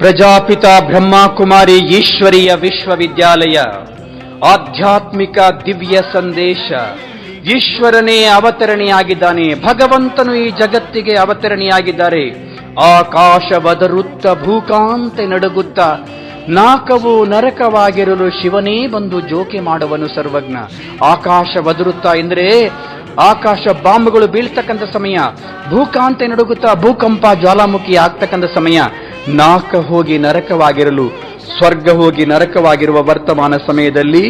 ಪ್ರಜಾಪಿತ ಬ್ರಹ್ಮಕುಮಾರಿ ಈಶ್ವರೀಯ ವಿಶ್ವವಿದ್ಯಾಲಯ ಆಧ್ಯಾತ್ಮಿಕ ದಿವ್ಯ ಸಂದೇಶ. ಈಶ್ವರನೇ ಅವತರಣೆಯಾಗಿದ್ದಾನೆ, ಭಗವಂತನು ಈ ಜಗತ್ತಿಗೆ ಅವತರಣೆಯಾಗಿದ್ದಾರೆ. ಆಕಾಶವದರುತ್ತ ಭೂಕಾಂತೆ ನಡುಗುತ್ತ ನಾಕವು ನರಕವಾಗಿರಲು ಶಿವನೇ ಬಂದು ಜೋಕೆ ಮಾಡುವನು ಸರ್ವಜ್ಞ. ಆಕಾಶವದರುತ್ತ ಎಂದರೆ ಆಕಾಶ ಬಾಂಬ್ಗಳು ಬೀಳ್ತಕ್ಕಂಥ ಸಮಯ, ಭೂಕಾಂತೆ ನಡುಗುತ್ತಾ ಭೂಕಂಪ ಜ್ವಾಲಾಮುಖಿ ಆಗ್ತಕ್ಕಂಥ ಸಮಯ, ನಾಕ ಹೋಗಿ ನರಕವಾಗಿರಲು ಸ್ವರ್ಗ ಹೋಗಿ ನರಕವಾಗಿರುವ ವರ್ತಮಾನ ಸಮಯದಲ್ಲಿ,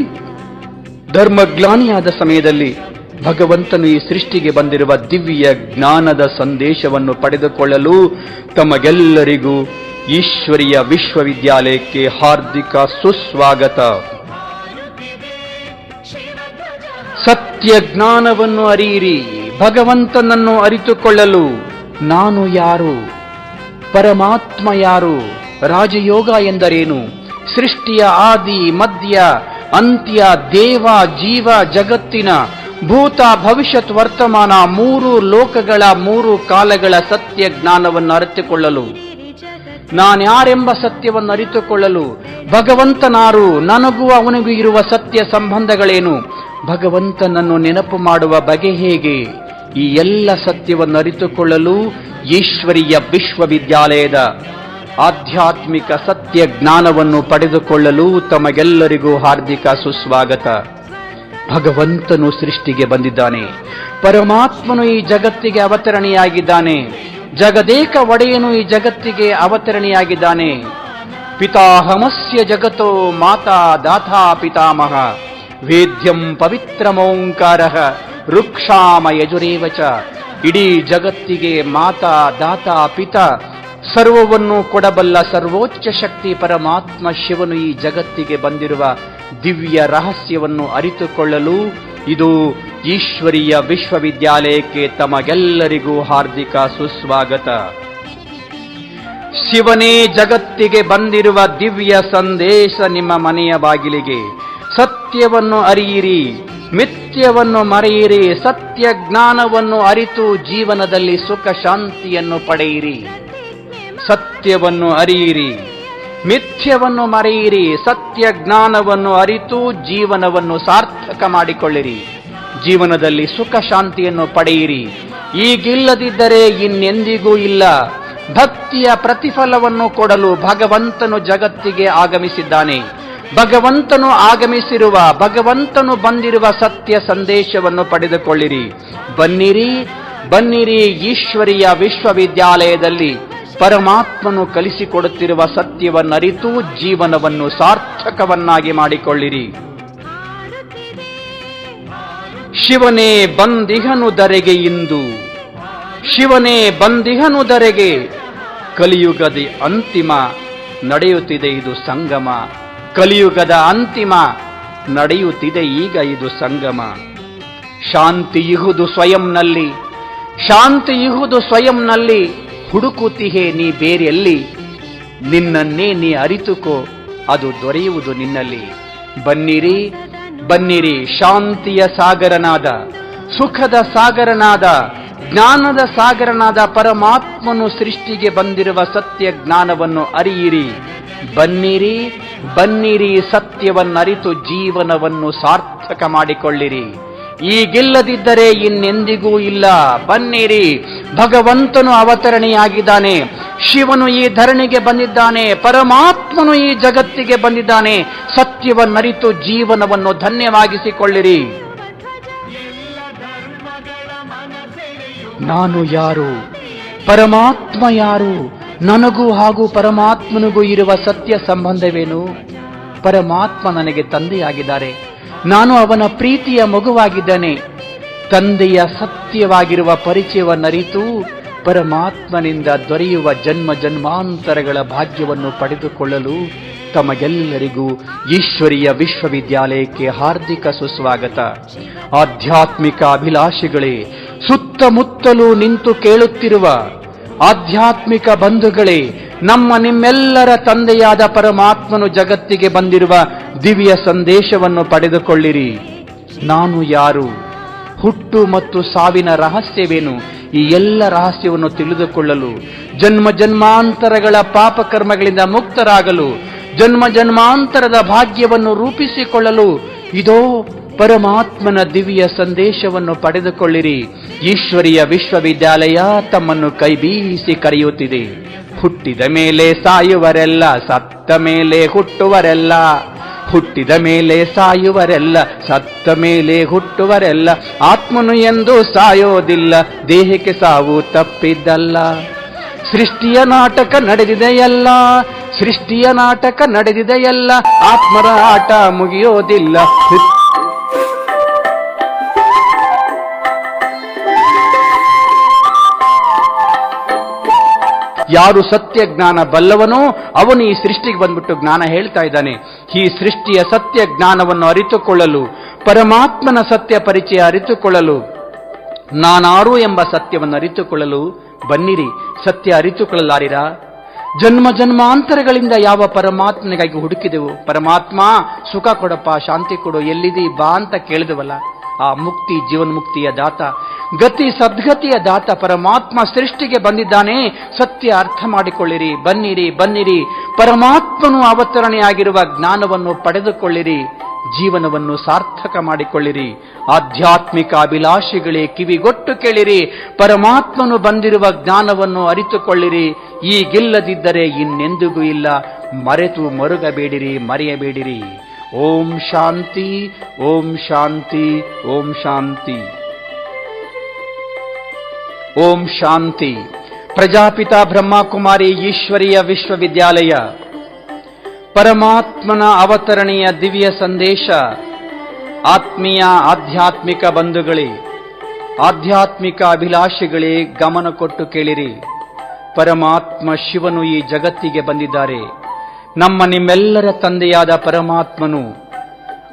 ಧರ್ಮಗ್ಲಾನಿಯಾದ ಸಮಯದಲ್ಲಿ ಭಗವಂತನು ಈ ಸೃಷ್ಟಿಗೆ ಬಂದಿರುವ ದಿವ್ಯ ಜ್ಞಾನದ ಸಂದೇಶವನ್ನು ಪಡೆದುಕೊಳ್ಳಲು ತಮಗೆಲ್ಲರಿಗೂ ಈಶ್ವರೀಯ ವಿಶ್ವವಿದ್ಯಾಲಯಕ್ಕೆ ಹಾರ್ದಿಕ ಸುಸ್ವಾಗತ. ಸತ್ಯ ಜ್ಞಾನವನ್ನು ಅರಿಯಿರಿ, ಭಗವಂತನನ್ನು ಅರಿತುಕೊಳ್ಳಲು ನಾನು ಯಾರು, ಪರಮಾತ್ಮ ಯಾರು, ರಾಜಯೋಗ ಎಂದರೇನು, ಸೃಷ್ಟಿಯ ಆದಿ ಮಧ್ಯ ಅಂತ್ಯ, ದೇವ ಜೀವ ಜಗತ್ತಿನ ಭೂತ ಭವಿಷ್ಯತ್ ವರ್ತಮಾನ ಮೂರು ಲೋಕಗಳ ಮೂರು ಕಾಲಗಳ ಸತ್ಯ ಜ್ಞಾನವನ್ನು ಅರಿತುಕೊಳ್ಳಲು, ನಾನ್ಯಾರೆಂಬ ಸತ್ಯವನ್ನು ಅರಿತುಕೊಳ್ಳಲು, ಭಗವಂತನಾರು, ನನಗೂ ಅವನಿಗೂ ಇರುವ ಸತ್ಯ ಸಂಬಂಧಗಳೇನು, ಭಗವಂತನನ್ನು ನೆನಪು ಮಾಡುವ ಬಗೆ ಹೇಗೆ, ಈ ಎಲ್ಲ ಸತ್ಯವನ್ನು ಅರಿತುಕೊಳ್ಳಲು ಈಶ್ವರೀಯ ವಿಶ್ವವಿದ್ಯಾಲಯದ ಆಧ್ಯಾತ್ಮಿಕ ಸತ್ಯ ಜ್ಞಾನವನ್ನು ಪಡೆದುಕೊಳ್ಳಲು ತಮಗೆಲ್ಲರಿಗೂ ಹಾರ್ದಿಕ ಸುಸ್ವಾಗತ. ಭಗವಂತನು ಸೃಷ್ಟಿಗೆ ಬಂದಿದ್ದಾನೆ, ಪರಮಾತ್ಮನು ಈ ಜಗತ್ತಿಗೆ ಅವತರಣೆಯಾಗಿದ್ದಾನೆ, ಜಗದೇಕ ಒಡೆಯನು ಈ ಜಗತ್ತಿಗೆ ಅವತರಣೆಯಾಗಿದ್ದಾನೆ. ಪಿತಾಹಮಸ್ಯ ಜಗತೋ ಮಾತಾ ದಾತಾ ಪಿತಾಮಹ, ವೇದ್ಯಂ ಪವಿತ್ರಮೋಂಕಾರ ರುಕ್ಷಾಮ ಯಜುರೇವಚ. ಇಡೀ ಜಗತ್ತಿಗೆ ಮಾತಾ ದಾತಾ ಪಿತ, ಸರ್ವವನ್ನು ಕೊಡಬಲ್ಲ ಸರ್ವೋಚ್ಚ ಶಕ್ತಿ ಪರಮಾತ್ಮ ಶಿವನು ಈ ಜಗತ್ತಿಗೆ ಬಂದಿರುವ ದಿವ್ಯ ರಹಸ್ಯವನ್ನು ಅರಿತುಕೊಳ್ಳಲು ಇದು ಈಶ್ವರೀಯ ವಿಶ್ವವಿದ್ಯಾಲಯಕ್ಕೆ ತಮಗೆಲ್ಲರಿಗೂ ಹಾರ್ದಿಕ ಸುಸ್ವಾಗತ. ಶಿವನೇ ಜಗತ್ತಿಗೆ ಬಂದಿರುವ ದಿವ್ಯ ಸಂದೇಶ ನಿಮ್ಮ ಮನೆಯ ಬಾಗಿಲಿಗೆ. ಸತ್ಯವನ್ನು ಅರಿಯಿರಿ, ಮಿಥ್ಯವನ್ನು ಮರೆಯಿರಿ, ಸತ್ಯ ಜ್ಞಾನವನ್ನು ಅರಿತು ಜೀವನದಲ್ಲಿ ಸುಖ ಶಾಂತಿಯನ್ನು ಪಡೆಯಿರಿ. ಸತ್ಯವನ್ನು ಅರಿಯಿರಿ, ಮಿಥ್ಯವನ್ನು ಮರೆಯಿರಿ, ಸತ್ಯ ಜ್ಞಾನವನ್ನು ಅರಿತು ಜೀವನವನ್ನು ಸಾರ್ಥಕ ಮಾಡಿಕೊಳ್ಳಿರಿ, ಜೀವನದಲ್ಲಿ ಸುಖ ಶಾಂತಿಯನ್ನು ಪಡೆಯಿರಿ. ಈಗಿಲ್ಲದಿದ್ದರೆ ಇನ್ನೆಂದಿಗೂ ಇಲ್ಲ. ಭಕ್ತಿಯ ಪ್ರತಿಫಲವನ್ನು ಕೊಡಲು ಭಗವಂತನು ಜಗತ್ತಿಗೆ ಆಗಮಿಸಿದ್ದಾನೆ. ಭಗವಂತನು ಆಗಮಿಸಿರುವ, ಭಗವಂತನು ಬಂದಿರುವ ಸತ್ಯ ಸಂದೇಶವನ್ನು ಪಡೆದುಕೊಳ್ಳಿರಿ. ಬನ್ನಿರಿ ಬನ್ನಿರಿ, ಈಶ್ವರೀಯ ವಿಶ್ವವಿದ್ಯಾಲಯದಲ್ಲಿ ಪರಮಾತ್ಮನು ಕಲಿಸಿಕೊಡುತ್ತಿರುವ ಸತ್ಯವನ್ನರಿತು ಜೀವನವನ್ನು ಸಾರ್ಥಕವನ್ನಾಗಿ ಮಾಡಿಕೊಳ್ಳಿರಿ. ಶಿವನೇ ಬಂದಿಹನು ಧರೆಗೆ ಇಂದು, ಶಿವನೇ ಬಂದಿಹನು ಧರೆಗೆ, ಕಲಿಯುಗದ ಅಂತಿಮ ನಡೆಯುತ್ತಿದೆ ಇದು ಸಂಗಮ, ಕಲಿಯುಗದ ಅಂತಿಮ ನಡೆಯುತ್ತಿದೆ ಈಗ ಇದು ಸಂಗಮ. ಶಾಂತಿ ಇಹುದು ಸ್ವಯಂನಲ್ಲಿ, ಶಾಂತಿ ಇಹುದು ಸ್ವಯಂನಲ್ಲಿ, ಹುಡುಕುತ್ತಿಹೆ ನೀ ಬೇರೆಯಲ್ಲಿ, ನಿನ್ನನ್ನೇ ನೀ ಅರಿತುಕೋ ಅದು ದೊರೆಯುವುದು ನಿನ್ನಲ್ಲಿ. ಬನ್ನಿರಿ ಬನ್ನಿರಿ, ಶಾಂತಿಯ ಸಾಗರನಾದ, ಸುಖದ ಸಾಗರನಾದ, ಜ್ಞಾನದ ಸಾಗರನಾದ ಪರಮಾತ್ಮನು ಸೃಷ್ಟಿಗೆ ಬಂದಿರುವ ಸತ್ಯ ಜ್ಞಾನವನ್ನು ಅರಿಯಿರಿ. ಬನ್ನಿರಿ ಬನ್ನಿರಿ, ಸತ್ಯವನ್ನರಿತು ಜೀವನವನ್ನು ಸಾರ್ಥಕ ಮಾಡಿಕೊಳ್ಳಿರಿ. ಈಗಿಲ್ಲದಿದ್ದರೆ ಇನ್ನೆಂದಿಗೂ ಇಲ್ಲ. ಬನ್ನಿರಿ, ಭಗವಂತನು ಅವತರಣೆಯಾಗಿದ್ದಾನೆ, ಶಿವನು ಈ ಧರಣಿಗೆ ಬಂದಿದ್ದಾನೆ, ಪರಮಾತ್ಮನು ಈ ಜಗತ್ತಿಗೆ ಬಂದಿದ್ದಾನೆ. ಸತ್ಯವನ್ನರಿತು ಜೀವನವನ್ನು ಧನ್ಯವಾಗಿಸಿಕೊಳ್ಳಿರಿ. ನಾನು ಯಾರು, ಪರಮಾತ್ಮ ಯಾರು, ನನಗೂ ಹಾಗೂ ಪರಮಾತ್ಮನಿಗೂ ಇರುವ ಸತ್ಯ ಸಂಬಂಧವೇನು? ಪರಮಾತ್ಮ ನನಗೆ ತಂದೆಯಾಗಿದ್ದಾರೆ. ನಾನು ಅವನ ಪ್ರೀತಿಯ ಮಗುವಾಗಿದ್ದೇನೆ. ತಂದೆಯ ಸತ್ಯವಾಗಿರುವ ಪರಿಚಯವನ್ನರಿತು ಪರಮಾತ್ಮನಿಂದ ದೊರೆಯುವ ಜನ್ಮ ಜನ್ಮಾಂತರಗಳ ಭಾಗ್ಯವನ್ನು ಪಡೆದುಕೊಳ್ಳಲು ತಮಗೆಲ್ಲರಿಗೂ ಈಶ್ವರೀಯ ವಿಶ್ವವಿದ್ಯಾಲಯಕ್ಕೆ ಹಾರ್ದಿಕ ಸುಸ್ವಾಗತ. ಆಧ್ಯಾತ್ಮಿಕ ಅಭಿಲಾಷಿಗಳೇ, ಸುತ್ತಮುತ್ತಲೂ ನಿಂತು ಕೇಳುತ್ತಿರುವ ಆಧ್ಯಾತ್ಮಿಕ ಬಂಧುಗಳೇ, ನಿಮ್ಮೆಲ್ಲರ ತಂದೆಯಾದ ಪರಮಾತ್ಮನು ಜಗತ್ತಿಗೆ ಬಂದಿರುವ ದಿವ್ಯ ಸಂದೇಶವನ್ನು ಪಡೆದುಕೊಳ್ಳಿರಿ. ನಾನು ಯಾರು, ಹುಟ್ಟು ಮತ್ತು ಸಾವಿನ ರಹಸ್ಯವೇನು, ಈ ಎಲ್ಲ ರಹಸ್ಯವನ್ನು ತಿಳಿದುಕೊಳ್ಳಲು, ಜನ್ಮ ಜನ್ಮಾಂತರಗಳ ಪಾಪಕರ್ಮಗಳಿಂದ ಮುಕ್ತರಾಗಲು, ಜನ್ಮ ಜನ್ಮಾಂತರದ ಭಾಗ್ಯವನ್ನು ರೂಪಿಸಿಕೊಳ್ಳಲು ಇದೋ ಪರಮಾತ್ಮನ ದಿವ್ಯ ಸಂದೇಶವನ್ನು ಪಡೆದುಕೊಳ್ಳಿರಿ. ಈಶ್ವರೀಯ ವಿಶ್ವವಿದ್ಯಾಲಯ ತಮ್ಮನ್ನು ಕೈಬೀಸಿ ಕರೆಯುತ್ತಿದೆ. ಹುಟ್ಟಿದ ಮೇಲೆ ಸಾಯುವರೆಲ್ಲ, ಸತ್ತ ಮೇಲೆ ಹುಟ್ಟುವರೆಲ್ಲ. ಹುಟ್ಟಿದ ಮೇಲೆ ಸಾಯುವರೆಲ್ಲ, ಸತ್ತ ಮೇಲೆ ಹುಟ್ಟುವರೆಲ್ಲ. ಆತ್ಮನು ಎಂದು ಸಾಯೋದಿಲ್ಲ, ದೇಹಕ್ಕೆ ಸಾವು ತಪ್ಪಿದ್ದಲ್ಲ. ಸೃಷ್ಟಿಯ ನಾಟಕ ನಡೆದಿದೆಯಲ್ಲ, ಸೃಷ್ಟಿಯ ನಾಟಕ ನಡೆದಿದೆಯಲ್ಲ. ಆತ್ಮರ ಆಟ ಮುಗಿಯೋದಿಲ್ಲ. ಯಾರು ಸತ್ಯ ಜ್ಞಾನ ಬಲ್ಲವನೋ ಅವನು ಈ ಸೃಷ್ಟಿಗೆ ಬಂದ್ಬಿಟ್ಟು ಜ್ಞಾನ ಹೇಳ್ತಾ ಇದ್ದಾನೆ. ಈ ಸೃಷ್ಟಿಯ ಸತ್ಯ ಜ್ಞಾನವನ್ನು ಅರಿತುಕೊಳ್ಳಲು, ಪರಮಾತ್ಮನ ಸತ್ಯ ಪರಿಚಯ ಅರಿತುಕೊಳ್ಳಲು, ನಾನಾರು ಎಂಬ ಸತ್ಯವನ್ನು ಅರಿತುಕೊಳ್ಳಲು ಬನ್ನಿರಿ. ಸತ್ಯ ಅರಿತುಕೊಳ್ಳಲಾರಿರಾ? ಜನ್ಮ ಜನ್ಮಾಂತರಗಳಿಂದ ಯಾವ ಪರಮಾತ್ಮನಿಗಾಗಿ ಹುಡುಕಿದೆವು. ಪರಮಾತ್ಮ ಸುಖ ಕೊಡಪ್ಪ, ಶಾಂತಿ ಕೊಡು, ಎಲ್ಲಿದಿ ಬಾ ಅಂತ ಕೇಳಿದವಲ್ಲ. ಆ ಮುಕ್ತಿ, ಜೀವನ್ಮುಕ್ತಿಯ ದಾತ, ಗತಿ ಸದ್ಗತಿಯ ದಾತ ಪರಮಾತ್ಮ ಸೃಷ್ಟಿಗೆ ಬಂದಿದ್ದಾನೆ. ಸತ್ಯ ಅರ್ಥ ಮಾಡಿಕೊಳ್ಳಿರಿ. ಬನ್ನಿರಿ, ಬನ್ನಿರಿ. ಪರಮಾತ್ಮನು ಅವತರಣೆಯಾಗಿರುವ ಜ್ಞಾನವನ್ನು ಪಡೆದುಕೊಳ್ಳಿರಿ. ಜೀವನವನ್ನು ಸಾರ್ಥಕ ಮಾಡಿಕೊಳ್ಳಿರಿ. ಆಧ್ಯಾತ್ಮಿಕ ಅಭಿಲಾಷಿಗಳೇ, ಕಿವಿಗೊಟ್ಟು ಕೇಳಿರಿ. ಪರಮಾತ್ಮನು ಬಂದಿರುವ ಜ್ಞಾನವನ್ನು ಅರಿತುಕೊಳ್ಳಿರಿ. ಈಗಿಲ್ಲದಿದ್ದರೆ ಇನ್ನೆಂದಿಗೂ ಇಲ್ಲ. ಮರೆತು ಮರುಗಬೇಡಿರಿ, ಮರೆಯಬೇಡಿರಿ. ಓಂ ಶಾಂತಿ, ಓಂ ಶಾಂತಿ, ಓಂ ಶಾಂತಿ, ಓಂ ಶಾಂತಿ. ಪ್ರಜಾಪಿತ ಬ್ರಹ್ಮಕುಮಾರಿ ಈಶ್ವರೀಯ ವಿಶ್ವವಿದ್ಯಾಲಯ ಪರಮಾತ್ಮನ ಅವತರಣೆಯ ದಿವ್ಯ ಸಂದೇಶ. ಆತ್ಮೀಯ ಆಧ್ಯಾತ್ಮಿಕ ಬಂಧುಗಳೇ, ಆಧ್ಯಾತ್ಮಿಕ ಅಭಿಲಾಷಿಗಳೇ, ಗಮನ ಕೊಟ್ಟು ಕೇಳಿರಿ. ಪರಮಾತ್ಮ ಶಿವನು ಈ ಜಗತ್ತಿಗೆ ಬಂದಿದ್ದಾರೆ. ನಿಮ್ಮೆಲ್ಲರ ತಂದೆಯಾದ ಪರಮಾತ್ಮನು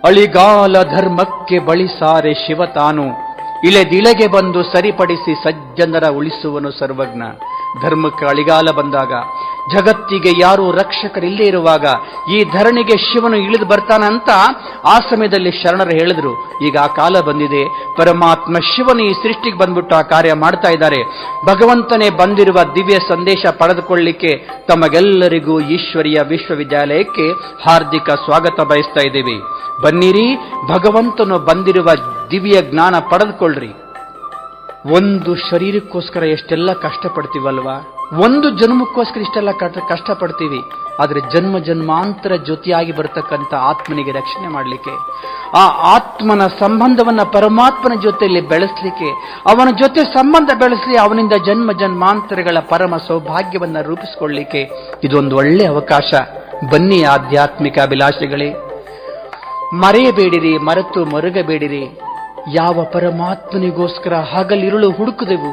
ಅಳಿಗಾಲ ಧರ್ಮಕ್ಕೆ ಬಳಿಸಾರೆ ಶಿವ ತಾನು. ಇಳೆದಿಳೆಗೆ ಬಂದು ಸರಿಪಡಿಸಿ ಸಜ್ಜನರ ಉಳಿಸುವನು ಸರ್ವಜ್ಞ. ಧರ್ಮಕ್ಕೆ ಅಳಿಗಾಲ ಬಂದಾಗ, ಜಗತ್ತಿಗೆ ಯಾರೂ ರಕ್ಷಕರಿಲ್ಲೇ ಇರುವಾಗ ಈ ಧರಣಿಗೆ ಶಿವನು ಇಳಿದು ಬರ್ತಾನಂತ ಆ ಸಮಯದಲ್ಲಿ ಶರಣರು ಹೇಳಿದ್ರು. ಈಗ ಆ ಕಾಲ ಬಂದಿದೆ. ಪರಮಾತ್ಮ ಶಿವನು ಈ ಸೃಷ್ಟಿಗೆ ಬಂದ್ಬಿಟ್ಟು ಆ ಕಾರ್ಯ ಮಾಡ್ತಾ ಇದ್ದಾರೆ. ಭಗವಂತನೇ ಬಂದಿರುವ ದಿವ್ಯ ಸಂದೇಶ ಪಡೆದುಕೊಳ್ಳಲಿಕ್ಕೆ ತಮಗೆಲ್ಲರಿಗೂ ಈಶ್ವರೀಯ ವಿಶ್ವವಿದ್ಯಾಲಯಕ್ಕೆ ಹಾರ್ದಿಕ ಸ್ವಾಗತ ಬಯಸ್ತಾ ಇದ್ದೇವೆ. ಬನ್ನಿರಿ, ಭಗವಂತನು ಬಂದಿರುವ ದಿವ್ಯ ಜ್ಞಾನ ಪಡೆದುಕೊಳ್ಳ್ರಿ. ಒಂದು ಶರೀರಕ್ಕೋಸ್ಕರ ಎಷ್ಟೆಲ್ಲ ಕಷ್ಟಪಡ್ತೀವಲ್ವಾ? ಒಂದು ಜನ್ಮಕ್ಕೋಸ್ಕರ ಇಷ್ಟೆಲ್ಲ ಕಷ್ಟಪಡ್ತೀವಿ. ಆದರೆ ಜನ್ಮ ಜನ್ಮಾಂತರ ಜೊತೆಯಾಗಿ ಬರತಕ್ಕಂಥ ಆತ್ಮನಿಗೆ ರಕ್ಷಣೆ ಮಾಡಲಿಕ್ಕೆ, ಆ ಆತ್ಮನ ಸಂಬಂಧವನ್ನ ಪರಮಾತ್ಮನ ಜೊತೆಯಲ್ಲಿ ಬೆಳೆಸಲಿಕ್ಕೆ, ಅವನ ಜೊತೆ ಸಂಬಂಧ ಬೆಳೆಸಲಿ, ಅವನಿಂದ ಜನ್ಮ ಜನ್ಮಾಂತರಗಳ ಪರಮ ಸೌಭಾಗ್ಯವನ್ನ ರೂಪಿಸಿಕೊಳ್ಳಲಿಕ್ಕೆ ಇದೊಂದು ಒಳ್ಳೆ ಅವಕಾಶ. ಬನ್ನಿ ಆಧ್ಯಾತ್ಮಿಕ ಅಭಿಲಾಷೆಗಳೇ, ಮರೆಯಬೇಡಿರಿ, ಮರೆತು ಮರುಗಬೇಡಿರಿ. ಯಾವ ಪರಮಾತ್ಮನಿಗೋಸ್ಕರ ಹಗಲಿರುಳು ಹುಡುಕಿದೆವು,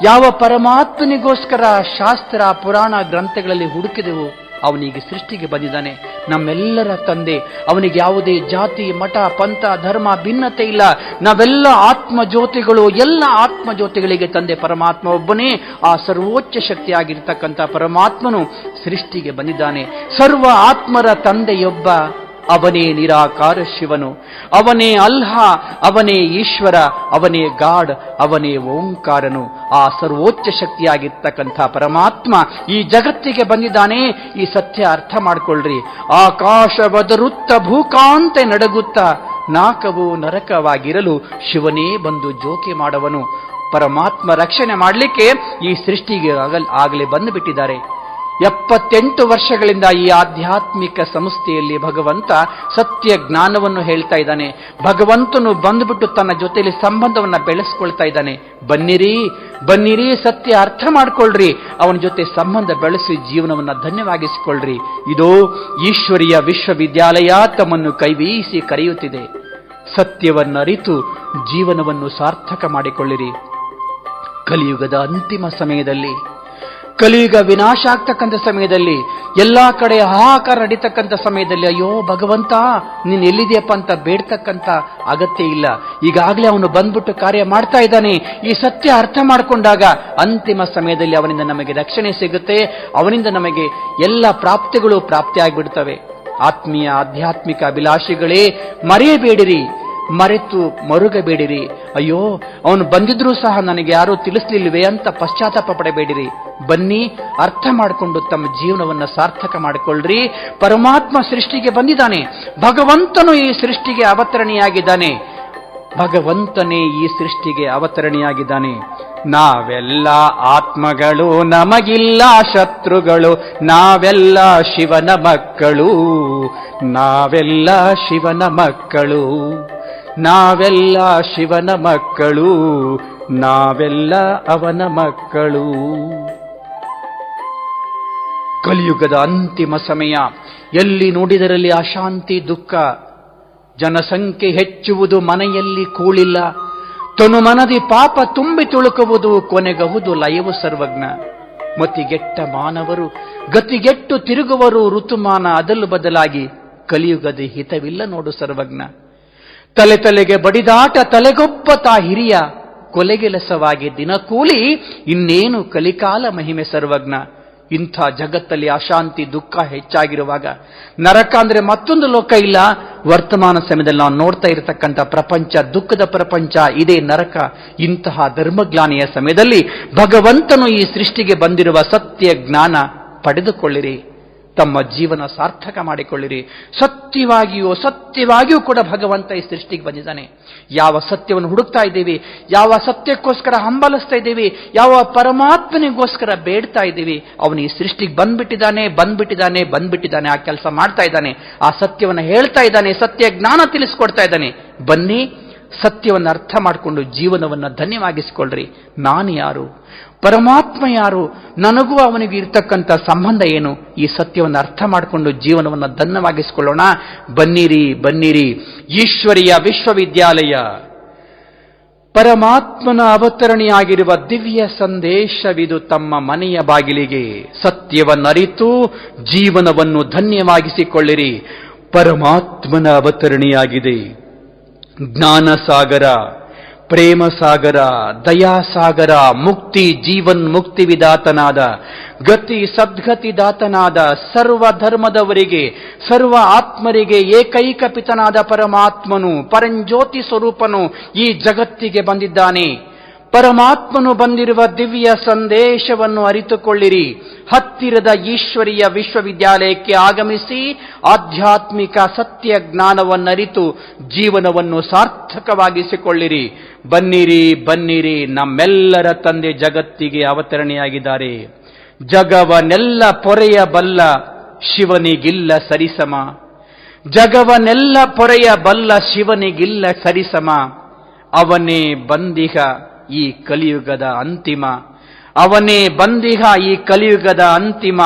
ಯಾವ ಪರಮಾತ್ಮನಿಗೋಸ್ಕರ ಶಾಸ್ತ್ರ ಪುರಾಣ ಗ್ರಂಥಗಳಲ್ಲಿ ಹುಡುಕಿದೆವು, ಅವನಿಗೆ ಸೃಷ್ಟಿಗೆ ಬಂದಿದ್ದಾನೆ. ನಮ್ಮೆಲ್ಲರ ತಂದೆ. ಅವನಿಗೆ ಯಾವುದೇ ಜಾತಿ, ಮಠ, ಪಂಥ, ಧರ್ಮ ಭಿನ್ನತೆ ಇಲ್ಲ. ನಾವೆಲ್ಲ ಆತ್ಮಜ್ಯೋತಿಗಳು. ಎಲ್ಲ ಆತ್ಮಜ್ಯೋತಿಗಳಿಗೆ ತಂದೆ ಪರಮಾತ್ಮ ಒಬ್ಬನೇ. ಆ ಸರ್ವೋಚ್ಚ ಶಕ್ತಿಯಾಗಿರ್ತಕ್ಕಂಥ ಪರಮಾತ್ಮನು ಸೃಷ್ಟಿಗೆ ಬಂದಿದ್ದಾನೆ. ಸರ್ವ ಆತ್ಮರ ತಂದೆಯೊಬ್ಬ, ಅವನೇ ನಿರಾಕಾರ ಶಿವನು, ಅವನೇ ಅಲ್ಹ, ಅವನೇ ಈಶ್ವರ, ಅವನೇ ಗಾಡ್, ಅವನೇ ಓಂಕಾರನು. ಆ ಸರ್ವೋಚ್ಚ ಶಕ್ತಿಯಾಗಿರ್ತಕ್ಕಂಥ ಪರಮಾತ್ಮ ಈ ಜಗತ್ತಿಗೆ ಬಂದಿದ್ದಾನೆ. ಈ ಸತ್ಯ ಅರ್ಥ ಮಾಡಿಕೊಳ್ಳ್ರಿ. ಆಕಾಶವದರುತ್ತ ಭೂಕಾಂತೆ ನಡಗುತ್ತ ನಾಕವು ನರಕವಾಗಿರಲು ಶಿವನೇ ಬಂದು ಜೋಕೆ ಮಾಡವನು. ಪರಮಾತ್ಮ ರಕ್ಷಣೆ ಮಾಡಲಿಕ್ಕೆ ಈ ಸೃಷ್ಟಿಗೆ ಆಗಲೇ ಬಂದು ಬಿಟ್ಟಿದ್ದಾರೆ. 78 ವರ್ಷಗಳಿಂದ ಈ ಆಧ್ಯಾತ್ಮಿಕ ಸಂಸ್ಥೆಯಲ್ಲಿ ಭಗವಂತ ಸತ್ಯ ಜ್ಞಾನವನ್ನು ಹೇಳ್ತಾ ಇದ್ದಾನೆ. ಭಗವಂತನು ಬಂದ್ಬಿಟ್ಟು ತನ್ನ ಜೊತೆಯಲ್ಲಿ ಸಂಬಂಧವನ್ನ ಬೆಳೆಸ್ಕೊಳ್ತಾ ಇದ್ದಾನೆ. ಬನ್ನಿರಿ ಬನ್ನಿರಿ, ಸತ್ಯ ಅರ್ಥ ಮಾಡ್ಕೊಳ್ರಿ, ಅವನ ಜೊತೆ ಸಂಬಂಧ ಬೆಳೆಸಿ ಜೀವನವನ್ನ ಧನ್ಯವಾಗಿಸಿಕೊಳ್ಳ್ರಿ. ಇದು ಈಶ್ವರೀಯ ವಿಶ್ವವಿದ್ಯಾಲಯ ತಮ್ಮನ್ನು ಕೈಬೀಸಿ ಕರೆಯುತ್ತಿದೆ. ಸತ್ಯವನ್ನರಿತು ಜೀವನವನ್ನು ಸಾರ್ಥಕ ಮಾಡಿಕೊಳ್ಳಿರಿ. ಕಲಿಯುಗದ ಅಂತಿಮ ಸಮಯದಲ್ಲಿ, ಕಲಿಯುಗ ವಿನಾಶ ಆಗ್ತಕ್ಕಂಥ ಸಮಯದಲ್ಲಿ, ಎಲ್ಲಾ ಕಡೆ ಹಾಹಾಕಾರ ನಡೀತಕ್ಕಂಥ ಸಮಯದಲ್ಲಿ ಅಯ್ಯೋ ಭಗವಂತ ನೀನ್ ಎಲ್ಲಿದೆಯಪ್ಪ ಅಂತ ಬೇಡ್ತಕ್ಕಂಥ ಅಗತ್ಯ ಇಲ್ಲ. ಈಗಾಗಲೇ ಅವನು ಬಂದ್ಬಿಟ್ಟು ಕಾರ್ಯ ಮಾಡ್ತಾ ಇದ್ದಾನೆ. ಈ ಸತ್ಯ ಅರ್ಥ ಮಾಡಿಕೊಂಡಾಗ ಅಂತಿಮ ಸಮಯದಲ್ಲಿ ಅವನಿಂದ ನಮಗೆ ರಕ್ಷಣೆ ಸಿಗುತ್ತೆ. ಅವನಿಂದ ನಮಗೆ ಎಲ್ಲ ಪ್ರಾಪ್ತಿಗಳು ಪ್ರಾಪ್ತಿಯಾಗ್ಬಿಡ್ತವೆ. ಆತ್ಮೀಯ ಆಧ್ಯಾತ್ಮಿಕ ಅಭಿಲಾಷಿಗಳೇ, ಮರೆಯಬೇಡಿರಿ, ಮರೆತು ಮರುಗಬೇಡಿರಿ. ಅಯ್ಯೋ ಅವನು ಬಂದಿದ್ರೂ ಸಹ ನನಗೆ ಯಾರೂ ತಿಳಿಸ್ಲಿಲ್ವೇ ಅಂತ ಪಶ್ಚಾತ್ತಾಪ ಪಡಬೇಡಿರಿ. ಬನ್ನಿ, ಅರ್ಥ ಮಾಡಿಕೊಂಡು ತಮ್ಮ ಜೀವನವನ್ನು ಸಾರ್ಥಕ ಮಾಡಿಕೊಳ್ಳ್ರಿ. ಪರಮಾತ್ಮ ಸೃಷ್ಟಿಗೆ ಬಂದಿದ್ದಾನೆ. ಭಗವಂತನು ಈ ಸೃಷ್ಟಿಗೆ ಅವತರಣಿಯಾಗಿದ್ದಾನೆ. ಭಗವಂತನೇ ಈ ಸೃಷ್ಟಿಗೆ ಅವತರಣಿಯಾಗಿದ್ದಾನೆ. ನಾವೆಲ್ಲ ಆತ್ಮಗಳು, ನಮಗಿಲ್ಲ ಶತ್ರುಗಳು, ನಾವೆಲ್ಲ ಶಿವನ ಮಕ್ಕಳು, ನಾವೆಲ್ಲ ಶಿವನ ಮಕ್ಕಳು, ನಾವೆಲ್ಲ ಶಿವನ ಮಕ್ಕಳು, ನಾವೆಲ್ಲ ಅವನ ಮಕ್ಕಳು. ಕಲಿಯುಗದ ಅಂತಿಮ ಸಮಯ. ಎಲ್ಲಿ ನೋಡಿದರಲ್ಲಿ ಅಶಾಂತಿ, ದುಃಖ, ಜನಸಂಖ್ಯೆ ಹೆಚ್ಚುವುದು, ಮನೆಯಲ್ಲಿ ಕೂಳಿಲ್ಲ, ತನು ಮನದಿ ಪಾಪ ತುಂಬಿ ತುಳುಕುವುದು, ಕೊನೆಗಹುದು ಲಯವು ಸರ್ವಜ್ಞ. ಮತಿಗೆಟ್ಟ ಮಾನವರು ಗತಿಗೆಟ್ಟು ತಿರುಗುವರು, ಋತುಮಾನ ಅದಲು ಬದಲಾಗಿ ಕಲಿಯುಗದ ಹಿತವಿಲ್ಲ ನೋಡು ಸರ್ವಜ್ಞ. ತಲೆ ತಲೆಗೆ ಬಡಿದಾಟ, ತಲೆಗೊಬ್ಬ ತಾ ಹಿರಿಯ, ಕೊಲೆಗೆಲಸವಾಗಿ ದಿನಕೂಲಿ, ಇನ್ನೇನು ಕಲಿಕಾಲ ಮಹಿಮೆ ಸರ್ವಜ್ಞ. ಇಂಥ ಜಗತ್ತಲ್ಲಿ ಅಶಾಂತಿ, ದುಃಖ ಹೆಚ್ಚಾಗಿರುವಾಗ, ನರಕ ಅಂದ್ರೆ ಮತ್ತೊಂದು ಲೋಕ ಇಲ್ಲ. ವರ್ತಮಾನ ಸಮಯದಲ್ಲಿ ನಾವು ನೋಡ್ತಾ ಇರತಕ್ಕಂಥ ಪ್ರಪಂಚ ದುಃಖದ ಪ್ರಪಂಚ, ಇದೇ ನರಕ. ಇಂತಹ ಧರ್ಮಗ್ಲಾನಿಯ ಸಮಯದಲ್ಲಿ ಭಗವಂತನು ಈ ಸೃಷ್ಟಿಗೆ ಬಂದಿರುವ ಸತ್ಯ ಜ್ಞಾನ ಪಡೆದುಕೊಳ್ಳಿರಿ. ತಮ್ಮ ಜೀವನ ಸಾರ್ಥಕ ಮಾಡಿಕೊಳ್ಳಿರಿ. ಸತ್ಯವಾಗಿಯೂ ಕೂಡ ಭಗವಂತ ಈ ಸೃಷ್ಟಿಗೆ ಬಂದಿದ್ದಾನೆ. ಯಾವ ಸತ್ಯವನ್ನು ಹುಡುಕ್ತಾ ಇದ್ದೀವಿ, ಯಾವ ಸತ್ಯಕ್ಕೋಸ್ಕರ ಹಂಬಲಿಸ್ತಾ ಇದ್ದೀವಿ, ಯಾವ ಪರಮಾತ್ಮನಿಗೋಸ್ಕರ ಬೇಡ್ತಾ ಇದ್ದೀವಿ, ಅವನು ಈ ಸೃಷ್ಟಿಗೆ ಬಂದ್ಬಿಟ್ಟಿದ್ದಾನೆ. ಆ ಕೆಲಸ ಮಾಡ್ತಾ ಇದ್ದಾನೆ. ಆ ಸತ್ಯವನ್ನು ಹೇಳ್ತಾ ಇದ್ದಾನೆ. ಸತ್ಯ ಜ್ಞಾನ ತಿಳಿಸ್ಕೊಡ್ತಾ ಇದ್ದಾನೆ. ಬನ್ನಿ, ಸತ್ಯವನ್ನು ಅರ್ಥ ಮಾಡಿಕೊಂಡು ಜೀವನವನ್ನು ಧನ್ಯವಾಗಿಸಿಕೊಳ್ಳ್ರಿ. ನಾನು ಯಾರು, ಪರಮಾತ್ಮ ಯಾರು, ನನಗೂ ಅವನಿಗೆ ಇರ್ತಕ್ಕಂಥ ಸಂಬಂಧ ಏನು, ಈ ಸತ್ಯವನ್ನು ಅರ್ಥ ಮಾಡಿಕೊಂಡು ಜೀವನವನ್ನು ಧನ್ಯವಾಗಿಸಿಕೊಳ್ಳೋಣ. ಬನ್ನಿರಿ ಬನ್ನಿರಿ. ಈಶ್ವರೀಯ ವಿಶ್ವವಿದ್ಯಾಲಯ ಪರಮಾತ್ಮನ ಅವತರಣಿಯಾಗಿರುವ ದಿವ್ಯ ಸಂದೇಶವಿದು ತಮ್ಮ ಮನೆಯ ಬಾಗಿಲಿಗೆ. ಸತ್ಯವನ್ನರಿತು ಜೀವನವನ್ನು ಧನ್ಯವಾಗಿಸಿಕೊಳ್ಳಿರಿ. ಪರಮಾತ್ಮನ ಅವತರಣಿಯಾಗಿದೆ. ಜ್ಞಾನಸಾಗರ, ಪ್ರೇಮ ಸಾಗರ, ದಯಾಸಾಗರ, ಮುಕ್ತಿ ಜೀವನ್ ಮುಕ್ತಿ ವಿದಾತನಾದ, ಗತಿ ಸದ್ಗತಿದಾತನಾದ, ಸರ್ವ ಧರ್ಮದವರಿಗೆ, ಸರ್ವ ಆತ್ಮರಿಗೆ ಏಕೈಕ ಪಿತನಾದ ಪರಮಾತ್ಮನು, ಪರಂಜ್ಯೋತಿ ಸ್ವರೂಪನು ಈ ಜಗತ್ತಿಗೆ ಬಂದಿದ್ದಾನೆ. ಪರಮಾತ್ಮನು ಬಂದಿರುವ ದಿವ್ಯ ಸಂದೇಶವನ್ನು ಅರಿತುಕೊಳ್ಳಿರಿ. ಹತ್ತಿರದ ಈಶ್ವರೀಯ ವಿಶ್ವವಿದ್ಯಾಲಯಕ್ಕೆ ಆಗಮಿಸಿ ಆಧ್ಯಾತ್ಮಿಕ ಸತ್ಯ ಜ್ಞಾನವನ್ನರಿತು ಜೀವನವನ್ನು ಸಾರ್ಥಕವಾಗಿಸಿಕೊಳ್ಳಿರಿ. ಬನ್ನಿರಿ ಬನ್ನಿರಿ, ನಮ್ಮೆಲ್ಲರ ತಂದೆ ಜಗತ್ತಿಗೆ ಅವತರಣಿಯಾಗಿದ್ದಾರೆ. ಜಗವನೆಲ್ಲ ಪೊರೆಯಬಲ್ಲ ಶಿವನಿಗಿಲ್ಲ ಸರಿಸಮ, ಜಗವನೆಲ್ಲ ಪೊರೆಯಬಲ್ಲ ಶಿವನಿಗಿಲ್ಲ ಸರಿಸಮ. ಅವನೇ ಬಂದಿಹ ಈ ಕಲಿಯುಗದ ಅಂತಿಮ, ಅವನೇ ಬಂದಿಹ ಈ ಕಲಿಯುಗದ ಅಂತಿಮ.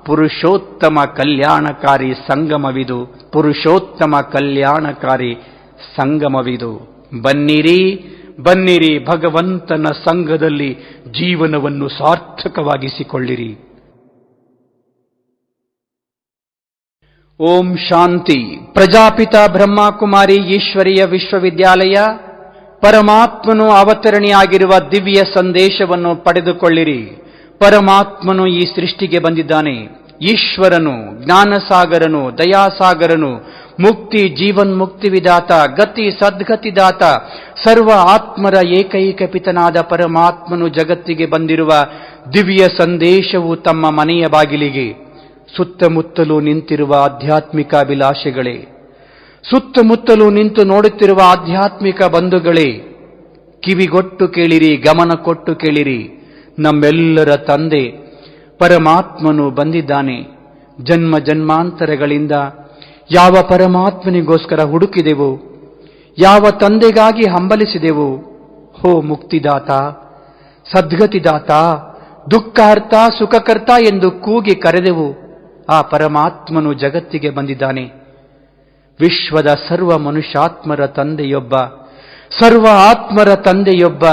ಪುರುಷೋತ್ತಮ ಕಲ್ಯಾಣಕಾರಿ ಸಂಗಮವಿದು, ಪುರುಷೋತ್ತಮ ಕಲ್ಯಾಣಕಾರಿ ಸಂಗಮವಿದು. ಬನ್ನಿರಿ ಬನ್ನಿರಿ, ಭಗವಂತನ ಸಂಘದಲ್ಲಿ ಜೀವನವನ್ನು ಸಾರ್ಥಕವಾಗಿಸಿಕೊಳ್ಳಿರಿ. ಓಂ ಶಾಂತಿ. ಪ್ರಜಾಪಿತ ಬ್ರಹ್ಮಕುಮಾರಿ ಈಶ್ವರೀಯ ವಿಶ್ವವಿದ್ಯಾಲಯ ಪರಮಾತ್ಮನು ಅವತರಣಿಯಾಗಿರುವ ದಿವ್ಯ ಸಂದೇಶವನ್ನು ಪಡೆದುಕೊಳ್ಳಿರಿ. ಪರಮಾತ್ಮನು ಈ ಸೃಷ್ಟಿಗೆ ಬಂದಿದ್ದಾನೆ. ಈಶ್ವರನು, ಜ್ಞಾನಸಾಗರನು, ದಯಾಸಾಗರನು, ಮುಕ್ತಿ ಜೀವನ್ಮುಕ್ತಿ ವಿದಾತ, ಗತಿ ಸದ್ಗತಿದಾತ, ಸರ್ವ ಆತ್ಮರ ಏಕೈಕ ಪಿತನಾದ ಪರಮಾತ್ಮನು ಜಗತ್ತಿಗೆ ಬಂದಿರುವ ದಿವ್ಯ ಸಂದೇಶವು ತಮ್ಮ ಮನೆಯ ಬಾಗಿಲಿಗೆ. ಸುತ್ತಮುತ್ತಲೂ ನಿಂತಿರುವ ಆಧ್ಯಾತ್ಮಿಕ ಅಭಿಲಾಷೆಗಳೇ, ಸುತ್ತಮುತ್ತಲೂ ನಿಂತು ನೋಡುತ್ತಿರುವ ಆಧ್ಯಾತ್ಮಿಕ ಬಂಧುಗಳೇ, ಕಿವಿಗೊಟ್ಟು ಕೇಳಿರಿ, ಗಮನ ಕೊಟ್ಟು ಕೇಳಿರಿ. ನಮ್ಮೆಲ್ಲರ ತಂದೆ ಪರಮಾತ್ಮನು ಬಂದಿದ್ದಾನೆ. ಜನ್ಮ ಜನ್ಮಾಂತರಗಳಿಂದ ಯಾವ ಪರಮಾತ್ಮನಿಗೋಸ್ಕರ ಹುಡುಕಿದೆವು, ಯಾವ ತಂದೆಗಾಗಿ ಹಂಬಲಿಸಿದೆವು, ಹೋ ಮುಕ್ತಿದಾತ, ಸದ್ಗತಿದಾತ, ದುಃಖಾರ್ಥ, ಸುಖಕರ್ತ ಎಂದು ಕೂಗಿ ಕರೆದೆವು. ಆ ಪರಮಾತ್ಮನು ಜಗತ್ತಿಗೆ ಬಂದಿದ್ದಾನೆ. ವಿಶ್ವದ ಸರ್ವ ಮನುಷ್ಯಾತ್ಮರ ತಂದೆಯೊಬ್ಬ, ಸರ್ವ ಆತ್ಮರ ತಂದೆಯೊಬ್ಬ.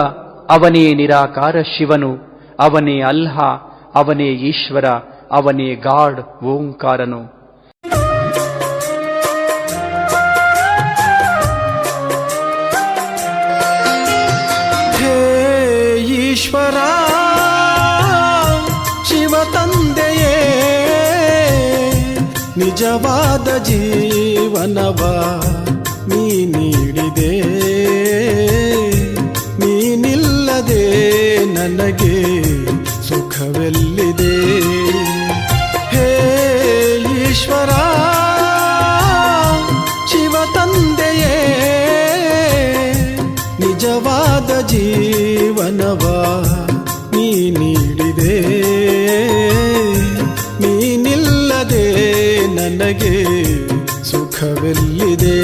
ಅವನೇ ನಿರಾಕಾರ ಶಿವನು, ಅವನೇ ಅಲ್ಲಾಹ್, ಅವನೇ ಈಶ್ವರ, ಅವನೇ ಗಾಡ್, ಓಂಕಾರನು. ಹೇ ಈಶ್ವರ ಶಿವ ತಂದೆಯೇ, ನಿಜವಾದ ಜೀವನವ ನೀ ನೀಡಿದೆ. ನೀನಿಲ್ಲದೆ ನನಗೆ ಸುಖವೆಲ್ಲಿದೆ. ಹೇ ಈಶ್ವರ ಶಿವ ತಂದೆಯೇ, ನಿಜವಾದ ಜೀವನವ ನೀ ನೀಡಿದೆ. ನೀನಿಲ್ಲದೆ ನನಗೆ ಸುಖವೆಲ್ಲಿದೆ.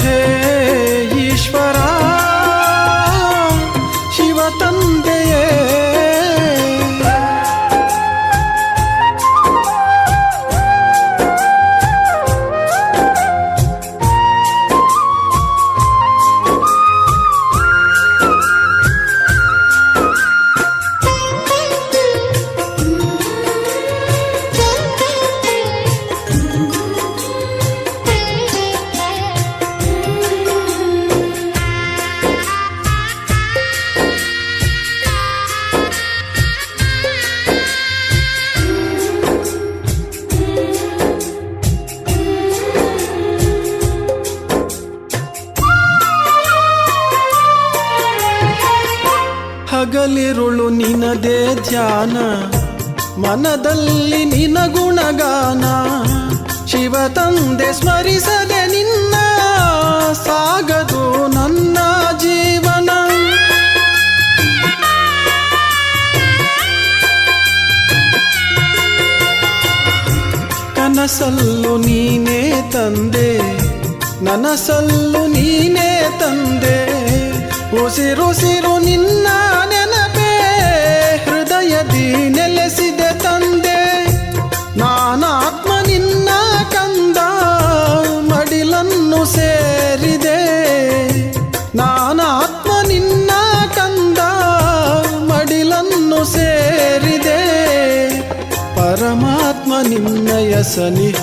ಹೇ ಈಶ್ವರ ಶಿವ ತಂದೆಯೇ. ಹಗಲಿರುಳು ನಿನದೇ ಧ್ಯಾನ, ಮನದಲ್ಲಿ ನಿನ ಗುಣಗಾನ. ಶಿವ ತಂದೆ ಸ್ಮರಿಸದೆ ನಿನ್ನ ಸಾಗದು ನನ್ನ ಜೀವನ. ಕನಸಲ್ಲು ನೀನೇ ತಂದೆ, ನನಸಲ್ಲು ನೀನೇ ತಂದೆ. ಉಸಿರುಸಿರು ನಿನ್ನ ನೆನಪೇ ಹೃದಯದಿ ನೆಲೆಸಿದೆ ತಂದೆ. ನಾನಾತ್ಮ ನಿನ್ನ ಕಂದ ಮಡಿಲನ್ನು ಸೇರಿದೆ. ನಾನಾತ್ಮ ನಿನ್ನ ಕಂದ ಮಡಿಲನ್ನು ಸೇರಿದೆ. ಪರಮಾತ್ಮ ನಿನ್ನಯ ಸನಿಹ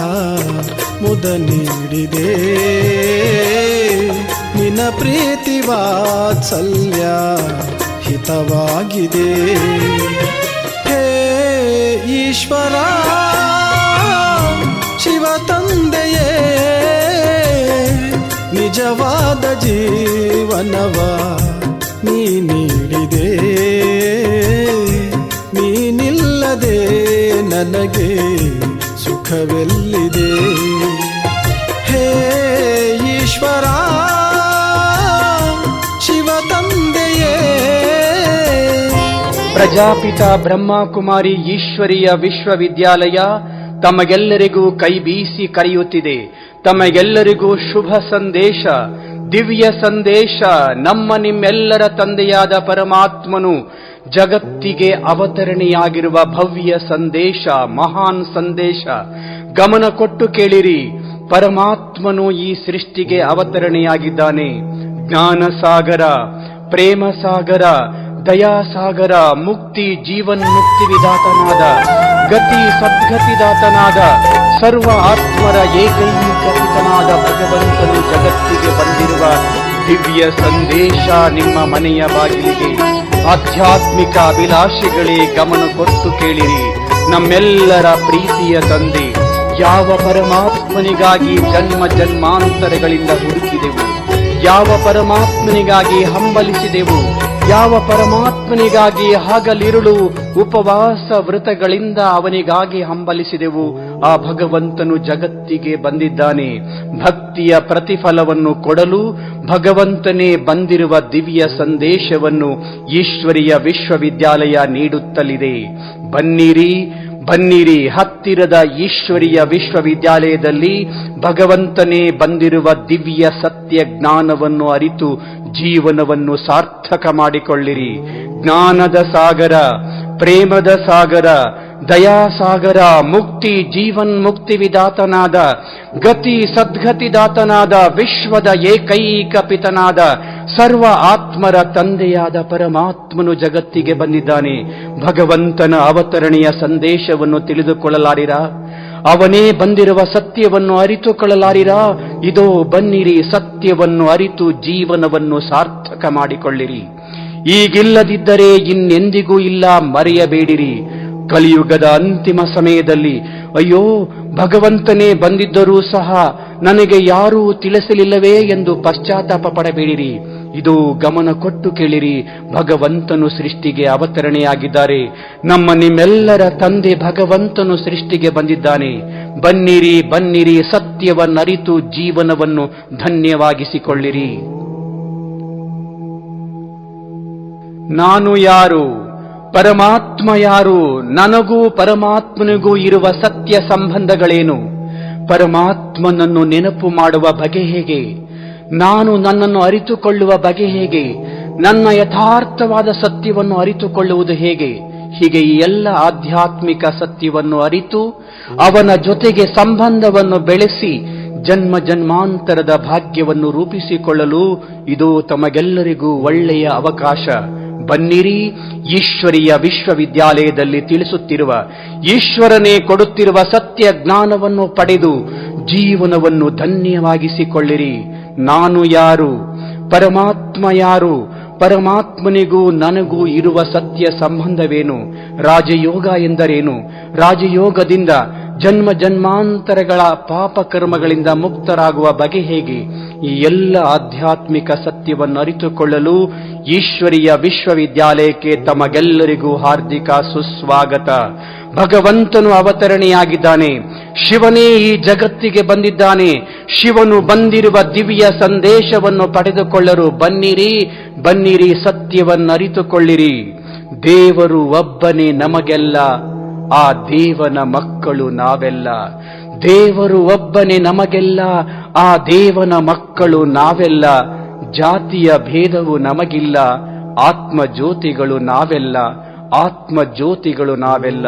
ಮುದ ನೀಡಿದೆ. ನಿನ್ನ ಪ್ರೀತಿ ವಾತ್ಸಲ್ಯ ಹಿತವಾಗಿದೆ. ಹೇ ಈಶ್ವರ ಶಿವ ತಂದೆಯೇ, ನಿಜವಾದ ಜೀವನವ ನೀ ನೀಡಿದೆ. ನೀನಿಲ್ಲದೆ ನನಗೆ ಸುಖವೆಲ್ಲಿದೆ. ಹೇ ಈಶ್ವರ ಶಿವ ತಂದೆಯೇ. ಪ್ರಜಾಪಿತ ಬ್ರಹ್ಮಕುಮಾರಿ ಈಶ್ವರೀಯ ವಿಶ್ವವಿದ್ಯಾಲಯ ತಮಗೆಲ್ಲರಿಗೂ ಕೈ ಬೀಸಿ ಕರೆಯುತ್ತಿದೆ. ತಮಗೆಲ್ಲರಿಗೂ ಶುಭ ಸಂದೇಶ, ದಿವ್ಯ ಸಂದೇಶ. ನಮ್ಮ ನಿಮ್ಮೆಲ್ಲರ ತಂದೆಯಾದ ಪರಮಾತ್ಮನು ಜಗತ್ತಿಗೆ ಅವತರಣೆಯಾಗಿರುವ ಭವ್ಯ ಸಂದೇಶ, ಮಹಾನ್ ಸಂದೇಶ. ಗಮನ ಕೊಟ್ಟು ಕೇಳಿರಿ. ಪರಮಾತ್ಮನು ಈ ಸೃಷ್ಟಿಗೆ ಅವತರಣೆಯಾಗಿದ್ದಾನೆ. ಜ್ಞಾನ ಸಾಗರ, ಪ್ರೇಮ ಸಾಗರ, ದಯಾಸಾಗರ, ಮುಕ್ತಿ ಜೀವನ್ಮುಕ್ತಿ ವಿಧಾತನಾದ, ಗತಿ ಸದ್ಗತಿದಾತನಾದ, ಸರ್ವ ಆತ್ಮರ ಏಕೈಕ ಪಿತನಾದ ಭಗವಂತನು ಜಗತ್ತಿಗೆ ಬಂದಿರುವ ದಿವ್ಯ ಸಂದೇಶ ನಿಮ್ಮ ಮನೆಯ ಬಾಗಿಲಿಗೆ. ಆಧ್ಯಾತ್ಮಿಕ ಅಭಿಲಾಷಿಗಳೇ ಗಮನ ಕೊಟ್ಟು ಕೇಳಿರಿ. ನಮ್ಮೆಲ್ಲರ ಪ್ರೀತಿಯ ತಂದೆ ಯಾವ ಪರಮಾತ್ಮನಿಗಾಗಿ ಜನ್ಮ ಜನ್ಮಾಂತರಗಳಿಂದ ಹುಡುಕಿದೆವು, ಯಾವ ಪರಮಾತ್ಮನಿಗಾಗಿ ಹಂಬಲಿಸಿದೆವು, ಯಾವ ಪರಮಾತ್ಮನಿಗಾಗಿ ಹಗಲಿರುಳು ಉಪವಾಸ ವ್ರತಗಳಿಂದ ಅವನಿಗಾಗಿ ಹಂಬಲಿಸಿದೆವು, ಆ ಭಗವಂತನು ಜಗತ್ತಿಗೆ ಬಂದಿದ್ದಾನೆ. ಭಕ್ತಿಯ ಪ್ರತಿಫಲವನ್ನು ಕೊಡಲು ಭಗವಂತನೇ ಬಂದಿರುವ ದಿವ್ಯ ಸಂದೇಶವನ್ನು ಈಶ್ವರೀಯ ವಿಶ್ವವಿದ್ಯಾಲಯ ನೀಡುತ್ತಲಿದೆ. ಬನ್ನಿರಿ ಬನ್ನಿರಿ, ಹತ್ತಿರದ ಈಶ್ವರೀಯ ವಿಶ್ವವಿದ್ಯಾಲಯದಲ್ಲಿ ಭಗವಂತನೇ ಬಂದಿರುವ ದಿವ್ಯ ಸತ್ಯ ಜ್ಞಾನವನ್ನು ಅರಿತು ಜೀವನವನ್ನು ಸಾರ್ಥಕ ಮಾಡಿಕೊಳ್ಳಿರಿ. ಜ್ಞಾನದ ಸಾಗರ, ಪ್ರೇಮದ ಸಾಗರ, ದಯಾಸಾಗರ, ಮುಕ್ತಿ ಜೀವನ್ಮುಕ್ತಿ ವಿದಾತನಾದ, ಗತಿ ಸದ್ಗತಿದಾತನಾದ, ವಿಶ್ವದ ಏಕೈಕ ಪಿತನಾದ, ಸರ್ವ ಆತ್ಮರ ತಂದೆಯಾದ ಪರಮಾತ್ಮನು ಜಗತ್ತಿಗೆ ಬಂದಿದ್ದಾನೆ. ಭಗವಂತನ ಅವತರಣೆಯ ಸಂದೇಶವನ್ನು ತಿಳಿದುಕೊಳ್ಳಲಾರಿರಾ? ಅವನೇ ಬಂದಿರುವ ಸತ್ಯವನ್ನು ಅರಿತುಕೊಳ್ಳಲಾರಿರಾ? ಇದೋ ಬನ್ನಿರಿ, ಸತ್ಯವನ್ನು ಅರಿತು ಜೀವನವನ್ನು ಸಾರ್ಥಕ ಮಾಡಿಕೊಳ್ಳಿರಿ. ಈಗಿಲ್ಲದಿದ್ದರೆ ಇನ್ನೆಂದಿಗೂ ಇಲ್ಲ, ಮರೆಯಬೇಡಿರಿ. ಕಲಿಯುಗದ ಅಂತಿಮ ಸಮಯದಲ್ಲಿ ಅಯ್ಯೋ ಭಗವಂತನೇ ಬಂದಿದ್ದರೂ ಸಹ ನನಗೆ ಯಾರೂ ತಿಳಿಸಲಿಲ್ಲವೇ ಎಂದು ಪಶ್ಚಾತ್ತಾಪ ಪಡಬೇಡಿರಿ. ಇದು ಗಮನ ಕೊಟ್ಟು ಕೇಳಿರಿ. ಭಗವಂತನು ಸೃಷ್ಟಿಗೆ ಅವತರಣೆಯಾಗಿದ್ದಾರೆ. ನಿಮ್ಮೆಲ್ಲರ ತಂದೆ ಭಗವಂತನು ಸೃಷ್ಟಿಗೆ ಬಂದಿದ್ದಾನೆ. ಬನ್ನಿರಿ ಬನ್ನಿರಿ, ಸತ್ಯವನ್ನರಿತು ಜೀವನವನ್ನು ಧನ್ಯವಾಗಿಸಿಕೊಳ್ಳಿರಿ. ನಾನು ಯಾರು? ಪರಮಾತ್ಮ ಯಾರು? ನನಗೂ ಪರಮಾತ್ಮನಿಗೂ ಇರುವ ಸತ್ಯ ಸಂಬಂಧಗಳೇನು? ಪರಮಾತ್ಮನನ್ನು ನೆನಪು ಮಾಡುವ ಬಗೆ ಹೇಗೆ? ನಾನು ನನ್ನನ್ನು ಅರಿತುಕೊಳ್ಳುವ ಬಗೆ ಹೇಗೆ? ನನ್ನ ಯಥಾರ್ಥವಾದ ಸತ್ಯವನ್ನು ಅರಿತುಕೊಳ್ಳುವುದು ಹೇಗೆ? ಹೀಗೆ ಈ ಎಲ್ಲ ಆಧ್ಯಾತ್ಮಿಕ ಸತ್ಯವನ್ನು ಅರಿತು ಅವನ ಜೊತೆಗೆ ಸಂಬಂಧವನ್ನು ಬೆಳೆಸಿ ಜನ್ಮ ಜನ್ಮಾಂತರದ ಭಾಗ್ಯವನ್ನು ರೂಪಿಸಿಕೊಳ್ಳಲು ಇದು ತಮಗೆಲ್ಲರಿಗೂ ಒಳ್ಳೆಯ ಅವಕಾಶ. ಬನ್ನಿರಿ, ಈಶ್ವರೀಯ ವಿಶ್ವವಿದ್ಯಾಲಯದಲ್ಲಿ ತಿಳಿಸುತ್ತಿರುವ ಈಶ್ವರನೇ ಕೊಡುತ್ತಿರುವ ಸತ್ಯ ಜ್ಞಾನವನ್ನು ಪಡೆದು ಜೀವನವನ್ನು ಧನ್ಯವಾಗಿಸಿಕೊಳ್ಳಿರಿ. ನಾನು ಯಾರು? ಪರಮಾತ್ಮ ಯಾರು? ಪರಮಾತ್ಮನಿಗೂ ನನಗೂ ಇರುವ ಸತ್ಯ ಸಂಬಂಧವೇನು? ರಾಜಯೋಗ ಎಂದರೇನು? ರಾಜಯೋಗದಿಂದ ಜನ್ಮ ಜನ್ಮಾಂತರಗಳ ಪಾಪ ಕರ್ಮಗಳಿಂದ ಮುಕ್ತರಾಗುವ ಬಗೆ ಹೇಗೆ? ಈ ಎಲ್ಲ ಆಧ್ಯಾತ್ಮಿಕ ಸತ್ಯವನ್ನು ಅರಿತುಕೊಳ್ಳಲು ಈಶ್ವರೀಯ ವಿಶ್ವವಿದ್ಯಾಲಯಕ್ಕೆ ತಮಗೆಲ್ಲರಿಗೂ ಹಾರ್ದಿಕ ಸುಸ್ವಾಗತ. ಭಗವಂತನು ಅವತರಣೆಯಾಗಿದ್ದಾನೆ. ಶಿವನೇ ಈ ಜಗತ್ತಿಗೆ ಬಂದಿದ್ದಾನೆ. ಶಿವನು ಬಂದಿರುವ ದಿವ್ಯ ಸಂದೇಶವನ್ನು ಪಡೆದುಕೊಳ್ಳಲು ಬನ್ನಿರಿ ಬನ್ನಿರಿ, ಸತ್ಯವನ್ನರಿತುಕೊಳ್ಳಿರಿ. ದೇವರು ಒಬ್ಬನೇ ನಮಗೆಲ್ಲ, ಆ ದೇವನ ಮಕ್ಕಳು ನಾವೆಲ್ಲ. ದೇವರು ಒಬ್ಬನೇ ನಮಗೆಲ್ಲ, ಆ ದೇವನ ಮಕ್ಕಳು ನಾವೆಲ್ಲ. ಜಾತಿಯ ಭೇದವು ನಮಗಿಲ್ಲ, ಆತ್ಮ ಜ್ಯೋತಿಗಳು ನಾವೆಲ್ಲ, ಆತ್ಮ ಜ್ಯೋತಿಗಳು ನಾವೆಲ್ಲ.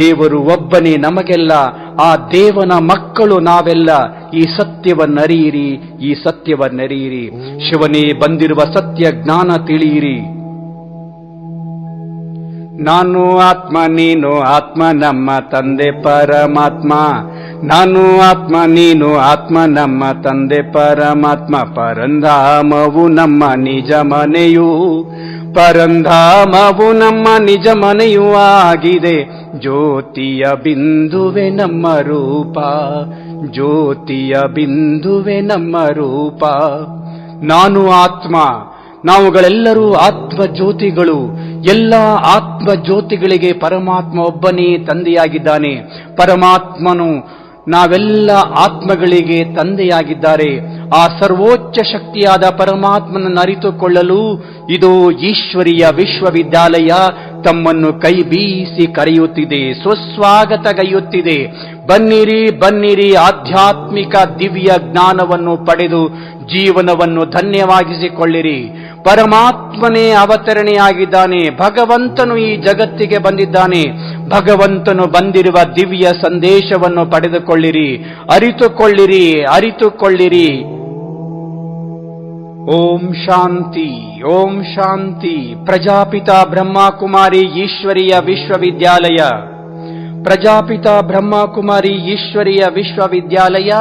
ದೇವರು ಒಬ್ಬನೇ ನಮಗೆಲ್ಲ, ಆ ದೇವನ ಮಕ್ಕಳು ನಾವೆಲ್ಲ. ಈ ಸತ್ಯವನ್ನರಿಯಿರಿ, ಈ ಸತ್ಯವನ್ನರಿಯಿರಿ. ಶಿವನೇ ಬಂದಿರುವ ಸತ್ಯ ಜ್ಞಾನ ತಿಳಿಯಿರಿ. ನಾನು ಆತ್ಮ, ನೀನು ಆತ್ಮ, ನಮ್ಮ ತಂದೆ ಪರಮಾತ್ಮ. ನಾನು ಆತ್ಮ, ನೀನು ಆತ್ಮ, ನಮ್ಮ ತಂದೆ ಪರಮಾತ್ಮ. ಪರಂಧಾಮವು ನಮ್ಮ ನಿಜ ಮನೆಯು, ಪರಂಧಾಮವು ನಮ್ಮ ನಿಜ ಮನೆಯೂ ಆಗಿದೆ. ಜ್ಯೋತಿಯ ಬಿಂದುವೆ ನಮ್ಮ ರೂಪ, ಜ್ಯೋತಿಯ ಬಿಂದುವೆ ನಮ್ಮ ರೂಪ. ನಾನು ಆತ್ಮ, ನಾವುಗಳೆಲ್ಲರೂ ಆತ್ಮ ಜ್ಯೋತಿಗಳು. ಎಲ್ಲ ಆತ್ಮ ಜ್ಯೋತಿಗಳಿಗೆ ಪರಮಾತ್ಮ ಒಬ್ಬನೇ ತಂದೆಯಾಗಿದ್ದಾನೆ. ಪರಮಾತ್ಮನು ನಾವೆಲ್ಲ ಆತ್ಮಗಳಿಗೆ ತಂದೆಯಾಗಿದ್ದಾರೆ. ಆ ಸರ್ವೋಚ್ಚ ಶಕ್ತಿಯಾದ ಪರಮಾತ್ಮನನ್ನು ಅರಿತುಕೊಳ್ಳಲು ಇದು ಈಶ್ವರೀಯ ವಿಶ್ವವಿದ್ಯಾಲಯ ತಮ್ಮನ್ನು ಕೈ ಬೀಸಿ ಕರೆಯುತ್ತಿದೆ, ಸುಸ್ವಾಗತಗೈಯುತ್ತಿದೆ. ಬನ್ನಿರಿ ಬನ್ನಿರಿ, ಆಧ್ಯಾತ್ಮಿಕ ದಿವ್ಯ ಜ್ಞಾನವನ್ನು ಪಡೆದು ಜೀವನವನ್ನು ಧನ್ಯವಾಗಿಸಿಕೊಳ್ಳಿರಿ. ಪರಮಾತ್ಮನೇ ಅವತರಣೆಯಾಗಿದ್ದಾನೆ. ಭಗವಂತನು ಈ ಜಗತ್ತಿಗೆ ಬಂದಿದ್ದಾನೆ. ಭಗವಂತನು ಬಂದಿರುವ ದಿವ್ಯ ಸಂದೇಶವನ್ನು ಪಡೆದುಕೊಳ್ಳಿರಿ, ಅರಿತುಕೊಳ್ಳಿರಿ, ಅರಿತುಕೊಳ್ಳಿರಿ. ಓಂ ಶಾಂತಿ, ಓಂ ಶಾಂತಿ. ಪ್ರಜಾಪಿತ ಬ್ರಹ್ಮಕುಮಾರಿ ಈಶ್ವರೀಯ ವಿಶ್ವವಿದ್ಯಾಲಯ, ಪ್ರಜಾಪಿತ ಬ್ರಹ್ಮಕುಮಾರಿ ಈಶ್ವರೀಯ ವಿಶ್ವವಿದ್ಯಾಲಯ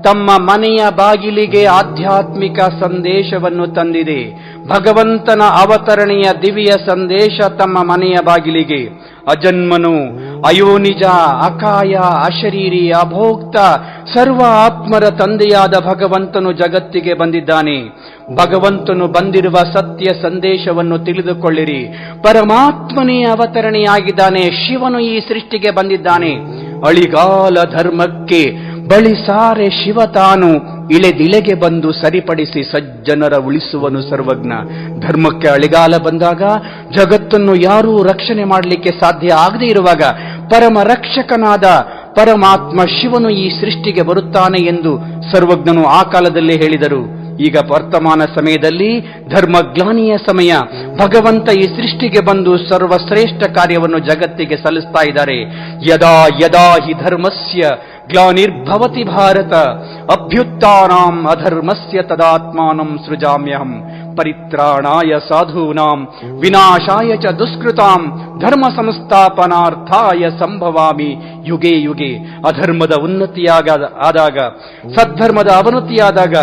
ತಮ್ಮ ಮನೆಯ ಬಾಗಿಲಿಗೆ ಆಧ್ಯಾತ್ಮಿಕ ಸಂದೇಶವನ್ನು ತಂದಿದೆ. ಭಗವಂತನ ಅವತರಣೆಯ ದಿವ್ಯ ಸಂದೇಶ ತಮ್ಮ ಮನೆಯ ಬಾಗಿಲಿಗೆ. ಅಜನ್ಮನು, ಅಯೋನಿಜ, ಅಕಾಯ, ಅಶರೀರಿ, ಅಭೋಕ್ತ ಸರ್ವ ಆತ್ಮರ ತಂದೆಯಾದ ಭಗವಂತನು ಜಗತ್ತಿಗೆ ಬಂದಿದ್ದಾನೆ. ಭಗವಂತನು ಬಂದಿರುವ ಸತ್ಯ ಸಂದೇಶವನ್ನು ತಿಳಿದುಕೊಳ್ಳಿರಿ. ಪರಮಾತ್ಮನೇ ಅವತರಣೆಯಾಗಿದ್ದಾನೆ. ಶಿವನು ಈ ಸೃಷ್ಟಿಗೆ ಬಂದಿದ್ದಾನೆ. ಅಳಿಗಾಲ ಧರ್ಮಕ್ಕೆ ಬಳಿಸಾರೆ ಶಿವ ತಾನು ಇಳೆದಿಳೆಗೆ ಬಂದು ಸರಿಪಡಿಸಿ ಸಜ್ಜನರ ಉಳಿಸುವನು ಸರ್ವಜ್ಞ. ಧರ್ಮಕ್ಕೆ ಅಳಿಗಾಲ ಬಂದಾಗ, ಜಗತ್ತನ್ನು ಯಾರೂ ರಕ್ಷಣೆ ಮಾಡಲಿಕ್ಕೆ ಸಾಧ್ಯ ಆಗದೇ ಇರುವಾಗ ಪರಮ ರಕ್ಷಕನಾದ ಪರಮಾತ್ಮ ಶಿವನು ಈ ಸೃಷ್ಟಿಗೆ ಬರುತ್ತಾನೆ ಎಂದು ಸರ್ವಜ್ಞನು ಆ ಕಾಲದಲ್ಲೇ ಹೇಳಿದರು. ಈಗ ವರ್ತಮಾನ ಸಮಯದಲ್ಲಿ ಧರ್ಮಗ್ಲಾನಿಯ ಸಮಯ. ಭಗವಂತ ಈ ಸೃಷ್ಟಿಗೆ ಬಂದು ಸರ್ವಶ್ರೇಷ್ಠ ಕಾರ್ಯವನ್ನು ಜಗತ್ತಿಗೆ ಸಲ್ಲಿಸ್ತಾ ಇದ್ದಾರೆ. ಯದಾ ಯದಾ ಹಿ ಧರ್ಮಸ್ಯ ಗ್ಲಾನಿರ್ಭವತಿ ಭಾರತ ಅಭ್ಯುತ್ಥಾನಾಂ ಅಧರ್ಮಸ್ಯ ತದಾತ್ಮಾನಂ ಸೃಜಾಮ್ಯಹಂ ಪರಿತ್ರಾಣಾಯ ಸಾಧೂನಾಂ ವಿನಾಶಾಯ ಚ ದುಷ್ಕೃತಾಂ ಧರ್ಮ ಸಂಸ್ಥಾಪನಾರ್ಥಾಯ ಸಂಭವಾಮಿ ಯುಗೆ ಯುಗೆ. ಅಧರ್ಮದ ಆದಾಗ, ಸದ್ಧರ್ಮದ ಅವನತಿಯಾದಾಗ,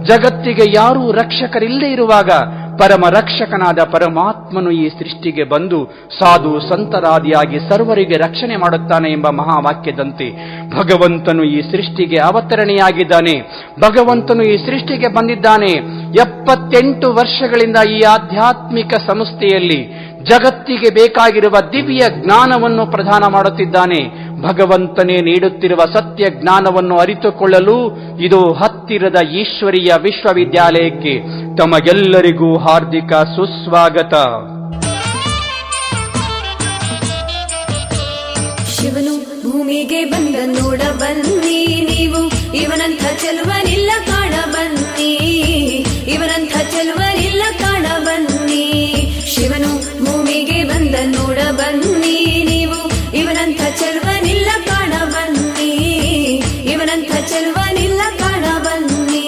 ಜಗತ್ತಿಗೆ ಯಾರೂ ರಕ್ಷಕರಿಲ್ಲದೆ ಇರುವಾಗ ಪರಮ ರಕ್ಷಕನಾದ ಪರಮಾತ್ಮನು ಈ ಸೃಷ್ಟಿಗೆ ಬಂದು ಸಾಧು ಸಂತರಾದಿಯಾಗಿ ಸರ್ವರಿಗೆ ರಕ್ಷಣೆ ಮಾಡುತ್ತಾನೆ ಎಂಬ ಮಹಾವಾಕ್ಯದಂತೆ ಭಗವಂತನು ಈ ಸೃಷ್ಟಿಗೆ ಅವತರಣೆಯಾಗಿದ್ದಾನೆ. ಭಗವಂತನು ಈ ಸೃಷ್ಟಿಗೆ ಬಂದಿದ್ದಾನೆ. 78 ವರ್ಷಗಳಿಂದ ಈ ಆಧ್ಯಾತ್ಮಿಕ ಸಂಸ್ಥೆಯಲ್ಲಿ ಜಗತ್ತಿಗೆ ಬೇಕಾಗಿರುವ ದಿವ್ಯ ಜ್ಞಾನವನ್ನು ಪ್ರದಾನ ಮಾಡುತ್ತಿದ್ದಾನೆ. ಭಗವಂತನೇ ನೀಡುತ್ತಿರುವ ಸತ್ಯ ಜ್ಞಾನವನ್ನು ಅರಿತುಕೊಳ್ಳಲು ಇದು ಹತ್ತಿರದ ಈಶ್ವರೀಯ ವಿಶ್ವವಿದ್ಯಾಲಯಕ್ಕೆ ತಮಗೆಲ್ಲರಿಗೂ ಹಾರ್ದಿಕ ಸುಸ್ವಾಗತ. ಶಿವನು ಭೂಮಿಗೆ ಬಂದ ನೋಡ ಬನ್ನಿ ನೀವು, ಇವನಂಥ ಚೆಲುವನಿಲ್ಲ ಕಾಣ ಬನ್ನಿ, ಇವನಂಥ ಚೆಲುವನಿಲ್ಲ ಕಾಣ ಬನ್ನಿ. ಶಿವನು ಭೂಮಿಗೆ ಬಂದ ನೋಡ ಬನ್ನಿ ನೀವು, ಇವನಂಥ ಚೆಲುವನಿಲ್ಲ ಕಾಣ ಬನ್ನಿ, ಇವನಂಥ ಚೆಲುವನಿಲ್ಲ ಕಾಣ ಬನ್ನಿ.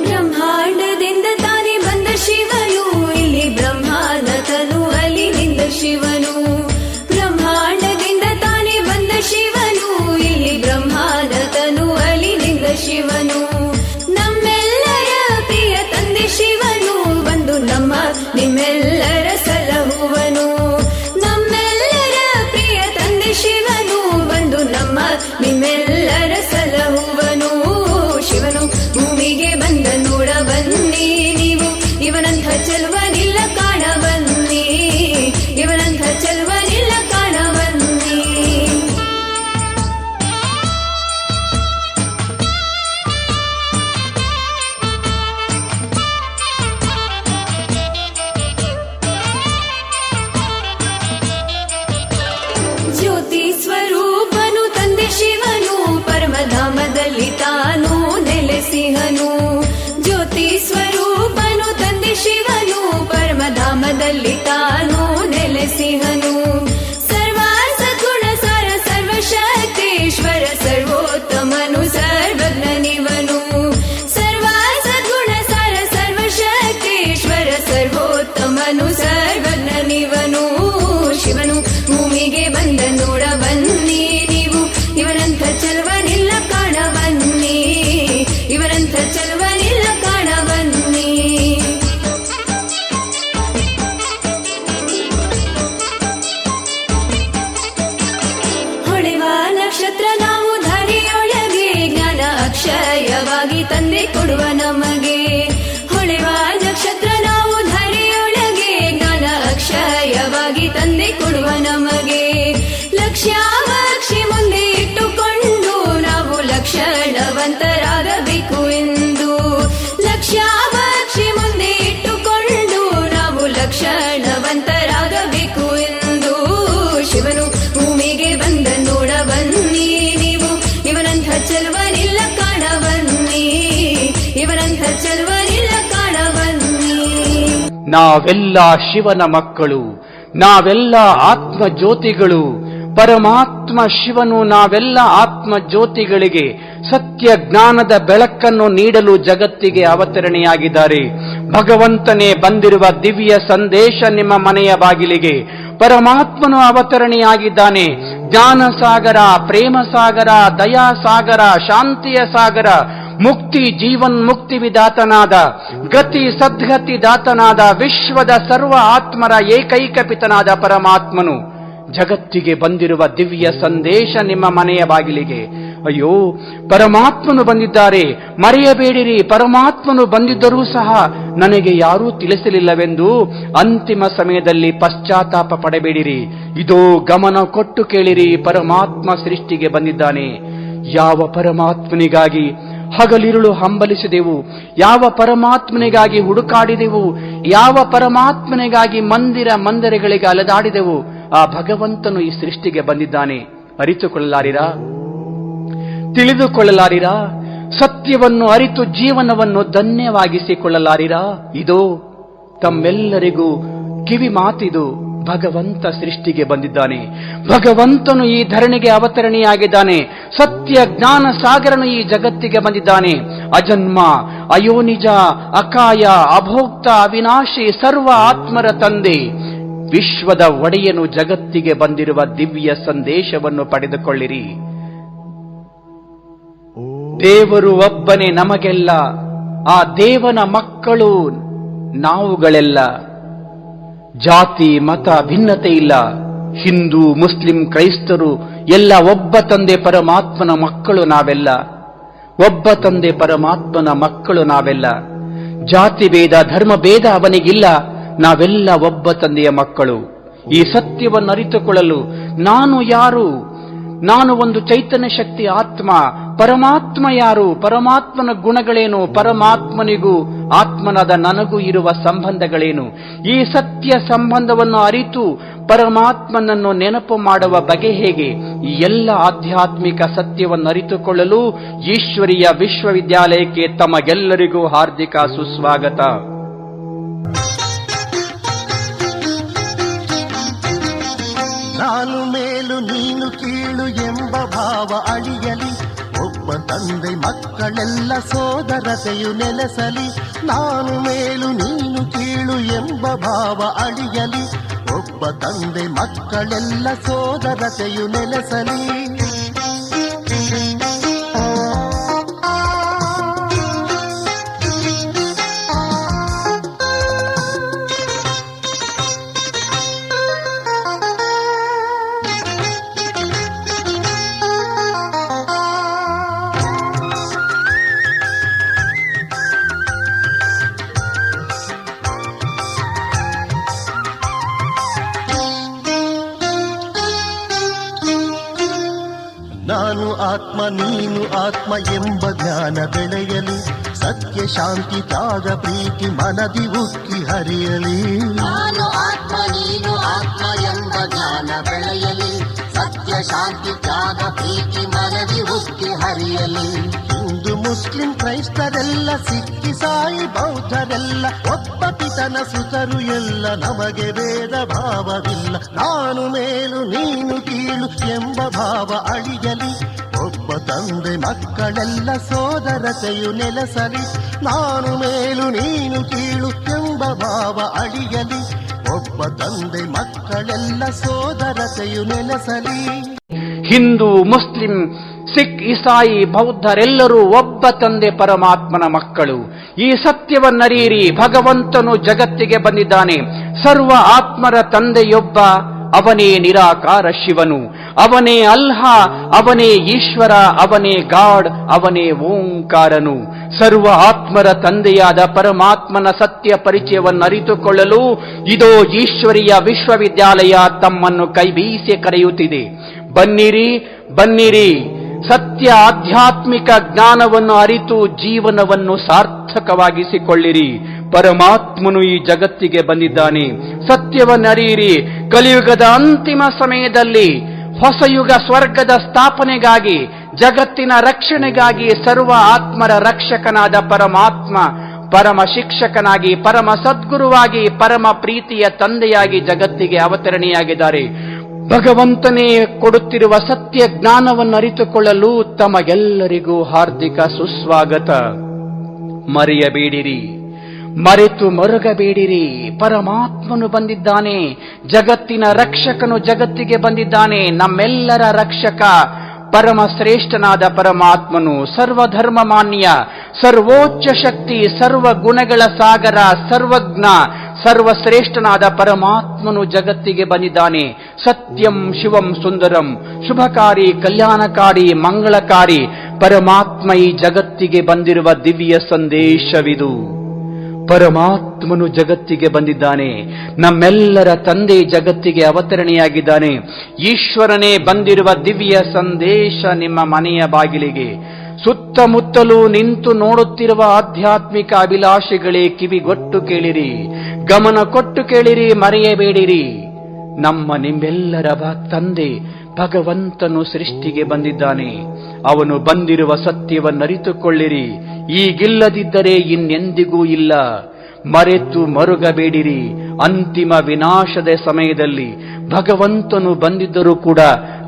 ಬ್ರಹ್ಮಾಂಡದಿಂದ ತಾನೇ ಬಂದ ಶಿವನು, ಇಲ್ಲಿ ಬ್ರಹ್ಮಾಂಡ ತನು ಅಲಿನಿಂದ ಶಿವನು. ಬ್ರಹ್ಮಾಂಡದಿಂದ ತಾನೇ ಬಂದ ಶಿವನು, ಇಲ್ಲಿ ಬ್ರಹ್ಮಾಂಡ ತನು ಅಲಿನಿಂದ ಶಿವನು. ನಮ್ಮೆಲ್ಲರ ಪ್ರಿಯ ತಂದೆ ಶಿವನು ಬಂದು ನಿಮ್ಮೆಲ್ಲರ ಸಲಹುವನು. ನಮ್ಮೆಲ್ಲರ ಪ್ರಿಯ ತಂದೆ ಶಿವನು ಬಂದು ನಿಮ್ಮೆಲ್ಲರ ಸಲಹುವನು. ಶಿವನು ಭೂಮಿಗೆ ಬಂದ ನೋಡ ಬನ್ನಿ ನೀವು, ಇವನಂಥ ಚೆಲುವನಿಲ್ಲ ಕಾಣ ಬನ್ನಿ, ಇವನಂಥ ಚೆಲುವನಿಲ್ಲ ಕಾಣ ಬನ್ನಿ. ಜ್ಯೋತಿ ಸ್ವರೂಪನು ತಂದೆ ಶಿವನು, ಪರಮಧಾಮದಲ್ಲಿ ತಾನು ನೆಲೆಸಿಹನು. ಜ್ಯೋತಿ ಸ್ವರೂಪನು ತಂದೆ ಶಿವನು, ಪರಮಧಾಮದಲ್ಲಿ ತಾನು ನೆಲೆಸಿಹನು. ಸರ್ವ ಸದ್ಗುಣ ಸಾರ ಸರ್ವಶಕ್ತೇಶ್ವರ ಸರ್ವೋತ್ತಮನು ಸರ್ವಜ್ಞನಿವನು. ಸರ್ವ ಸದ್ಗುಣ ಸಾರ ಸರ್ವಶಕ್ತೇಶ್ವರ ಸರ್ವೋತ್ತಮನು ಸರ್ವಜ್ಞನಿವನು. ಶಿವನು ಭೂಮಿಗೆ ಬಂದ ನೋಡ ಬನ್ನಿ ನೀವು, ಇವನಂಥ ಚೆಲುವನಿಲ್ಲ ಕಾಣ ಬನ್ನಿ, ಇವನಂಥ ಚೆಲುವನಿಲ್ಲ ಕಾಣ ಬನ್ನಿ. ಹೊಳೆವ ನಕ್ಷತ್ರ ನಾವು ಧರೆಯೊಳಗೆ, ಜ್ಞಾನ ಅಕ್ಷಯವಾಗಿ ತಂದೆ ಕೊಡುವ ನಮಗೆ. ಹೊಳೆವ ನಕ್ಷತ್ರ ನಾವು ಧರೆಯೊಳಗೆ, ಜ್ಞಾನ ಅಕ್ಷಯವಾಗಿ ತಂದೆ ಕೊಡುವ ನಮಗೆ. ಲಕ್ಷ್ಯಾವಕ್ಷಿ ಮುಂದೆ ಇಟ್ಟುಕೊಂಡು ನಾವು ಲಕ್ಷಣವಂತರಾಗಬೇಕು ಎಂದು. ಲಕ್ಷ್ಯಾವಕ್ಷಿ ಮುಂದೆ ಇಟ್ಟುಕೊಂಡು ನಾವು ಲಕ್ಷಣವಂತರಾಗಬೇಕು ಎಂದು. ಶಿವನು ಭೂಮಿಗೆ ಬಂದ ನೋಡ ಬನ್ನಿ ನೀವು, ಇವನಂಥ ಚೆಲುವನಿಲ್ಲ ಕಾಣ ಬನ್ನಿ, ಇವನಂಥ ಚೆಲುವನಿಲ್ಲ ಕಾಣ ಬನ್ನಿ. ನಾವೆಲ್ಲ ಶಿವನ ಮಕ್ಕಳು, ನಾವೆಲ್ಲ ಆತ್ಮ ಜ್ಯೋತಿಗಳು. ಪರಮಾತ್ಮ ಶಿವನು ನಾವೆಲ್ಲ ಆತ್ಮ ಜ್ಯೋತಿಗಳಿಗೆ ಸತ್ಯ ಜ್ಞಾನದ ಬೆಳಕನ್ನು ನೀಡಲು ಜಗತ್ತಿಗೆ ಅವತರಣೆಯಾಗಿದ್ದಾರೆ. ಭಗವಂತನೇ ಬಂದಿರುವ ದಿವ್ಯ ಸಂದೇಶ ನಿಮ್ಮ ಮನೆಯ ಬಾಗಿಲಿಗೆ. ಪರಮಾತ್ಮನು ಅವತರಣೆಯಾಗಿದ್ದಾನೆ. ಜ್ಞಾನ ಸಾಗರ, ಪ್ರೇಮ ಸಾಗರ, ದಯಾ ಸಾಗರ, ಶಾಂತಿಯ ಸಾಗರ, ಮುಕ್ತಿ ಜೀವನ್ಮುಕ್ತಿ ವಿದಾತನಾದ, ಗತಿ ಸದ್ಗತಿ ದಾತನಾದ, ವಿಶ್ವದ ಸರ್ವ ಆತ್ಮರ ಏಕೈಕ ಪಿತನಾದ ಪರಮಾತ್ಮನು ಜಗತ್ತಿಗೆ ಬಂದಿರುವ ದಿವ್ಯ ಸಂದೇಶ ನಿಮ್ಮ ಮನೆಯ ಬಾಗಿಲಿಗೆ. ಅಯ್ಯೋ, ಪರಮಾತ್ಮನು ಬಂದಿದ್ದಾರೆ, ಮರೆಯಬೇಡಿರಿ, ಪರಮಾತ್ಮನು ಬಂದಿದ್ದರೂ ಸಹ ನನಗೆ ಯಾರೂ ತಿಳಿಸಲಿಲ್ಲವೆಂದು ಅಂತಿಮ ಸಮಯದಲ್ಲಿ ಪಶ್ಚಾತ್ತಾಪ ಪಡಬೇಡಿರಿ. ಇದೋ ಗಮನ ಕೊಟ್ಟು ಕೇಳಿರಿ, ಪರಮಾತ್ಮ ಸೃಷ್ಟಿಗೆ ಬಂದಿದ್ದಾನೆ. ಯಾವ ಪರಮಾತ್ಮನಿಗಾಗಿ ಹಗಲಿರುಳು ಹಂಬಲಿಸಿದೆವು, ಯಾವ ಪರಮಾತ್ಮನಿಗಾಗಿ ಹುಡುಕಾಡಿದೆವು, ಯಾವ ಪರಮಾತ್ಮನಿಗಾಗಿ ಮಂದಿರಗಳಿಗೆ ಅಲೆದಾಡಿದೆವು, ಆ ಭಗವಂತನು ಈ ಸೃಷ್ಟಿಗೆ ಬಂದಿದ್ದಾನೆ. ಅರಿತುಕೊಳ್ಳಲಾರಿರಾ? ತಿಳಿದುಕೊಳ್ಳಲಾರಿರಾ? ಸತ್ಯವನ್ನು ಅರಿತು ಜೀವನವನ್ನು ಧನ್ಯವಾಗಿಸಿಕೊಳ್ಳಲಾರಿರಾ? ಇದೋ ತಮ್ಮೆಲ್ಲರಿಗೂ ಕಿವಿ ಮಾತಿದು, ಭಗವಂತ ಸೃಷ್ಟಿಗೆ ಬಂದಿದ್ದಾನೆ. ಭಗವಂತನು ಈ ಧರಣಿಗೆ ಅವತರಣಿಯಾಗಿದ್ದಾನೆ. ಸತ್ಯ ಜ್ಞಾನ ಸಾಗರನು ಈ ಜಗತ್ತಿಗೆ ಬಂದಿದ್ದಾನೆ. ಅಜನ್ಮ, ಅಯೋನಿಜ, ಅಕಾಯ, ಅಭೋಕ್ತ, ಅವಿನಾಶಿ, ಸರ್ವ ಆತ್ಮರ ತಂದೆ, ವಿಶ್ವದ ಒಡೆಯನು ಜಗತ್ತಿಗೆ ಬಂದಿರುವ ದಿವ್ಯ ಸಂದೇಶವನ್ನು ಪಡೆದುಕೊಳ್ಳಿರಿ. ದೇವರು ಒಬ್ಬನೇ ನಮಗೆಲ್ಲ, ಆ ದೇವನ ಮಕ್ಕಳು ನಾವುಗಳೆಲ್ಲ. ಜಾತಿ ಮತ ಭಿನ್ನತೆ ಇಲ್ಲ. ಹಿಂದೂ, ಮುಸ್ಲಿಂ, ಕ್ರೈಸ್ತರು ಎಲ್ಲ ಒಬ್ಬ ತಂದೆ ಪರಮಾತ್ಮನ ಮಕ್ಕಳು ನಾವೆಲ್ಲ. ಒಬ್ಬ ತಂದೆ ಪರಮಾತ್ಮನ ಮಕ್ಕಳು ನಾವೆಲ್ಲ. ಜಾತಿ ಭೇದ, ಧರ್ಮ ಭೇದ ಅವನಿಗಿಲ್ಲ. ನಾವೆಲ್ಲ ಒಬ್ಬ ತಂದೆಯ ಮಕ್ಕಳು. ಈ ಸತ್ಯವನ್ನು ಅರಿತುಕೊಳ್ಳಲು ನಾನು ಯಾರು? ನಾನು ಒಂದು ಚೈತನ್ಯ ಶಕ್ತಿ ಆತ್ಮ. ಪರಮಾತ್ಮ ಯಾರು? ಪರಮಾತ್ಮನ ಗುಣಗಳೇನು? ಪರಮಾತ್ಮನಿಗೂ ಆತ್ಮನಾದ ನನಗೂ ಇರುವ ಸಂಬಂಧಗಳೇನು? ಈ ಸತ್ಯ ಸಂಬಂಧವನ್ನು ಅರಿತು ಪರಮಾತ್ಮನನ್ನು ನೆನಪು ಮಾಡುವ ಬಗೆ ಹೇಗೆ? ಈ ಎಲ್ಲ ಆಧ್ಯಾತ್ಮಿಕ ಸತ್ಯವನ್ನು ಅರಿತುಕೊಳ್ಳಲು ಈಶ್ವರೀಯ ವಿಶ್ವವಿದ್ಯಾಲಯಕ್ಕೆ ತಮಗೆಲ್ಲರಿಗೂ ಹಾರ್ದಿಕ ಸುಸ್ವಾಗತ. ನಾನು ಮೇಲು ನೀನು ಕೀಳು ಎಂಬ ಭಾವ ಅಳಿಯಲಿ. ಒಬ್ಬ ತಂದೆ ಮಕ್ಕಳೆಲ್ಲ ಸೋದರತೆಯು ನೆಲೆಸಲಿ. ನಾನು ಮೇಲು ನೀನು ಕೀಳು ಎಂಬ ಭಾವ ಅಳಿಯಲಿ. ಒಬ್ಬ ತಂದೆ ಮಕ್ಕಳೆಲ್ಲ ಸೋದರತೆಯು ನೆಲೆಸಲಿ. ನಾನು ಆತ್ಮ ನೀನು ಆತ್ಮ ಎಂಬ ಜ್ಞಾನ ಬೆಳೆಯಲಿ. ಸತ್ಯ ಶಾಂತಿ ತ್ಯಾಗ ಪ್ರೀತಿ ಮನದಿ ಉಕ್ಕಿ ಹರಿಯಲಿ. ನಾನು ಆತ್ಮ ನೀನು ಆತ್ಮ ಎಂಬ ಜ್ಞಾನ ಬೆಳೆಯಲಿ. ಸತ್ಯ ಶಾಂತಿ ತ್ಯಾಗ ಪ್ರೀತಿ ಮನದಿ ಉಕ್ಕಿ ಹರಿಯಲಿ. ಹಿಂದೂ ಮುಸ್ಲಿಂ ಕ್ರೈಸ್ತರೆಲ್ಲ, ಸಿಕ್ಕಿ ಸಾಯಿ ಬೌದ್ಧರೆಲ್ಲ ಒಬ್ಬ ಪಿತನ ಸುತರು ಎಲ್ಲ. ನಮಗೆ ಭೇದ ಭಾವವಿಲ್ಲ. ನಾನು ಮೇಲು ನೀನು ಕೀಳು ಎಂಬ ಭಾವ ಅಳಿಯಲಿ. ಒಬ್ಬ ತಂದೆ ಮಕ್ಕಳೆಲ್ಲ ಸೋದರತೆಯು ನೆಲೆಸಲಿ. ನಾನು ಮೇಲು ನೀನು ಕೀಳು ಎಂಬ ಭಾವ ಅಳಿಯಲಿ. ಒಬ್ಬ ತಂದೆ ಮಕ್ಕಳೆಲ್ಲ ಸೋದರತೆಯು ನೆಲೆಸಲಿ. ಹಿಂದೂ, ಮುಸ್ಲಿಂ, ಸಿಖ್, ಇಸಾಯಿ, ಬೌದ್ಧರೆಲ್ಲರೂ ಒಬ್ಬ ತಂದೆ ಪರಮಾತ್ಮನ ಮಕ್ಕಳು. ಈ ಸತ್ಯವನ್ನರಿಯಿರಿ. ಭಗವಂತನು ಜಗತ್ತಿಗೆ ಬಂದಿದ್ದಾನೆ. ಸರ್ವ ಆತ್ಮರ ತಂದೆಯೊಬ್ಬ, ಅವನೇ ನಿರಾಕಾರ ಶಿವನು. ಅವನೇ ಅಲ್ಹ, ಅವನೇ ಈಶ್ವರ, ಅವನೇ ಗಾಡ್, ಅವನೇ ಓಂಕಾರನು. ಸರ್ವ ಆತ್ಮರ ತಂದೆಯಾದ ಪರಮಾತ್ಮನ ಸತ್ಯ ಪರಿಚಯವನ್ನು ಅರಿತುಕೊಳ್ಳಲು ಇದೋ ಈಶ್ವರೀಯ ವಿಶ್ವವಿದ್ಯಾಲಯ ತಮ್ಮನ್ನು ಕೈಬೀಸಿ ಕರೆಯುತ್ತಿದೆ. ಬನ್ನಿರಿ, ಬನ್ನಿರಿ. ಸತ್ಯ ಆಧ್ಯಾತ್ಮಿಕ ಜ್ಞಾನವನ್ನು ಅರಿತು ಜೀವನವನ್ನು ಸಾರ್ಥಕವಾಗಿಸಿಕೊಳ್ಳಿರಿ. ಪರಮಾತ್ಮನು ಈ ಜಗತ್ತಿಗೆ ಬಂದಿದ್ದಾನೆ. ಸತ್ಯವನ್ನರಿಯಿರಿ. ಕಲಿಯುಗದ ಅಂತಿಮ ಸಮಯದಲ್ಲಿ ಹೊಸ ಯುಗ ಸ್ವರ್ಗದ ಸ್ಥಾಪನೆಗಾಗಿ, ಜಗತ್ತಿನ ರಕ್ಷಣೆಗಾಗಿ ಸರ್ವ ಆತ್ಮರ ರಕ್ಷಕನಾದ ಪರಮಾತ್ಮ ಪರಮ ಶಿಕ್ಷಕನಾಗಿ, ಪರಮ ಸದ್ಗುರುವಾಗಿ, ಪರಮ ಪ್ರೀತಿಯ ತಂದೆಯಾಗಿ ಜಗತ್ತಿಗೆ ಅವತರಣಿಯಾಗಿದ್ದಾರೆ. ಭಗವಂತನೇ ಕೊಡುತ್ತಿರುವ ಸತ್ಯ ಜ್ಞಾನವನ್ನು ಅರಿತುಕೊಳ್ಳಲು ತಮಗೆಲ್ಲರಿಗೂ ಹಾರ್ದಿಕ ಸುಸ್ವಾಗತ. ಮರೆಯಬೇಡಿರಿ, ಮರೆತು ಮರುಗಬೇಡಿರಿ. ಪರಮಾತ್ಮನು ಬಂದಿದ್ದಾನೆ. ಜಗತ್ತಿನ ರಕ್ಷಕನು ಜಗತ್ತಿಗೆ ಬಂದಿದ್ದಾನೆ. ನಮ್ಮೆಲ್ಲರ ರಕ್ಷಕ ಪರಮ ಶ್ರೇಷ್ಠನಾದ ಪರಮಾತ್ಮನು, ಸರ್ವಧರ್ಮ ಮಾನ್ಯ, ಸರ್ವೋಚ್ಚ ಶಕ್ತಿ, ಸರ್ವ ಗುಣಗಳ ಸಾಗರ, ಸರ್ವಜ್ಞ, ಸರ್ವಶ್ರೇಷ್ಠನಾದ ಪರಮಾತ್ಮನು ಜಗತ್ತಿಗೆ ಬಂದಿದ್ದಾನೆ. ಸತ್ಯಂ ಶಿವಂ ಸುಂದರಂ, ಶುಭಕಾರಿ, ಕಲ್ಯಾಣಕಾರಿ, ಮಂಗಳಕಾರಿ ಪರಮಾತ್ಮ ಈ ಜಗತ್ತಿಗೆ ಬಂದಿರುವ ದಿವ್ಯ ಸಂದೇಶವಿದು. ಪರಮಾತ್ಮನು ಜಗತ್ತಿಗೆ ಬಂದಿದ್ದಾನೆ. ನಮ್ಮೆಲ್ಲರ ತಂದೆ ಜಗತ್ತಿಗೆ ಅವತರಣೆಯಾಗಿದ್ದಾನೆ. ಈಶ್ವರನೇ ಬಂದಿರುವ ದಿವ್ಯ ಸಂದೇಶ ನಿಮ್ಮ ಮನೆಯ ಬಾಗಿಲಿಗೆ. ಸುತ್ತಮುತ್ತಲೂ ನಿಂತು ನೋಡುತ್ತಿರುವ ಆಧ್ಯಾತ್ಮಿಕ ಅಭಿಲಾಷೆಗಳೇ, ಕಿವಿಗೊಟ್ಟು ಕೇಳಿರಿ, ಗಮನ ಕೊಟ್ಟು ಕೇಳಿರಿ, ಮರೆಯಬೇಡಿರಿ. ನಿಮ್ಮೆಲ್ಲರ ತಂದೆ ಭಗವಂತನು ಸೃಷ್ಟಿಗೆ ಬಂದಿದ್ದಾನೆ. ಅವನು ಬಂದಿರುವ ಸತ್ಯವನ್ನರಿತುಕೊಳ್ಳಿರಿ. ಈಗಿಲ್ಲದಿದ್ದರೆ ಇನ್ನೆಂದಿಗೂ ಇಲ್ಲ. ಮರೆತು ಮರುಗಬೇಡಿರಿ. ಅಂತಿಮ ವಿನಾಶದ ಸಮಯದಲ್ಲಿ ಭಗವಂತನು ಬಂದಿದ್ದರೂ ಕೂಡ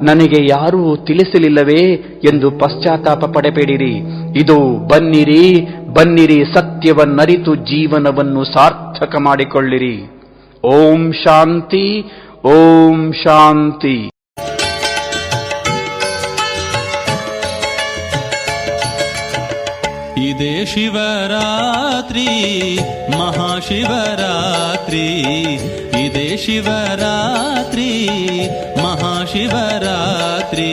ನನಗೆ ಯಾರೂ ತಿಳಿಸಲಿಲ್ಲವೇ ಎಂದು ಪಶ್ಚಾತ್ತಾಪ ಪಡಬೇಡಿರಿ. ಇದು ಬನ್ನಿರಿ, ಬನ್ನಿರಿ, ಸತ್ಯವನ್ನರಿತು ಜೀವನವನ್ನು ಸಾರ್ಥಕ ಮಾಡಿಕೊಳ್ಳಿರಿ. ಓಂ ಶಾಂತಿ, ಓಂ ಶಾಂತಿ. ಇದೇ ಶಿವರಾತ್ರಿ, ಮಹಾಶಿವರಾತ್ರಿ. ಇದೇ ಶಿವರಾತ್ರಿ, ಮಹಾಶಿವರಾತ್ರಿ.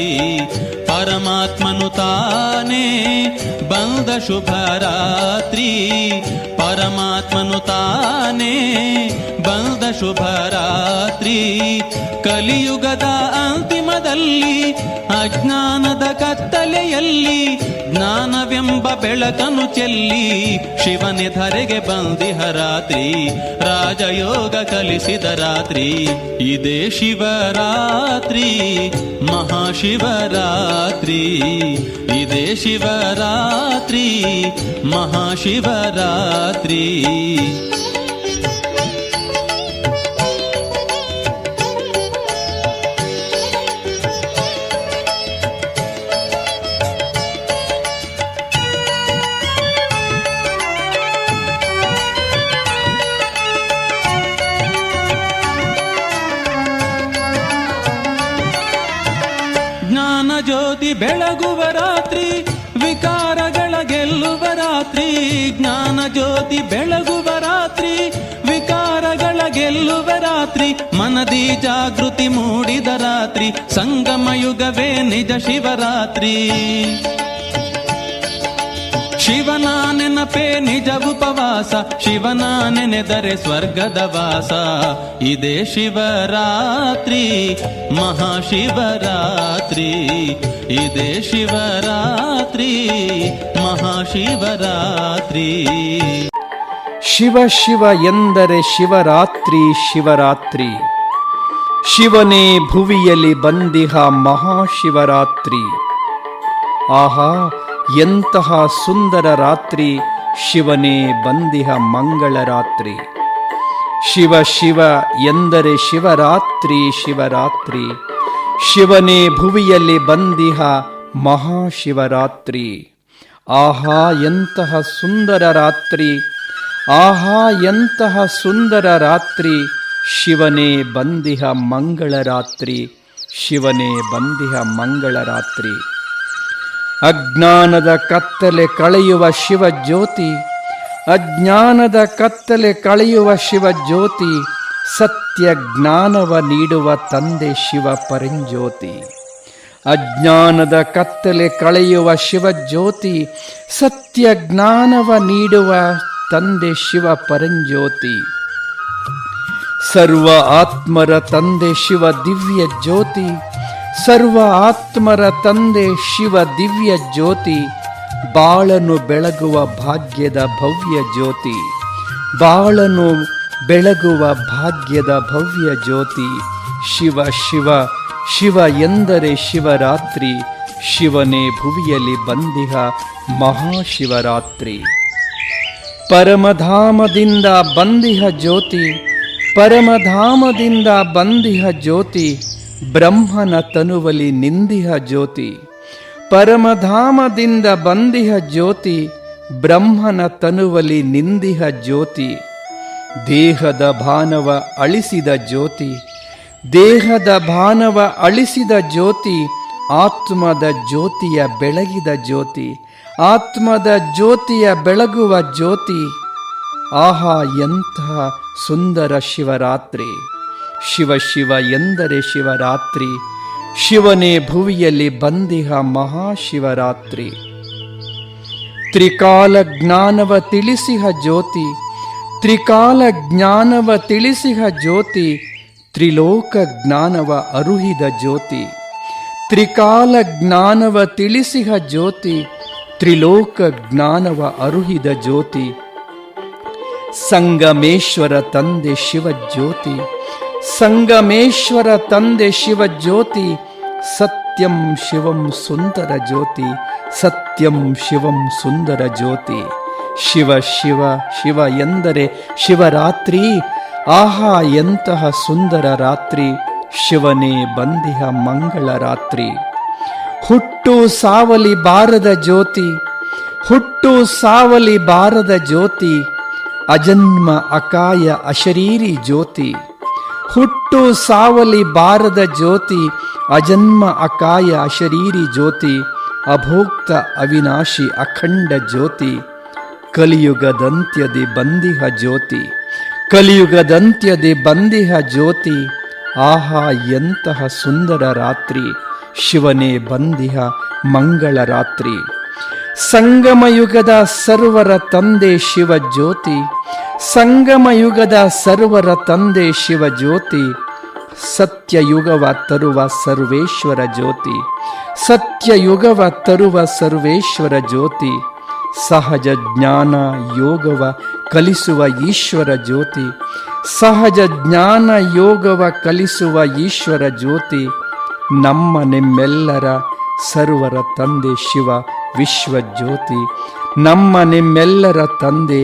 ಪರಮಾತ್ಮನು ತಾನೇ ಬಂದ ಶುಭರಾತ್ರಿ. ಪರಮಾತ್ಮನು ತಾನೇ ಬಂದ ಶುಭರಾತ್ರಿ. ಕಲಿಯುಗದ ಅಂತಿಮದಲ್ಲಿ ಅಜ್ಞಾನದ ಕತ್ತಲೆಯಲ್ಲಿ ಜ್ಞಾನವೆಂಬ ಬೆಳಕನ್ನು ಚೆಲ್ಲಿ ಶಿವನೇ ಧರೆಗೆ ಬಂದಿಹ ರಾತ್ರಿ. ರಾಜಯೋಗ ಕಲಿಸಿದ ರಾತ್ರಿ. ಇದೇ ಶಿವರಾತ್ರಿ, ಮಹಾಶಿವರಾತ್ರಿ. ಇದೇ ಶಿವರಾತ್ರಿ, ಮಹಾಶಿವರಾತ್ರಿ. ಜ್ಯೋತಿ ಬೆಳಗುವ ರಾತ್ರಿ, ವಿಕಾರಗಳ ಗೆಲ್ಲುವ ರಾತ್ರಿ. ಜ್ಞಾನ ಜ್ಯೋತಿ ಬೆಳಗುವ ರಾತ್ರಿ, ವಿಕಾರಗಳ ಗೆಲ್ಲುವ ರಾತ್ರಿ. ಮನದಿ ಜಾಗೃತಿ ಮೂಡಿದ ರಾತ್ರಿ. ಸಂಗಮ ಯುಗವೇ ನಿಜ ಶಿವರಾತ್ರಿ. ಶಿವನ ನೆನಪೇ ನಿಜ ಉಪವಾಸ. ಶಿವನ ನೆನೆದರೆ ಸ್ವರ್ಗದ ವಾಸ. ಇದೇ ಶಿವರಾತ್ರಿ, ಮಹಾಶಿವರಾತ್ರಿ. ಇದೇ ಶಿವರಾತ್ರಿ, ಮಹಾಶಿವರಾತ್ರಿ. ಶಿವ ಶಿವ ಎಂದರೆ ಶಿವರಾತ್ರಿ, ಶಿವರಾತ್ರಿ. ಶಿವನೇ ಭುವಿಯಲ್ಲಿ ಬಂದಿಹ ಮಹಾಶಿವರಾತ್ರಿ. ಆಹಾ, ಎಂತಹ ಸುಂದರ ರಾತ್ರಿ. ಶಿವನೇ ಬಂದಿಹ ಮಂಗಳ ರಾತ್ರಿ. ಶಿವ ಶಿವ ಎಂದರೆ ಶಿವರಾತ್ರಿ, ಶಿವರಾತ್ರಿ. ಶಿವನೇ ಭುವಿಯಲ್ಲಿ ಬಂದಿಹ ಮಹಾಶಿವರಾತ್ರಿ. ಆಹಾ, ಎಂತಹ ಸುಂದರ ರಾತ್ರಿ. ಆಹಾ, ಎಂತಹ ಸುಂದರ ರಾತ್ರಿ. ಶಿವನೇ ಬಂದಿಹ ಮಂಗಳ ರಾತ್ರಿ. ಶಿವನೇ ಬಂದಿಹ ಮಂಗಳ ರಾತ್ರಿ. ಅಜ್ಞಾನದ ಕತ್ತಲೆ ಕಳೆಯುವ ಶಿವ ಜ್ಯೋತಿ. ಅಜ್ಞಾನದ ಕತ್ತಲೆ ಕಳೆಯುವ ಶಿವ ಜ್ಯೋತಿ. ಸತ್ಯ ಜ್ಞಾನವ ನೀಡುವ ತಂದೆ ಶಿವ ಪರಂಜ್ಯೋತಿ. ಅಜ್ಞಾನದ ಕತ್ತಲೆ ಕಳೆಯುವ ಶಿವ ಜ್ಯೋತಿ. ಸತ್ಯ ಜ್ಞಾನವ ನೀಡುವ ತಂದೆ ಶಿವ ಪರಂಜ್ಯೋತಿ. ಸರ್ವ ಆತ್ಮರ ತಂದೆ ಶಿವ ದಿವ್ಯ ಜ್ಯೋತಿ. ಸರ್ವ ಆತ್ಮರ ತಂದೆ ಶಿವ ದಿವ್ಯ ಜ್ಯೋತಿ. ಬಾಳನು ಬೆಳಗುವ ಭಾಗ್ಯದ ಭವ್ಯ ಜ್ಯೋತಿ. ಬಾಳನು ಬೆಳಗುವ ಭಾಗ್ಯದ ಭವ್ಯ ಜ್ಯೋತಿ. ಶಿವ ಶಿವ ಶಿವ ಎಂದರೆ ಶಿವರಾತ್ರಿ. ಶಿವನೇ ಭುವಿಯಲ್ಲಿ ಬಂದಿಹ ಮಹಾಶಿವರಾತ್ರಿ. ಪರಮಧಾಮದಿಂದ ಬಂದಿಹ ಜ್ಯೋತಿ. ಪರಮಧಾಮದಿಂದ ಬಂದಿಹ ಜ್ಯೋತಿ. ಬ್ರಹ್ಮನ ತನುವಲಿ ನಿಂದಿಹ ಜ್ಯೋತಿ. ಪರಮಧಾಮದಿಂದ ಬಂದಿಹ ಜ್ಯೋತಿ. ಬ್ರಹ್ಮನ ತನುವಲಿ ನಿಂದಿಹ ಜ್ಯೋತಿ. ದೇಹದ ಭಾನವ ಅಳಿಸಿದ ಜ್ಯೋತಿ. ದೇಹದ ಭಾನವ ಅಳಿಸಿದ ಜ್ಯೋತಿ. ಆತ್ಮದ ಜ್ಯೋತಿಯ ಬೆಳಗಿದ ಜ್ಯೋತಿ. ಆತ್ಮದ ಜ್ಯೋತಿಯ ಬೆಳಗುವ ಜ್ಯೋತಿ. ಆಹಾ ಎಂತಹ ಸುಂದರ ಶಿವರಾತ್ರಿ. ಶಿವ ಶಿವ ಎಂದರೆ ಶಿವರಾತ್ರಿ, ಶಿವನೇ ಭುವಿಯಲ್ಲಿ ಬಂದಿಹ ಮಹಾಶಿವರಾತ್ರಿ. ತ್ರಿಕಾಲ ಜ್ಞಾನವ ತಿಳಿಸಿಹ ಜ್ಯೋತಿ, ತ್ರಿಕಾಲ ಜ್ಞಾನವ ತಿಳಿಸಿಹ ಜ್ಯೋತಿ, ತ್ರಿಲೋಕ ಜ್ಞಾನವ ಅರುಹಿದ ಜ್ಯೋತಿ. ತ್ರಿಕಾಲ ಜ್ಞಾನವ ತಿಳಿಸಿಹ ಜ್ಯೋತಿ, ತ್ರಿಲೋಕ ಜ್ಞಾನವ ಅರುಹಿದ ಜ್ಯೋತಿ. ಸಂಗಮೇಶ್ವರ ತಂದೆ ಶಿವಜ್ಯೋತಿ, ಸಂಗಮೇಶ್ವರ ತಂದೆ ಶಿವಜ್ಯೋತಿ. ಸತ್ಯಂ ಶಿವಂ ಸುಂದರ ಜ್ಯೋತಿ, ಸತ್ಯಂ ಶಿವಂ ಸುಂದರ ಜ್ಯೋತಿ. ಶಿವ ಶಿವ ಶಿವ ಎಂದರೆ ಶಿವರಾತ್ರಿ, ಆಹಾ ಎಂತಹ ಸುಂದರ ರಾತ್ರಿ. ಶಿವನೇ ಬಂದಿಹ ಮಂಗಳ ರಾತ್ರಿ. ಹುಟ್ಟು ಸಾವಲಿ ಬಾರದ ಜ್ಯೋತಿ, ಹುಟ್ಟು ಸಾವಲಿ ಬಾರದ ಜ್ಯೋತಿ, ಅಜನ್ಮ ಅಕಾಯ ಅಶರೀರಿ ಜ್ಯೋತಿ. ಹುಟ್ಟು ಸಾವಲಿ ಬಾರದ ಜ್ಯೋತಿ, ಅಜನ್ಮ ಅಕಾಯ ಅಶರೀರಿ ಜ್ಯೋತಿ. ಅಭೋಕ್ತ ಅವಿನಾಶಿ ಅಖಂಡ ಜ್ಯೋತಿ. ಕಲಿಯುಗದಂತ್ಯದಿ ಬಂದಿಹ ಜ್ಯೋತಿ, ಕಲಿಯುಗದಂತ್ಯದಿ ಬಂದಿಹ ಜ್ಯೋತಿ. ಆಹಾ ಎಂತಹ ಸುಂದರ ರಾತ್ರಿ. ಶಿವನೇ ಬಂದಿಹ ಮಂಗಳ ರಾತ್ರಿ. ಸಂಗಮಯುಗದ ಸರ್ವರ ತಂದೆ ಶಿವಜ್ಯೋತಿ, ಸಂಗಮಯುಗದ ಸರ್ವರ ತಂದೆ ಶಿವಜ್ಯೋತಿ. ಸತ್ಯಯುಗವ ತರುವ ಸರ್ವೇಶ್ವರ ಜ್ಯೋತಿ, ಸತ್ಯಯುಗವ ತರುವ ಸರ್ವೇಶ್ವರ ಜ್ಯೋತಿ. ಸಹಜ ಜ್ಞಾನ ಯೋಗವ ಕಲಿಸುವ ಈಶ್ವರ ಜ್ಯೋತಿ, ಸಹಜ ಜ್ಞಾನ ಯೋಗವ ಕಲಿಸುವ ಈಶ್ವರ ಜ್ಯೋತಿ. ನಮ್ಮ ನಿಮ್ಮೆಲ್ಲರ ಸರ್ವರ ತಂದೆ ಶಿವ ವಿಶ್ವಜ್ಯೋತಿ, ನಮ್ಮ ನಿಮ್ಮೆಲ್ಲರ ತಂದೆ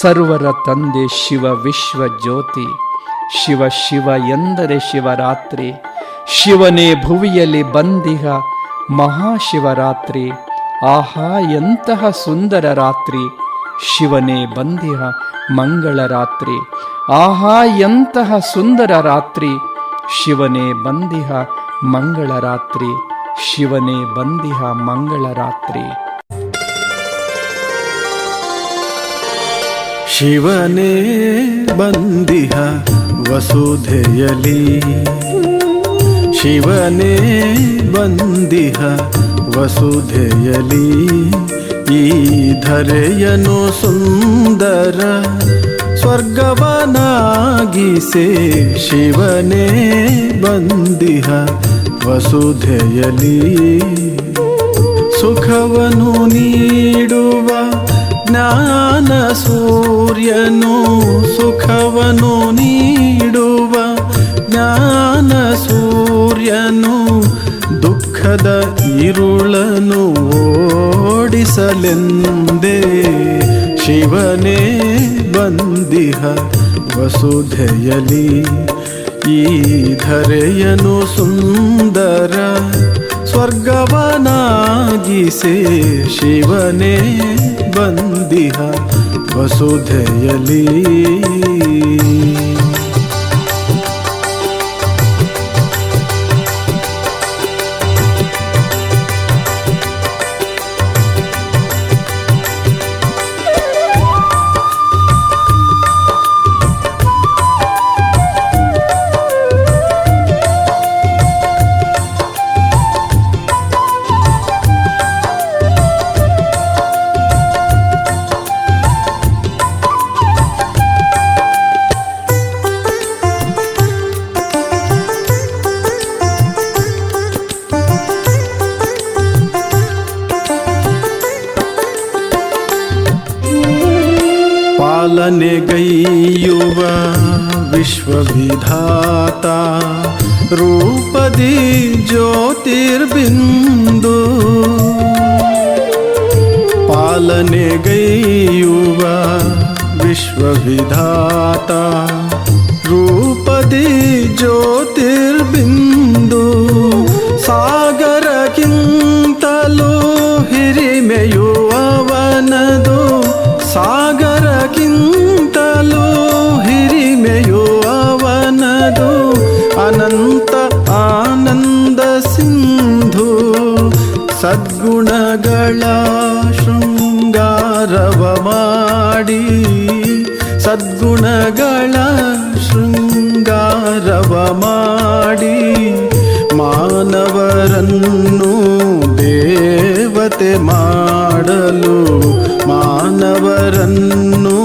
ಸರ್ವರ ತಂದೆ ಶಿವ ವಿಶ್ವಜ್ಯೋತಿ. ಶಿವ ಶಿವ ಎಂದರೆ ಶಿವರಾತ್ರಿ, ಶಿವನೇ ಭುವಿಯಲ್ಲಿ ಬಂದಿಹ ಮಹಾಶಿವರಾತ್ರಿ. ಆಹಾ ಎಂತಹ ಸುಂದರ ರಾತ್ರಿ. ಶಿವನೇ ಬಂದಿಹ ಮಂಗಳ ರಾತ್ರಿ. ಆಹಾ ಎಂತಹ ಸುಂದರ ರಾತ್ರಿ. ಶಿವನೇ ಬಂದಿಹ ಮಂಗಳ ರಾತ್ರಿ, ಶಿವನೇ ಬಂದಿಹ ಮಂಗಳ ರಾತ್ರಿ. ಶಿವನೇ ಬಂದಿಹ ವಸುಧೆಯಲಿ, ಶಿವನೇ ಬಂದಿಹ ವಸುಧೆಯಲಿ. ಈ ಧರೆಯನು ಸುಂದರ ಸ್ವರ್ಗವನಾಗಿಸೆ. ಶಿವನೇ ಬಂದಿಹ ವಸುಧೆಯಲಿ. ಸುಖವನ್ನು ನೀಡುವ ಜ್ಞಾನ ಸೂರ್ಯನು, ಸುಖವನ್ನು ನೀಡುವ ಜ್ಞಾನ ಸೂರ್ಯನು. ದುಃಖದ ಇರುಳನು ಓಡಿಸಲೆಂದೇ. ಶಿವನೇ ಬಂದಿಹ ವಸುಧೆಯಲಿ. ಈ ಧರೆಯನು ಸುಂದರ ಸ್ವರ್ಗವನಾಗಿಸೆ. ಶಿವನೇ ಬಂದಿಹ ವಸುಧೆಯಲಿ. ಪಾಲನೆಗೈಯುವ ವಿಶ್ವವಿಧಾತ, ರೂಪದಿ ಜ್ಯೋತಿರ್ಬಿಂದು. ಪಾಲನೆಗೈಯುವ ವಿಶ್ವವಿಧಾತ, ರೂಪದಿ ಜ್ಯೋತಿರ್ಬಿಂದು. ಸಾಗರಕ್ಕಿಂತಲೂ ಹಿರಿಮೆಯುವವನದು, ಸಾಗರಕ್ಕಿಂತಲೂ ಹಿರಿಮೆಯುವವನದು. ಅನಂತ ಆನಂದ ಸಿಂಧು, ಸದ್ಗುಣಗಳ ಶೃಂಗಾರವ ಮಾಡಿ ಸದ್ಗುಣಗಳ ಶೃಂಗಾರವ ಮಾಡಿ ಮಾನವರನ್ನು ದೇವತೆ ಮಾಡಲು, ಮಾನವರನ್ನು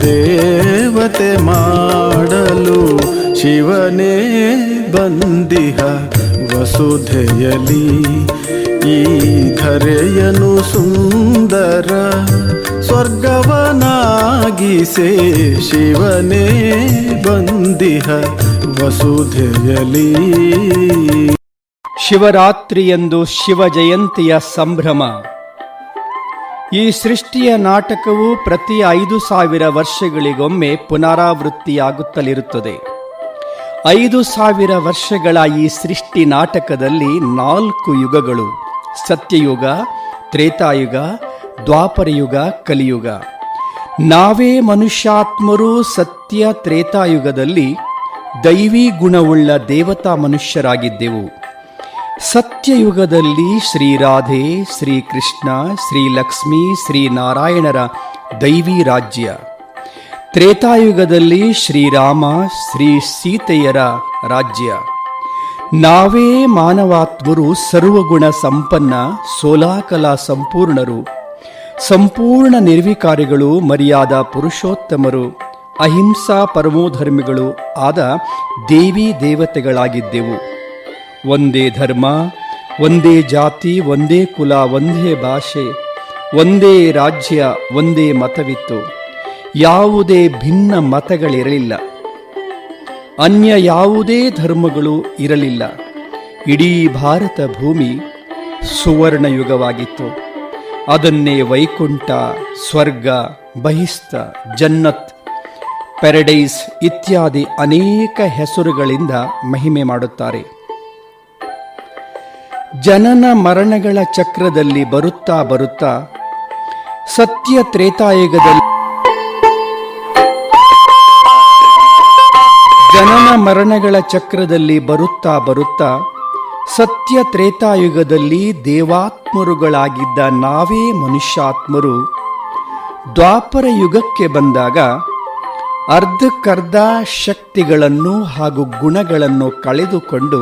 ದೇವತೆ ಮಾಡಲು ಶಿವನೇ ಬಂದಿಹ ವಸುಧೆಯಲಿ. ಈ ಧರೆಯನು ಸುಂದರ ಸ್ವರ್ಗವನಾಗಿಸೆ ಶಿವನೇ ಬಂದಿಹ ವಸುಧೆಯಲಿ. ಶಿವರಾತ್ರಿಯಂದು ಶಿವ ಜಯಂತಿಯ ಸಂಭ್ರಮ. ಈ ಸೃಷ್ಟಿಯ ನಾಟಕವು ಪ್ರತಿ 5,000 ವರ್ಷಗಳಿಗೊಮ್ಮೆ ಪುನರಾವೃತ್ತಿಯಾಗುತ್ತಲಿರುತ್ತದೆ. 5,000 ವರ್ಷಗಳ ಈ ಸೃಷ್ಟಿ ನಾಟಕದಲ್ಲಿ 4 ಯುಗಗಳು: ಸತ್ಯಯುಗ, ತ್ರೇತಾಯುಗ, ದ್ವಾಪರಯುಗ, ಕಲಿಯುಗ. ನಾವೇ ಮನುಷ್ಯಾತ್ಮರು ಸತ್ಯ ತ್ರೇತಾಯುಗದಲ್ಲಿ ದೈವಿ ಗುಣವುಳ್ಳ ದೇವತಾ ಮನುಷ್ಯರಾಗಿದ್ದೆವು. ಸತ್ಯಯುಗದಲ್ಲಿ ಶ್ರೀರಾಧೆ, ಶ್ರೀಕೃಷ್ಣ, ಶ್ರೀಲಕ್ಷ್ಮಿ, ಶ್ರೀನಾರಾಯಣರ ದೈವಿ ರಾಜ್ಯ. ತ್ರೇತಾಯುಗದಲ್ಲಿ ಶ್ರೀರಾಮ, ಶ್ರೀ ಸೀತೆಯರ ರಾಜ್ಯ. ನಾವೇ ಮಾನವಾತ್ಮರು ಸರ್ವಗುಣ ಸಂಪನ್ನ, ಸೋಲಾಕಲಾ ಸಂಪೂರ್ಣರು, ಸಂಪೂರ್ಣ ನಿರ್ವಿಕಾರಿಗಳು, ಮರ್ಯಾದಾ ಪುರುಷೋತ್ತಮರು, ಅಹಿಂಸಾ ಪರಮೋಧರ್ಮಿಗಳು ಆದ ದೇವಿ ದೇವತೆಗಳಾಗಿದ್ದೆವು. ಒಂದೇ ಧರ್ಮ, ಒಂದೇ ಜಾತಿ, ಒಂದೇ ಕುಲ, ಒಂದೇ ಭಾಷೆ, ಒಂದೇ ರಾಜ್ಯ, ಒಂದೇ ಮತವಿತ್ತು. ಯಾವುದೇ ಭಿನ್ನ ಮತಗಳಿರಲಿಲ್ಲ, ಅನ್ಯ ಯಾವುದೇ ಧರ್ಮಗಳು ಇರಲಿಲ್ಲ. ಇಡೀ ಭಾರತ ಭೂಮಿ ಸುವರ್ಣಯುಗವಾಗಿತ್ತು. ಅದನ್ನೇ ವೈಕುಂಠ, ಸ್ವರ್ಗ, ಬಹಿಸ್ತ, ಜನ್ನತ್, ಪ್ಯಾರಡೈಸ್ ಇತ್ಯಾದಿ ಅನೇಕ ಹೆಸರುಗಳಿಂದ ಮಹಿಮೆ ಮಾಡುತ್ತಾರೆ. ಜನನ ಮರಣಗಳ ಚಕ್ರದಲ್ಲಿ ಬರುತ್ತಾ ಬರುತ್ತಾ ಸತ್ಯ ತ್ರೇತಾಯುಗದಲ್ಲಿ ಜನನ ಮರಣಗಳ ಚಕ್ರದಲ್ಲಿ ಬರುತ್ತಾ ಬರುತ್ತಾ ಸತ್ಯ ತ್ರೇತಾಯುಗದಲ್ಲಿ ದೇವಾತ್ಮರುಗಳಾಗಿದ್ದ ನಾವೇ ಮನುಷ್ಯಾತ್ಮರು ದ್ವಾಪರ ಯುಗಕ್ಕೆ ಬಂದಾಗ ಅರ್ಧಕ್ಕರ್ಧ ಶಕ್ತಿಗಳನ್ನು ಹಾಗೂ ಗುಣಗಳನ್ನು ಕಳೆದುಕೊಂಡು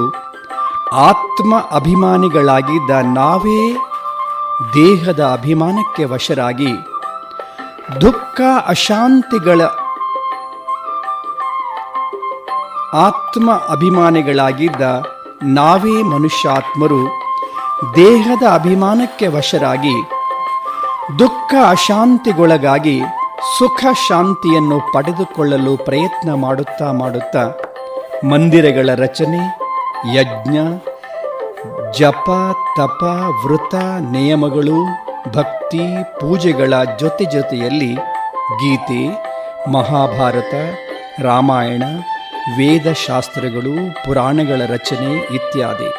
ಆತ್ಮ ಅಭಿಮಾನಿಗಳಾಗಿದ್ದ ನಾವೇ ದೇಹದ ಅಭಿಮಾನಕ್ಕೆ ವಶರಾಗಿ ದುಃಖ ಅಶಾಂತಿಗಳ ಆತ್ಮ ಅಭಿಮಾನಿಗಳಾಗಿದ್ದ ನಾವೇ ಮನುಷ್ಯಾತ್ಮರು ದೇಹದ ಅಭಿಮಾನಕ್ಕೆ ವಶರಾಗಿ ದುಃಖ ಅಶಾಂತಿಗೊಳಗಾಗಿ ಸುಖ ಶಾಂತಿಯನ್ನು ಪಡೆದುಕೊಳ್ಳಲು ಪ್ರಯತ್ನ ಮಾಡುತ್ತಾ ಮಾಡುತ್ತಾ ಮಂದಿರಗಳ ರಚನೆ, ಯಜ್ಞ, ಜಪ, ತಪ, ವೃತ, ನಿಯಮಗಳು, ಭಕ್ತಿ, ಪೂಜೆಗಳ ಜೊತೆಯಲ್ಲಿ ಗೀತೆ, ಮಹಾಭಾರತ, ರಾಮಾಯಣ, ವೇದಶಾಸ್ತ್ರಗಳು, ಪುರಾಣಗಳ ರಚನೆ ಇತ್ಯಾದಿ.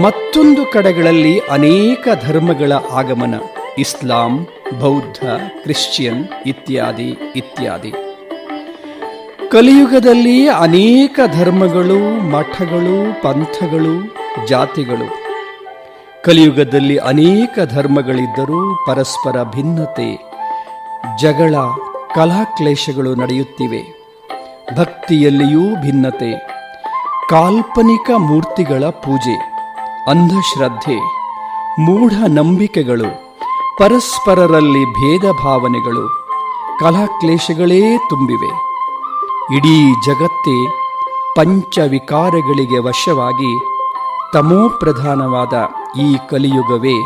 ಮತ್ತೊಂದು ಕಡೆಗಳಲ್ಲಿ ಅನೇಕ ಧರ್ಮಗಳ ಆಗಮನ: ಇಸ್ಲಾಂ, ಬೌದ್ಧ, ಕ್ರಿಶ್ಚಿಯನ್ ಇತ್ಯಾದಿ ಇತ್ಯಾದಿ. ಕಲಿಯುಗದಲ್ಲಿ ಅನೇಕ ಧರ್ಮಗಳು, ಮಠಗಳು, ಪಂಥಗಳು, ಜಾತಿಗಳು. ಕಲಿಯುಗದಲ್ಲಿ ಅನೇಕ ಧರ್ಮಗಳಿದ್ದರೂ ಪರಸ್ಪರ ಭಿನ್ನತೆ, ಜಗಳ, ಕಲಹಕ್ಲೇಶಗಳು ನಡೆಯುತ್ತಿವೆ. ಭಕ್ತಿಯಲ್ಲಿಯೂ ಭಿನ್ನತೆ, ಕಾಲ್ಪನಿಕ ಮೂರ್ತಿಗಳ ಪೂಜೆ, ಅಂಧಶ್ರದ್ಧೆ, ಮೂಢನಂಬಿಕೆಗಳು, ಪರಸ್ಪರರಲ್ಲಿ ಭೇದ ಭಾವನೆಗಳು, ಕಲಹಕ್ಲೇಶಗಳೇ ತುಂಬಿವೆ. ಇಡೀ ಜಗತ್ತೇ ಪಂಚವಿಕಾರಗಳಿಗೆ ವಶವಾಗಿ ತಮೋಪ್ರಧಾನವಾದ ಈ ಕಲಿಯುಗವೇ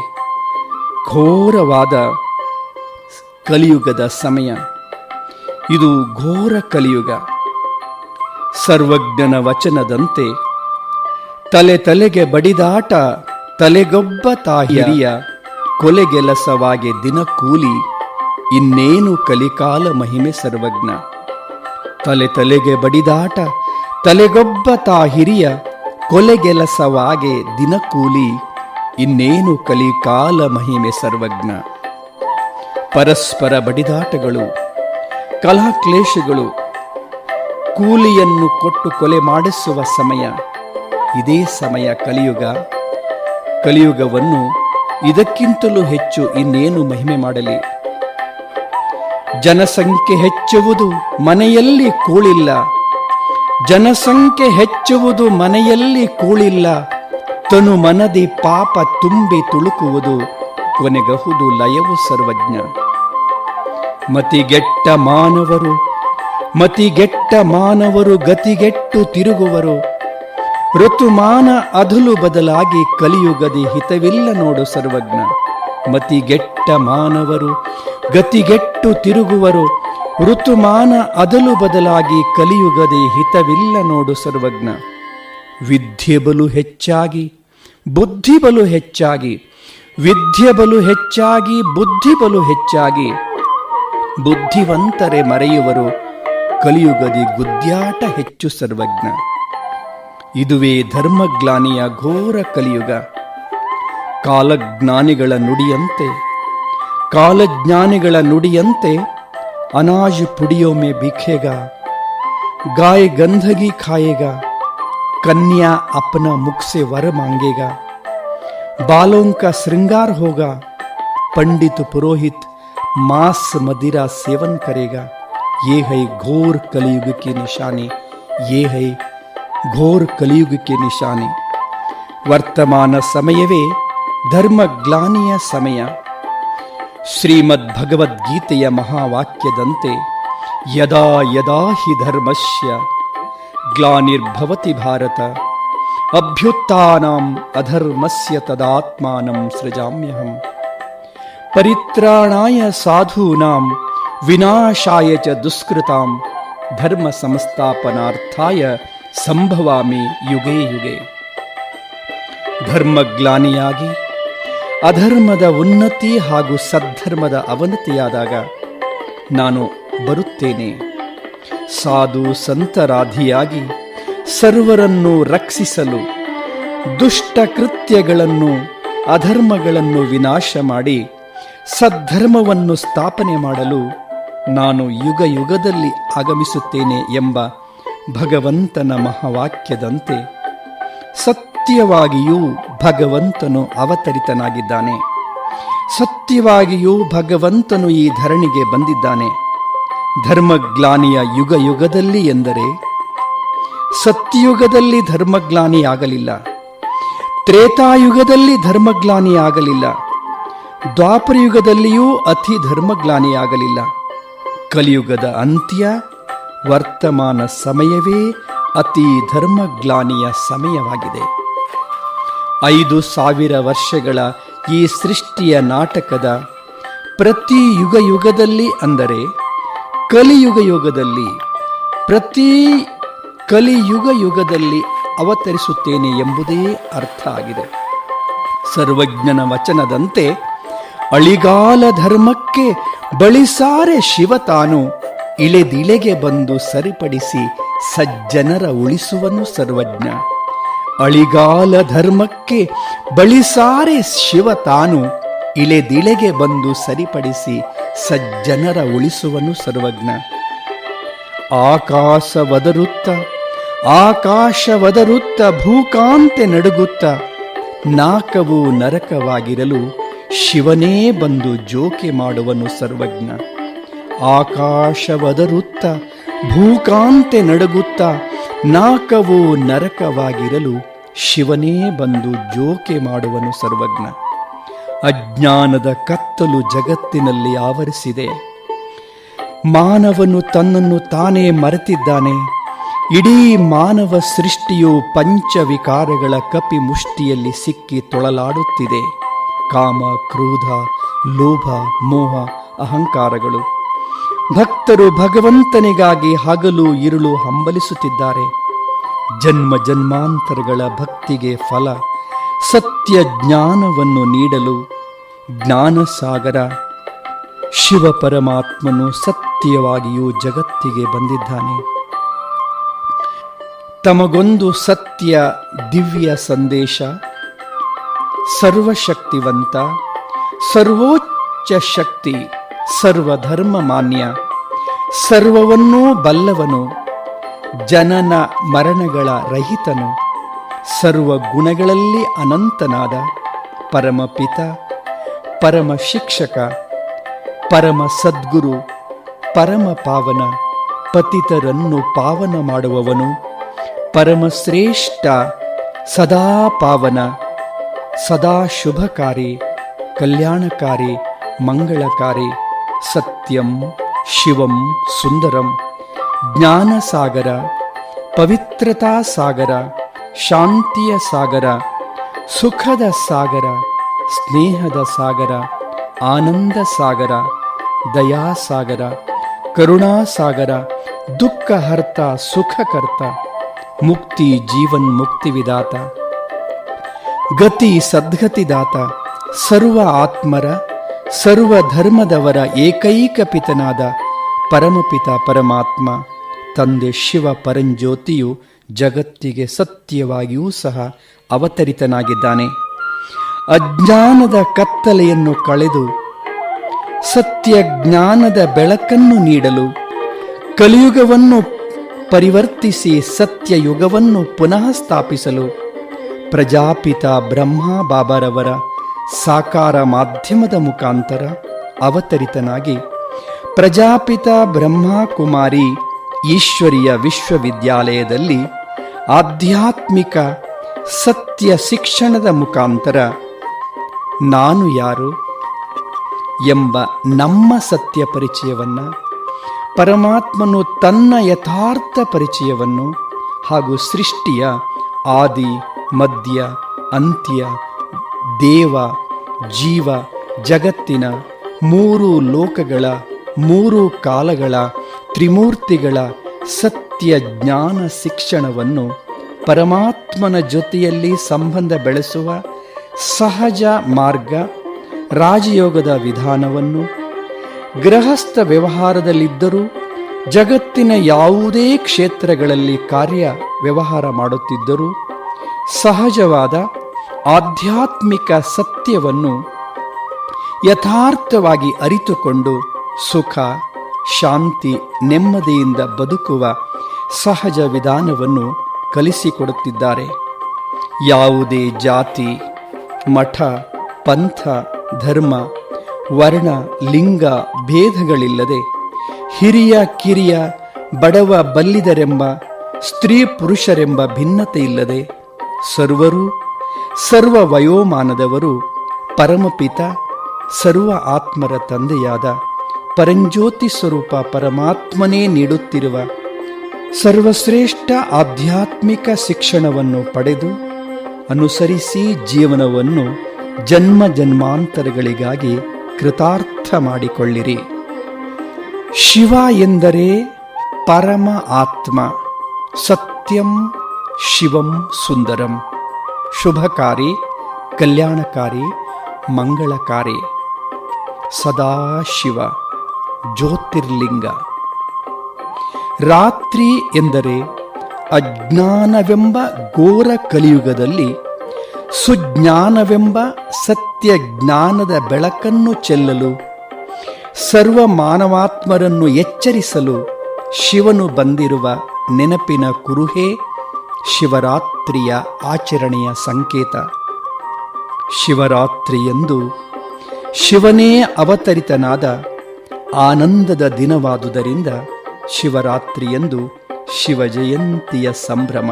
ಘೋರವಾದ ಕಲಿಯುಗದ ಸಮಯ. ಇದು ಘೋರ ಕಲಿಯುಗ. ಸರ್ವಜ್ಞನ ವಚನದಂತೆ ತಲೆಗೆ ಬಡಿದಾಟ, ತಲೆಗೊಬ್ಬ ತಾಹಿರಿಯ, ಕೊಲೆಗೆಲಸವಾಗಿ ದಿನಕೂಲಿ, ಇನ್ನೇನು ಕಲಿಕಾಲ ಮಹಿಮೆ ಸರ್ವಜ್ಞ. ತಲೆಗೆ ಬಡಿದಾಟ, ತಲೆಗೊಬ್ಬ ತಾಹಿರಿಯ, ಕೊಲೆಗೆಲಸವಾಗೆ ದಿನಕೂಲಿ, ಇನ್ನೇನು ಕಲಿಕಾಲ ಮಹಿಮೆ ಸರ್ವಜ್ಞ. ಪರಸ್ಪರ ಬಡಿದಾಟಗಳು, ಕಲಹಕ್ಲೇಶಗಳು, ಕೂಲಿಯನ್ನು ಕೊಟ್ಟು ಕೊಲೆ ಮಾಡಿಸುವ ಸಮಯ. ಇದೇ ಸಮಯ ಕಲಿಯುಗ. ಕಲಿಯುಗವನ್ನು ಇದಕ್ಕಿಂತಲೂ ಹೆಚ್ಚು ಇನ್ನೇನು ಮಹಿಮೆ ಮಾಡಲಿ. ಜನಸಂಖ್ಯೆ ಹೆಚ್ಚುವುದು ಮನೆಯಲ್ಲಿ ಕೂಳಿಲ್ಲ, ಜನಸಂಖ್ಯೆ ಹೆಚ್ಚುವುದು ಮನೆಯಲ್ಲಿ ಕೂಳಿಲ್ಲ, ತನು ಮನದಿ ಪಾಪ ತುಂಬಿ ತುಳುಕುವುದು ಕೊನೆಗಹುದು ಲಯವು ಸರ್ವಜ್ಞ. ಮತಿಗೆಟ್ಟ ಮಾನವರು ಗತಿಗೆಟ್ಟು ತಿರುಗುವರು, ಋತುಮಾನ ಅಧಲು ಬದಲಾಗಿ ಕಲಿಯುಗದಿ ಹಿತವಿಲ್ಲ ನೋಡು ಸರ್ವಜ್ಞ. ಮತಿಗೆಟ್ಟ ಮಾನವರು ಗತಿಗೆಟ್ಟು ತಿರುಗುವರು, ಋತುಮಾನ ಅದಲು ಬದಲಾಗಿ ಕಲಿಯುಗದಿ ಹಿತವಿಲ್ಲ ನೋಡು ಸರ್ವಜ್ಞ. ವಿದ್ಯೆ ಬಲು ಹೆಚ್ಚಾಗಿ ಬುದ್ಧಿ ಬಲು ಹೆಚ್ಚಾಗಿ, ವಿದ್ಯೆ ಬಲು ಹೆಚ್ಚಾಗಿ ಬುದ್ಧಿ ಬಲು ಹೆಚ್ಚಾಗಿ, ಬುದ್ಧಿವಂತರೆ ಮರೆಯುವರು, ಕಲಿಯುಗದಿ ಗುದ್ಯಾಟ ಹೆಚ್ಚು ಸರ್ವಜ್ಞ. ಇದುವೇ ಧರ್ಮಗ್ಲಾನಿಯ ಘೋರ ಕಲಿಯುಗ. ಕಾಲಜ್ಞಾನಿಗಳ ನುಡಿಯಂತೆ ಅನಾಜ್ ಪುಡಿಯೋ ಮೇ ಬಿಖೇಗ, ಗಾಯ ಗಂಧಗಿ ಖಾಯೇಗ, कन्या अपना मुख से वर मांगेगा, बालों का श्रृंगार होगा, पंडित पुरोहित मांस मदिरा सेवन करेगा. ये है घोर कलयुग की निशानी, ये है घोर कलयुग की निशानी. वर्तमान समಯವೇ ಧರ್ಮಗ್ಲಾನಿಯ ಸಮಯ. ಶ್ರೀಮದ್ ಭಗವದ್ಗೀತೆಯ ಮಹಾವಾಕ್ಯದಂತೆ ಯದಾ ಯದಾ ಹಿ ಧರ್ಮಸ್ಯ ಗ್ಲಾನಿರ್ಭವತಿ ಭಾರತ ಅಭ್ಯುತ್ಥಾನಂ ಅಧರ್ಮಸ್ಯ ತದಾತ್ಮಾನಂ ಸೃಜಾಮ್ಯಹಂ. ಪರಿತ್ರಾಣಾಯ ಸಾಧೂನಾಂ ವಿನಾಶಾಯ ಚ ದುಷ್ಕೃತಾಂ ಧರ್ಮ ಸಂಸ್ಥಾಪನಾರ್ಥಾಯ ಸಂಭವಾಮಿ ಯುಗೇ ಯುಗೇ. ಧರ್ಮಗ್ಲಾನಿಯಾಗಿ ಅಧರ್ಮದ ಉನ್ನತಿ ಹಾಗೂ ಸದ್ಧರ್ಮದ ಅವನತಿಯಾದಾಗ ನಾನು ಬರುತ್ತೇನೆ. ಸಾಧು ಸಂತರಾಧಿಯಾಗಿ ಸರ್ವರನ್ನು ರಕ್ಷಿಸಲು, ದುಷ್ಟ ಕೃತ್ಯಗಳನ್ನು ಅಧರ್ಮಗಳನ್ನು ವಿನಾಶ ಮಾಡಿ ಸದ್ಧರ್ಮವನ್ನು ಸ್ಥಾಪನೆ ಮಾಡಲು ನಾನು ಯುಗ ಯುಗದಲ್ಲಿ ಆಗಮಿಸುತ್ತೇನೆ ಎಂಬ ಭಗವಂತನ ಮಹಾವಾಕ್ಯದಂತೆ ಸತ್ಯವಾಗಿಯೂ ಭಗವಂತನು ಅವತರಿತನಾಗಿದ್ದಾನೆ. ಸತ್ಯವಾಗಿಯೂ ಭಗವಂತನು ಈ ಧರಣಿಗೆ ಬಂದಿದ್ದಾನೆ. ಧರ್ಮಗ್ಲಾನಿಯ ಯುಗ ಯುಗದಲ್ಲಿ ಎಂದರೆ ಸತ್ಯಯುಗದಲ್ಲಿ ಧರ್ಮಗ್ಲಾನಿ ಆಗಲಿಲ್ಲ, ತ್ರೇತಾಯುಗದಲ್ಲಿ ಧರ್ಮಗ್ಲಾನಿ ಆಗಲಿಲ್ಲ, ದ್ವಾಪರಯುಗದಲ್ಲಿಯೂ ಅತಿ ಧರ್ಮಗ್ಲಾನಿ ಆಗಲಿಲ್ಲ. ಕಲಿಯುಗದ ಅಂತ್ಯ ವರ್ತಮಾನ ಸಮಯವೇ ಅತಿ ಧರ್ಮಗ್ಲಾನಿಯ ಸಮಯವಾಗಿದೆ. 5,000 ವರ್ಷಗಳ ಈ ಸೃಷ್ಟಿಯ ನಾಟಕದ ಪ್ರತಿ ಯುಗ ಯುಗದಲ್ಲಿ ಅಂದರೆ ಕಲಿಯುಗ ಯುಗದಲ್ಲಿ, ಪ್ರತಿ ಕಲಿಯುಗ ಯುಗದಲ್ಲಿ ಅವತರಿಸುತ್ತೇನೆ ಎಂಬುದೇ ಅರ್ಥ ಆಗಿದೆ. ಸರ್ವಜ್ಞನ ವಚನದಂತೆ ಅಳಿಗಾಲ ಧರ್ಮಕ್ಕೆ ಬಳಿಸಾರೆ ಶಿವ ತಾನು ಇಳೆದಿಳೆಗೆ ಬಂದು ಸರಿಪಡಿಸಿ ಸಜ್ಜನರ ಉಳಿಸುವನು ಸರ್ವಜ್ಞ. ಅಳಿಗಾಲ ಧರ್ಮಕ್ಕೆ ಬಳಿಸಾರೆ ಶಿವ ತಾನು ಇಳೆದಿಳೆಗೆ ಬಂದು ಸರಿಪಡಿಸಿ ಸಜ್ಜನರ ಉಳಿಸುವನು ಸರ್ವಜ್ಞ. ಆಕಾಶವದರುತ್ತ ಭೂಕಾಂತೆ ನಡುಗುತ್ತ ನಾಕವು ನರಕವಾಗಿರಲು ಶಿವನೇ ಬಂದು ಜೋಕೆ ಮಾಡುವನು ಸರ್ವಜ್ಞ. ಆಕಾಶವದರುತ್ತ ಭೂಕಾಂತೆ ನಡುಗುತ್ತ ನಾಕವು ನರಕವಾಗಿರಲು ಶಿವನೇ ಬಂದು ಜೋಕೆ ಮಾಡುವನು ಸರ್ವಜ್ಞ. ಅಜ್ಞಾನದ ಕತ್ತಲು ಜಗತ್ತಿನಲ್ಲಿ ಆವರಿಸಿದೆ. ಮಾನವನು ತನ್ನನ್ನು ತಾನೇ ಮರೆತಿದ್ದಾನೆ. ಇಡೀ ಮಾನವ ಸೃಷ್ಟಿಯು ಪಂಚವಿಕಾರಗಳ ಕಪಿ ಮುಷ್ಟಿಯಲ್ಲಿ ಸಿಕ್ಕಿ ತೊಳಲಾಡುತ್ತಿದೆ. ಕಾಮ, ಕ್ರೋಧ, ಲೋಭ, ಮೋಹ, ಅಹಂಕಾರಗಳು. ಭಕ್ತರು ಭಗವಂತನಿಗಾಗಿ ಹಗಲು ಇರುಳು ಹಂಬಲಿಸುತ್ತಿದ್ದಾರೆ. ಜನ್ಮ ಜನ್ಮಾಂತರಗಳ ಭಕ್ತಿಗೆ ಫಲ ಸತ್ಯ ಜ್ಞಾನವನ್ನು ನೀಡಲು ಜ್ಞಾನಸಾಗರ ಶಿವ ಪರಮಾತ್ಮನು ಸತ್ಯವಾಗಿಯೂ ಜಗತ್ತಿಗೆ ಬಂದಿದ್ದಾನೆ. ತಮಗೊಂದು ಸತ್ಯ ದಿವ್ಯ ಸಂದೇಶ. ಸರ್ವಶಕ್ತಿವಂತ, ಸರ್ವೋಚ್ಚ ಶಕ್ತಿ, ಸರ್ವಧರ್ಮ ಮಾನ್ಯ, ಸರ್ವವನ್ನೂ ಬಲ್ಲವನು, ಜನನ ಮರಣಗಳ ರಹಿತನು, ಸರ್ವ ಗುಣಗಳಲ್ಲಿ ಅನಂತನಾದ ಪರಮಪಿತ, ಪರಮ ಶಿಕ್ಷಕ, ಪರಮ ಸದ್ಗುರು, ಪರಮ ಪಾವನ, ಪತಿತರನ್ನು ಪಾವನ ಮಾಡುವವನು, ಪರಮಶ್ರೇಷ್ಠ, ಸದಾ ಪಾವನ, ಸದಾ ಶುಭಕಾರಿ, ಕಲ್ಯಾಣಕಾರಿ, ಮಂಗಳಕಾರಿ, ಸತ್ಯಂ ಶಿವಂ ಸುಂದರಂ, ಜ್ಞಾನಸಾಗರ, ಪವಿತ್ರತಾ ಸಾಗರ, ಶಾಂತಿಯ ಸಾಗರ, ಸುಖದ ಸಾಗರ, ಸ್ನೇಹದ ಸಾಗರ, ಆನಂದ ಸಾಗರ, ದಯಾಸಾಗರ, ಕರುಣಾಸಾಗರ, ದುಃಖಹರ್ತ, ಸುಖಕರ್ತ, ಮುಕ್ತಿ ಜೀವನ್ ಮುಕ್ತಿ ವಿದಾತ, ಗತಿ ಸದ್ಗತಿದಾತ, ಸರ್ವ ಆತ್ಮರ, ಸರ್ವ ಧರ್ಮದವರ ಏಕೈಕ ಪಿತನಾದ ಪರಮಪಿತ ಪರಮಾತ್ಮ ತಂದೆ ಶಿವ ಪರಂಜ್ಯೋತಿಯು ಜಗತ್ತಿಗೆ ಸತ್ಯವಾಗಿಯೂ ಸಹ ಅವತರಿತನಾಗಿದ್ದಾನೆ. ಅಜ್ಞಾನದ ಕತ್ತಲೆಯನ್ನು ಕಳೆದು ಸತ್ಯ ಜ್ಞಾನದ ಬೆಳಕನ್ನು ನೀಡಲು, ಕಲಿಯುಗವನ್ನು ಪರಿವರ್ತಿಸಿ ಸತ್ಯಯುಗವನ್ನು ಪುನಃ ಸ್ಥಾಪಿಸಲು ಪ್ರಜಾಪಿತ ಬ್ರಹ್ಮ ಬಾಬಾರವರ ಸಾಕಾರ ಮಾಧ್ಯಮದ ಮುಖಾಂತರ ಅವತರಿತನಾಗಿ ಪ್ರಜಾಪಿತ ಬ್ರಹ್ಮಕುಮಾರಿ ಈಶ್ವರೀಯ ವಿಶ್ವವಿದ್ಯಾಲಯದಲ್ಲಿ ಆಧ್ಯಾತ್ಮಿಕ ಸತ್ಯ ಶಿಕ್ಷಣದ ಮುಖಾಂತರ ನಾನು ಯಾರು ಎಂಬ ನಮ್ಮ ಸತ್ಯ ಪರಿಚಯವನ್ನು, ಪರಮಾತ್ಮನು ತನ್ನ ಯಥಾರ್ಥ ಪರಿಚಯವನ್ನು ಹಾಗೂ ಸೃಷ್ಟಿಯ ಆದಿ ಮಧ್ಯ ಅಂತ್ಯ, ದೇವ ಜೀವ ಜಗತ್ತಿನ ಮೂರು ಲೋಕಗಳ, ಮೂರು ಕಾಲಗಳ, ತ್ರಿಮೂರ್ತಿಗಳ ಸತ್ಯ ಜ್ಞಾನ ಶಿಕ್ಷಣವನ್ನು, ಪರಮಾತ್ಮನ ಜೊತೆಯಲ್ಲಿ ಸಂಬಂಧ ಬೆಳೆಸುವ ಸಹಜ ಮಾರ್ಗ, ರಾಜಯೋಗದ ವಿಧಾನವನ್ನು, ಗೃಹಸ್ಥ ವ್ಯವಹಾರದಲ್ಲಿದ್ದರೂ ಜಗತ್ತಿನ ಯಾವುದೇ ಕ್ಷೇತ್ರಗಳಲ್ಲಿ ಕಾರ್ಯ ವ್ಯವಹಾರ ಮಾಡುತ್ತಿದ್ದರೂ ಸಹಜವಾದ ಆಧ್ಯಾತ್ಮಿಕ ಸತ್ಯವನ್ನು ಯಥಾರ್ಥವಾಗಿ ಅರಿತುಕೊಂಡು ಸುಖ, ಶಾಂತಿ, ನೆಮ್ಮದಿಯಿಂದ ಬದುಕುವ ಸಹಜ ವಿಧಾನವನ್ನು ಕಲಿಸಿಕೊಡುತ್ತಿದ್ದಾರೆ. ಯಾವುದೇ ಜಾತಿ, ಮಠ, ಪಂಥ, ಧರ್ಮ, ವರ್ಣ, ಲಿಂಗ ಭೇದಗಳಿಲ್ಲದೆ, ಹಿರಿಯ ಕಿರಿಯ, ಬಡವ ಬಲ್ಲಿದರೆಂಬ, ಸ್ತ್ರೀ ಪುರುಷರೆಂಬ ಭಿನ್ನತೆ ಇಲ್ಲದೆ ಸರ್ವರೂ, ಸರ್ವ ವಯೋಮಾನದವರು ಪರಮಪಿತ ಸರ್ವ ಆತ್ಮರ ತಂದೆಯಾದ ಪರಂಜ್ಯೋತಿ ಸ್ವರೂಪ ಪರಮಾತ್ಮನೇ ನೀಡುತ್ತಿರುವ ಸರ್ವಶ್ರೇಷ್ಠ ಆಧ್ಯಾತ್ಮಿಕ ಶಿಕ್ಷಣವನ್ನು ಪಡೆದು ಅನುಸರಿಸಿ ಜೀವನವನ್ನು ಜನ್ಮ ಜನ್ಮಾಂತರಗಳಿಗಾಗಿ ಕೃತಾರ್ಥ ಮಾಡಿಕೊಳ್ಳಿರಿ. ಶಿವ ಎಂದರೆ ಪರಮ ಆತ್ಮ, ಸತ್ಯಂ ಶಿವಂ ಸುಂದರಂ, ಶುಭಕಾರಿ, ಕಲ್ಯಾಣಕಾರಿ, ಮಂಗಳಕಾರಿ, ಸದಾಶಿವ, ಜ್ಯೋತಿರ್ಲಿಂಗ. ರಾತ್ರಿ ಎಂದರೆ ಅಜ್ಞಾನವೆಂಬ ಘೋರ ಕಲಿಯುಗದಲ್ಲಿ ಸುಜ್ಞಾನವೆಂಬ ಸತ್ಯ ಜ್ಞಾನದ ಬೆಳಕನ್ನು ಚೆಲ್ಲಲು, ಸರ್ವ ಮಾನವಾತ್ಮರನ್ನು ಎಚ್ಚರಿಸಲು ಶಿವನು ಬಂದಿರುವ ನೆನಪಿನ ಕುರುಹೇ ಶಿವರಾತ್ರಿಯ ಆಚರಣೆಯ ಸಂಕೇತ. ಶಿವರಾತ್ರಿಯಂದು ಶಿವನೇ ಅವತರಿತನಾದ ಆನಂದದ ದಿನವಾದುದರಿಂದ ಶಿವರಾತ್ರಿಯಂದು ಶಿವಜಯಂತಿಯ ಸಂಭ್ರಮ.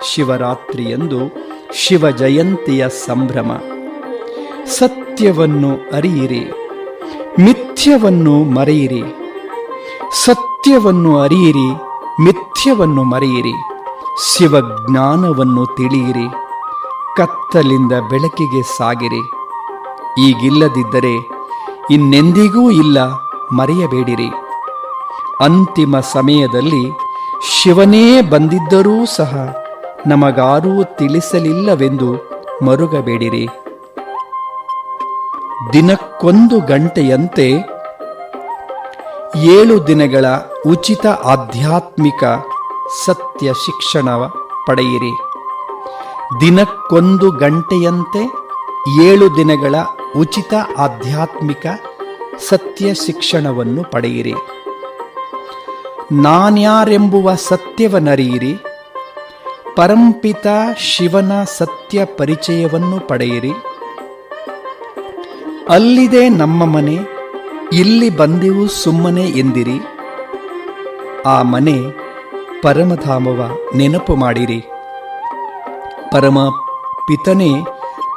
ಶಿವರಾತ್ರಿಯಂದು ಶಿವಜಯಂತಿಯ ಸಂಭ್ರಮ. ಸತ್ಯವನ್ನು ಅರಿಯಿರಿ, ಮಿಥ್ಯವನ್ನು ಮರೆಯಿರಿ. ಸತ್ಯವನ್ನು ಅರಿಯಿರಿ, ಮಿಥ್ಯವನ್ನು ಮರೆಯಿರಿ. ಶಿವಜ್ಞಾನವನ್ನು ತಿಳಿಯಿರಿ, ಕತ್ತಲಿಂದ ಬೆಳಕಿಗೆ ಸಾಗಿರಿ. ಈಗಿಲ್ಲದಿದ್ದರೆ ಇನ್ನೆಂದಿಗೂ ಇಲ್ಲ, ಮರೆಯಬೇಡಿರಿ. ಅಂತಿಮ ಸಮಯದಲ್ಲಿ ಶಿವನೇ ಬಂದಿದ್ದರೂ ಸಹ ನಮಗಾರೂ ತಿಳಿಸಲಿಲ್ಲವೆಂದು ಮರುಗಬೇಡಿರಿ. ದಿನಕ್ಕೊಂದು ಗಂಟೆಯಂತೆ 7 ದಿನಗಳ ಉಚಿತ ಆಧ್ಯಾತ್ಮಿಕ ಸತ್ಯ ಶಿಕ್ಷಣ ಪಡೆಯಿರಿ. ದಿನಕ್ಕೊಂದು ಗಂಟೆಯಂತೆ 7 ದಿನಗಳ ಉಚಿತ ಆಧ್ಯಾತ್ಮಿಕ ಸತ್ಯ ಶಿಕ್ಷಣವನ್ನು ಪಡೆಯಿರಿ. ನಾನ್ಯಾರೆಂಬುವ ಸತ್ಯವನ್ನರಿಯಿರಿ. ಪರಂಪಿತ ಶಿವನ ಸತ್ಯ ಪರಿಚಯವನ್ನು ಪಡೆಯಿರಿ. ಅಲ್ಲಿದೆ ನಮ್ಮ ಮನೆ, ಇಲ್ಲಿ ಬಂದೆವು ಸುಮ್ಮನೆ ಎಂದಿರಿ. ಆ ಮನೆ ಪರಮಧಾಮವ ನೆನಪು ಮಾಡಿರಿ. ಪರಮ ಪಿತನೇ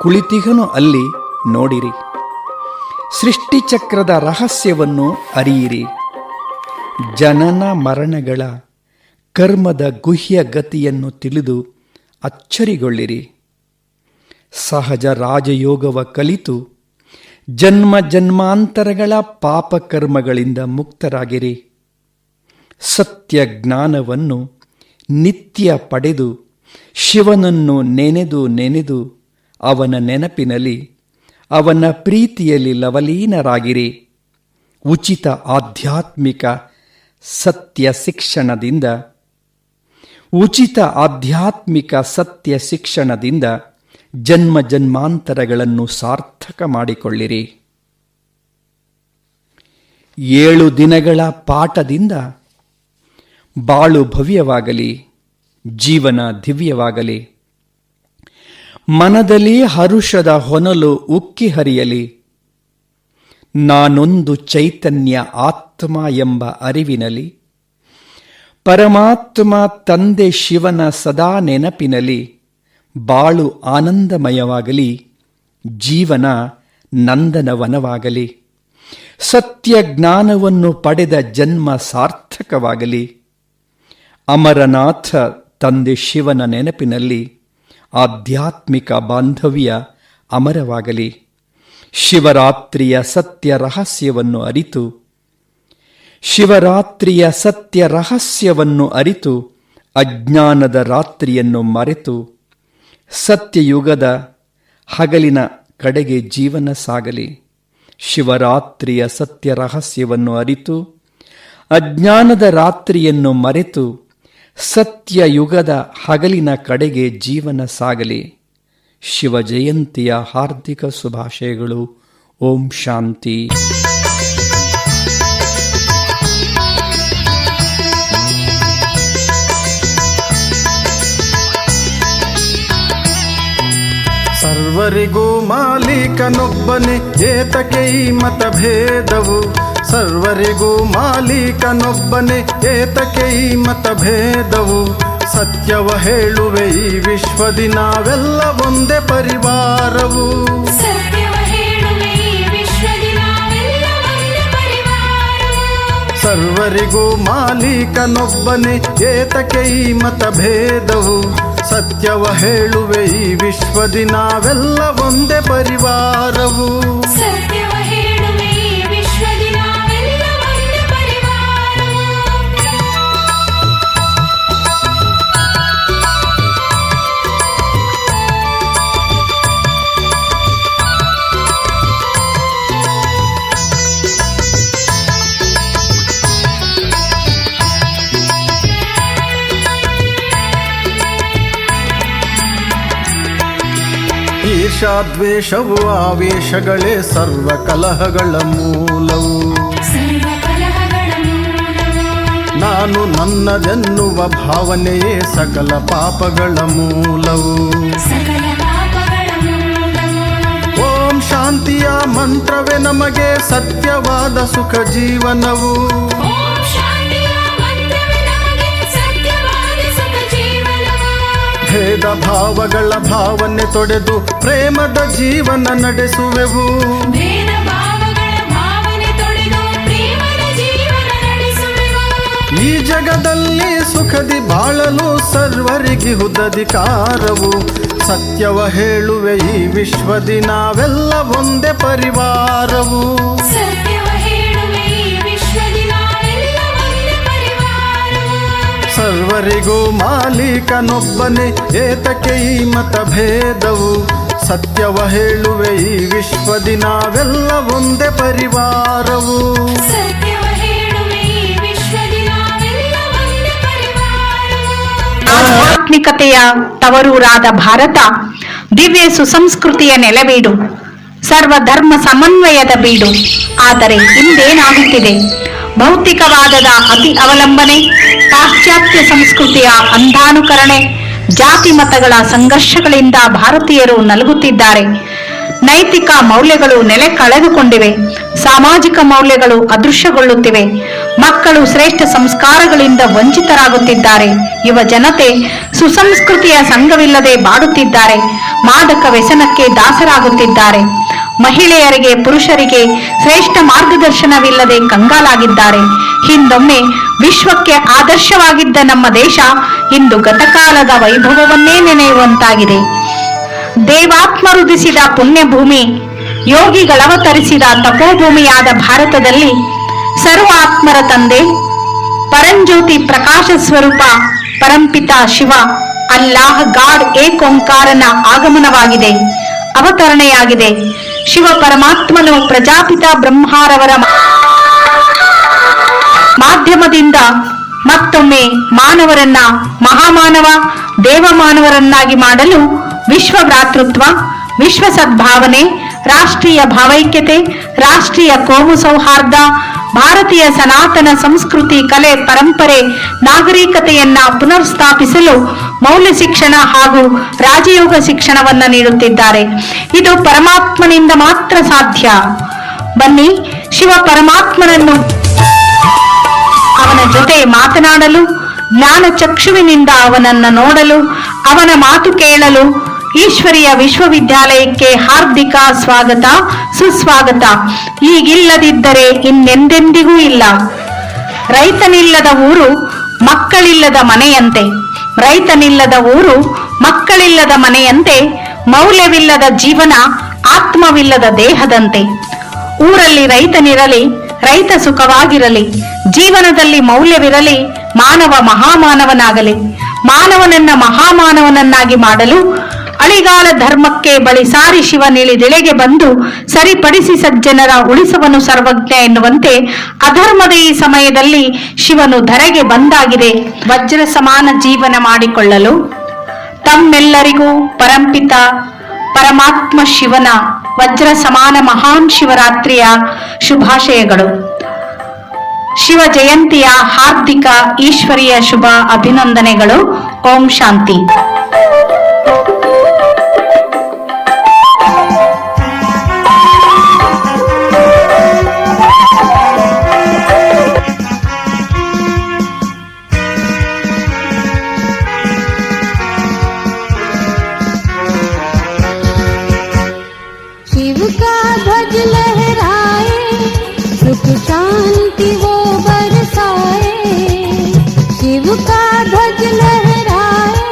ಕುಳಿತಿಗನು ಅಲ್ಲಿ ನೋಡಿರಿ. ಸೃಷ್ಟಿಚಕ್ರದ ರಹಸ್ಯವನ್ನು ಅರಿಯಿರಿ. ಜನನ ಮರಣಗಳ ಕರ್ಮದ ಗುಹ್ಯ ಗತಿಯನ್ನು ತಿಳಿದು ಅಚ್ಚರಿಗೊಳ್ಳಿರಿ. ಸಹಜ ರಾಜಯೋಗವ ಕಲಿತು ಜನ್ಮ ಜನ್ಮಾಂತರಗಳ ಪಾಪಕರ್ಮಗಳಿಂದ ಮುಕ್ತರಾಗಿರಿ. ಸತ್ಯ ಜ್ಞಾನವನ್ನು ನಿತ್ಯ ಪಡೆದು ಶಿವನನ್ನು ನೆನೆದು ಅವನ ನೆನಪಿನಲ್ಲಿ ಅವನ ಪ್ರೀತಿಯಲ್ಲಿ ಲವಲೀನರಾಗಿರಿ. ಉಚಿತ ಆಧ್ಯಾತ್ಮಿಕ ಸತ್ಯ ಶಿಕ್ಷಣದಿಂದ ಜನ್ಮ ಜನ್ಮಾಂತರಗಳನ್ನು ಸಾರ್ಥಕ ಮಾಡಿಕೊಳ್ಳಿರಿ. 7 ದಿನಗಳ ಪಾಠದಿಂದ ಬಾಳು ಭವ್ಯವಾಗಲಿ, ಜೀವನ ದಿವ್ಯವಾಗಲಿ. ಮನದಲ್ಲಿ ಹರುಷದ ಹೊನಲು ಉಕ್ಕಿ ಹರಿಯಲಿ. ನಾನೊಂದು ಚೈತನ್ಯ ಆತ್ಮ ಎಂಬ ಅರಿವಿನಲಿ, ಪರಮಾತ್ಮ ತಂದೆ ಶಿವನ ಸದಾ ನೆನಪಿನಲಿ ಬಾಳು ಆನಂದಮಯವಾಗಲಿ, ಜೀವನ ನಂದನವನವಾಗಲಿ. ಸತ್ಯ ಜ್ಞಾನವನ್ನು ಪಡೆದ ಜನ್ಮ ಸಾರ್ಥಕವಾಗಲಿ. ಅಮರನಾಥ ತಂದೆ ಶಿವನ ನೆನಪಿನಲ್ಲಿ ಆಧ್ಯಾತ್ಮಿಕ ಬಾಂಧವ್ಯ ಅಮರವಾಗಲಿ. ಶಿವರಾತ್ರಿಯ ಸತ್ಯ ರಹಸ್ಯವನ್ನು ಅರಿತು ಅಜ್ಞಾನದ ರಾತ್ರಿಯನ್ನು ಮರೆತು ಸತ್ಯಯುಗದ ಹಗಲಿನ ಕಡೆಗೆ ಜೀವನ ಸಾಗಲಿ. ಶಿವರಾತ್ರಿಯ ಸತ್ಯ ರಹಸ್ಯವನ್ನು ಅರಿತು ಅಜ್ಞಾನದ ರಾತ್ರಿಯನ್ನು ಮರೆತು ಸತ್ಯಯುಗದ ಹಗಲಿನ ಕಡೆಗೆ ಜೀವನ ಸಾಗಲಿ. ಶಿವ ಜಯಂತಿಯ ಹಾರ್ದಿಕ ಶುಭಾಶಯಗಳು. ಓಂ ಶಾಂತಿ. ಸರ್ವರಿಗೂ ಮಾಲೀಕನೊಬ್ಬನೇ, ಏತಕ್ಕೆ ಈ ಮತಭೇದವು? ಸರ್ವರಿಗೂ ಮಾಲೀಕನೊಬ್ಬನೇ, ಏತಕ್ಕೆ ಈ ಮತಭೇದವು? ಸತ್ಯವ ಹೇಳುವೆ ಈ ವಿಶ್ವದಿ ನಾವೆಲ್ಲ ಒಂದೇ ಪರಿವಾರವು. ಸರ್ವರಿಗೂ ಮಾಲೀಕನೊಬ್ಬನೇ, ಏತಕ್ಕೆ ಈ ಮತಭೇದವು? ಸತ್ಯವ ಹೇಳುವೆ ಈ ವಿಶ್ವದಿ ನಾವೆಲ್ಲ ಒಂದೇ ಪರಿವಾರವು. ಈರ್ಷಾದ್ವೇಷವು ಆವೇಶಗಳೇ ಸರ್ವ ಕಲಹಗಳ ಮೂಲವು. ನಾನು ನನ್ನದೆನ್ನುವ ಭಾವನೆಯೇ ಸಕಲ ಪಾಪಗಳ ಮೂಲವು. ಓಂ ಶಾಂತಿಯ ಮಂತ್ರವೇ ನಮಗೆ ಸತ್ಯವಾದ ಸುಖ ಜೀವನವು. ಭೇದ ಭಾವಗಳ ಭಾವನೆ ತೊಡೆದು ಪ್ರೇಮದ ಜೀವನ ನಡೆಸುವೆವು. ಈ ಜಗದಲ್ಲಿ ಸುಖದಿ ಬಾಳಲು ಸರ್ವರಿಗಿಹುದಧಿಕಾರವು. ಸತ್ಯವ ಹೇಳುವೆ ಈ ವಿಶ್ವದಿ ನಾವೆಲ್ಲ ಒಂದೇ ಪರಿವಾರವು. ಸರ್ವರಿಗೂ ಮಾಲೀಕನೊಬ್ಬನೇ, ಏತಕ್ಕೆ ಈ ಮತಭೇದವು? ಸತ್ಯವ ಹೇಳುವೆ ಈ ವಿಶ್ವದಿ ನಾವೆಲ್ಲ ಒಂದೇ ಪರಿವಾರವು. ಆಧ್ಯಾತ್ಮಿಕತೆಯ ತವರೂರಾದ ಭಾರತ ದಿವ್ಯ ಸುಸಂಸ್ಕೃತಿಯ ನೆಲವೀಡು, ಸರ್ವಧರ್ಮ ಸಮನ್ವಯದ ಬೀಡು. ಆದರೆ ಇಂದೇನಾಗುತ್ತಿದೆ? ಭೌತಿಕವಾದದ ಅತಿ ಅವಲಂಬನೆ, ಪಾಶ್ಚಾತ್ಯ ಸಂಸ್ಕೃತಿಯ ಅಂಧಾನುಕರಣೆ, ಜಾತಿ ಮತಗಳ ಸಂಘರ್ಷಗಳಿಂದ ಭಾರತೀಯರು ನಲುಗುತ್ತಿದ್ದಾರೆ. ನೈತಿಕ ಮೌಲ್ಯಗಳು ನೆಲೆ ಕಳೆದುಕೊಂಡಿವೆ. ಸಾಮಾಜಿಕ ಮೌಲ್ಯಗಳು ಅದೃಶ್ಯಗೊಳ್ಳುತ್ತಿವೆ. ಮಕ್ಕಳು ಶ್ರೇಷ್ಠ ಸಂಸ್ಕಾರಗಳಿಂದ ವಂಚಿತರಾಗುತ್ತಿದ್ದಾರೆ. ಯುವ ಜನತೆ ಸುಸಂಸ್ಕೃತಿಯ ಸಂಘವಿಲ್ಲದೆ ಬಾಡುತ್ತಿದ್ದಾರೆ. ಮಾದಕ ವ್ಯಸನಕ್ಕೆ ದಾಸರಾಗುತ್ತಿದ್ದಾರೆ. ಮಹಿಳೆಯರಿಗೆ ಪುರುಷರಿಗೆ ಶ್ರೇಷ್ಠ ಮಾರ್ಗದರ್ಶನವಿಲ್ಲದೆ ಕಂಗಾಲಾಗಿದ್ದಾರೆ. ಹಿಂದೊಮ್ಮೆ ವಿಶ್ವಕ್ಕೆ ಆದರ್ಶವಾಗಿದ್ದ ನಮ್ಮ ದೇಶ ಇಂದು ಗತಕಾಲದ ವೈಭವವನ್ನೇ ನೆನೆಯುವಂತಾಗಿದೆ. ದೇವಾತ್ಮರುದಿಸಿದ ಪುಣ್ಯಭೂಮಿ, ಯೋಗಿಗಳವತರಿಸಿದ ತಪೋಭೂಮಿಯಾದ ಭಾರತದಲ್ಲಿ ಸರ್ವ ಆತ್ಮರ ತಂದೆ, ಪರಂಜ್ಯೋತಿ ಪ್ರಕಾಶ ಸ್ವರೂಪ ಪರಂಪಿತ ಶಿವ ಅಲ್ಲಾಹ್ ಗಾಡ್ ಏಕೋಂಕಾರನ ಆಗಮನವಾಗಿದೆ, ಅವತರಣೆಯಾಗಿದೆ. ಶಿವ ಪರಮಾತ್ಮನು ಪ್ರಜಾಪಿತ ಬ್ರಹ್ಮಾರವರ ಮಾಧ್ಯಮದಿಂದ ಮತ್ತೊಮ್ಮೆ ಮಾನವರನ್ನ ಮಹಾಮಾನವ ದೇವಮಾನವರನ್ನಾಗಿ ಮಾಡಲು ವಿಶ್ವ ಭ್ರಾತೃತ್ವ, ವಿಶ್ವ ಸದ್ಭಾವನೆ, ರಾಷ್ಟ್ರೀಯ ಭಾವೈಕ್ಯತೆ, ರಾಷ್ಟ್ರೀಯ ಕೋಮು ಸೌಹಾರ್ದ, ಭಾರತೀಯ ಸನಾತನ ಸಂಸ್ಕೃತಿ, ಕಲೆ, ಪರಂಪರೆ, ನಾಗರಿಕತೆಯನ್ನ ಪುನರ್ಸ್ಥಾಪಿಸಲು ಮೌಲ್ಯ ಶಿಕ್ಷಣ ಹಾಗೂ ರಾಜಯೋಗ ಶಿಕ್ಷಣವನ್ನ ನೀಡುತ್ತಿದ್ದಾರೆ. ಇದು ಪರಮಾತ್ಮನಿಂದ ಮಾತ್ರ ಸಾಧ್ಯ. ಬನ್ನಿ, ಶಿವ ಪರಮಾತ್ಮನನ್ನು ಅವನ ಜೊತೆ ಮಾತನಾಡಲು, ಜ್ಞಾನ ಚಕ್ಷುವಿನಿಂದ ಅವನನ್ನ ನೋಡಲು, ಅವನ ಮಾತು ಕೇಳಲು ಈಶ್ವರೀಯ ವಿಶ್ವವಿದ್ಯಾಲಯಕ್ಕೆ ಹಾರ್ದಿಕ ಸ್ವಾಗತ, ಸುಸ್ವಾಗತ. ಈಗಿಲ್ಲದಿದ್ದರೆ ಇನ್ನೆಂದೆಂದಿಗೂ ಇಲ್ಲ. ರೈತನಿಲ್ಲದ ಊರು ಮಕ್ಕಳಿಲ್ಲದ ಮನೆಯಂತೆ, ರೈತನಿಲ್ಲದ ಊರು ಮಕ್ಕಳಿಲ್ಲದ ಮನೆಯಂತೆ, ಮೌಲ್ಯವಿಲ್ಲದ ಜೀವನ ಆತ್ಮವಿಲ್ಲದ ದೇಹದಂತೆ. ಊರಲ್ಲಿ ರೈತನಿರಲಿ, ರೈತ ಸುಖವಾಗಿರಲಿ. ಜೀವನದಲ್ಲಿ ಮೌಲ್ಯವಿರಲಿ, ಮಾನವ ಮಹಾಮಾನವನಾಗಲಿ. ಮಾನವನನ್ನ ಮಹಾಮಾನವನನ್ನಾಗಿ ಮಾಡಲು ಅಳಿಗಾಲ ಧರ್ಮಕ್ಕೆ ಬಳಿ ಸಾರಿ ಶಿವನಿಳಿದೆಳೆಗೆ ಬಂದು ಸರಿಪಡಿಸಿ ಸಜ್ಜನರ ಉಳಿಸುವನು ಸರ್ವಜ್ಞ ಎನ್ನುವಂತೆ ಅಧರ್ಮದ ಈ ಸಮಯದಲ್ಲಿ ಶಿವನು ಧರೆಗೆ ಬಂದಾಗಿದೆ. ವಜ್ರ ಸಮಾನ ಜೀವನ ಮಾಡಿಕೊಳ್ಳಲು ತಮ್ಮೆಲ್ಲರಿಗೂ ಪರಂಪಿತ ಪರಮಾತ್ಮ ಶಿವನ ವಜ್ರ ಸಮಾನ ಮಹಾನ್ ಶಿವರಾತ್ರಿಯ ಶುಭಾಶಯಗಳು. ಶಿವ ಜಯಂತಿಯ ಹಾರ್ದಿಕ ಈಶ್ವರೀಯ ಶುಭ ಅಭಿನಂದನೆಗಳು. ಓಂ ಶಾಂತಿ. शिव का ध्वज लहराए, सुख शांति वो बरसाए। शिव का ध्वज लहराए,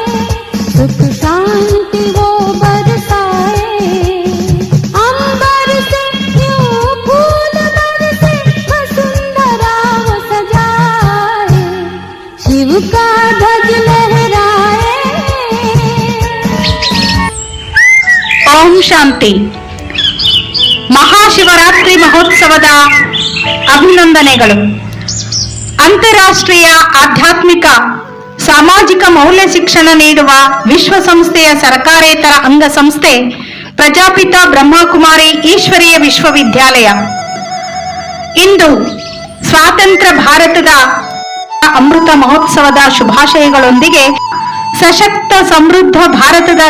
सुख शांति वो बरसाए। अंबर से यूं फूल बरसे, वसुंधरा वो सजाए। शिव का ध्वज लहराए। ಓಂ ಶಾಂತಿ. ಮಹಾಶಿವರಾತ್ರಿ ಮಹೋತ್ಸವದ ಅಭಿನಂದನೆಗಳು. ಅಂತಾರಾಷ್ಟ್ರೀಯ ಆಧ್ಯಾತ್ಮಿಕ ಸಾಮಾಜಿಕ ಮೌಲ್ಯ ಶಿಕ್ಷಣ ನೀಡುವ ವಿಶ್ವಸಂಸ್ಥೆಯ ಸರ್ಕಾರೇತರ ಅಂಗಸಂಸ್ಥೆ ಪ್ರಜಾಪಿತ ಬ್ರಹ್ಮಕುಮಾರಿ ಈಶ್ವರೀಯ ವಿಶ್ವವಿದ್ಯಾಲಯ ಇಂದು ಸ್ವಾತಂತ್ರ್ಯ ಭಾರತದ ಅಮೃತ ಮಹೋತ್ಸವದ ಶುಭಾಶಯಗಳೊಂದಿಗೆ ಸಶಕ್ತ ಸಮೃದ್ಧ ಭಾರತದ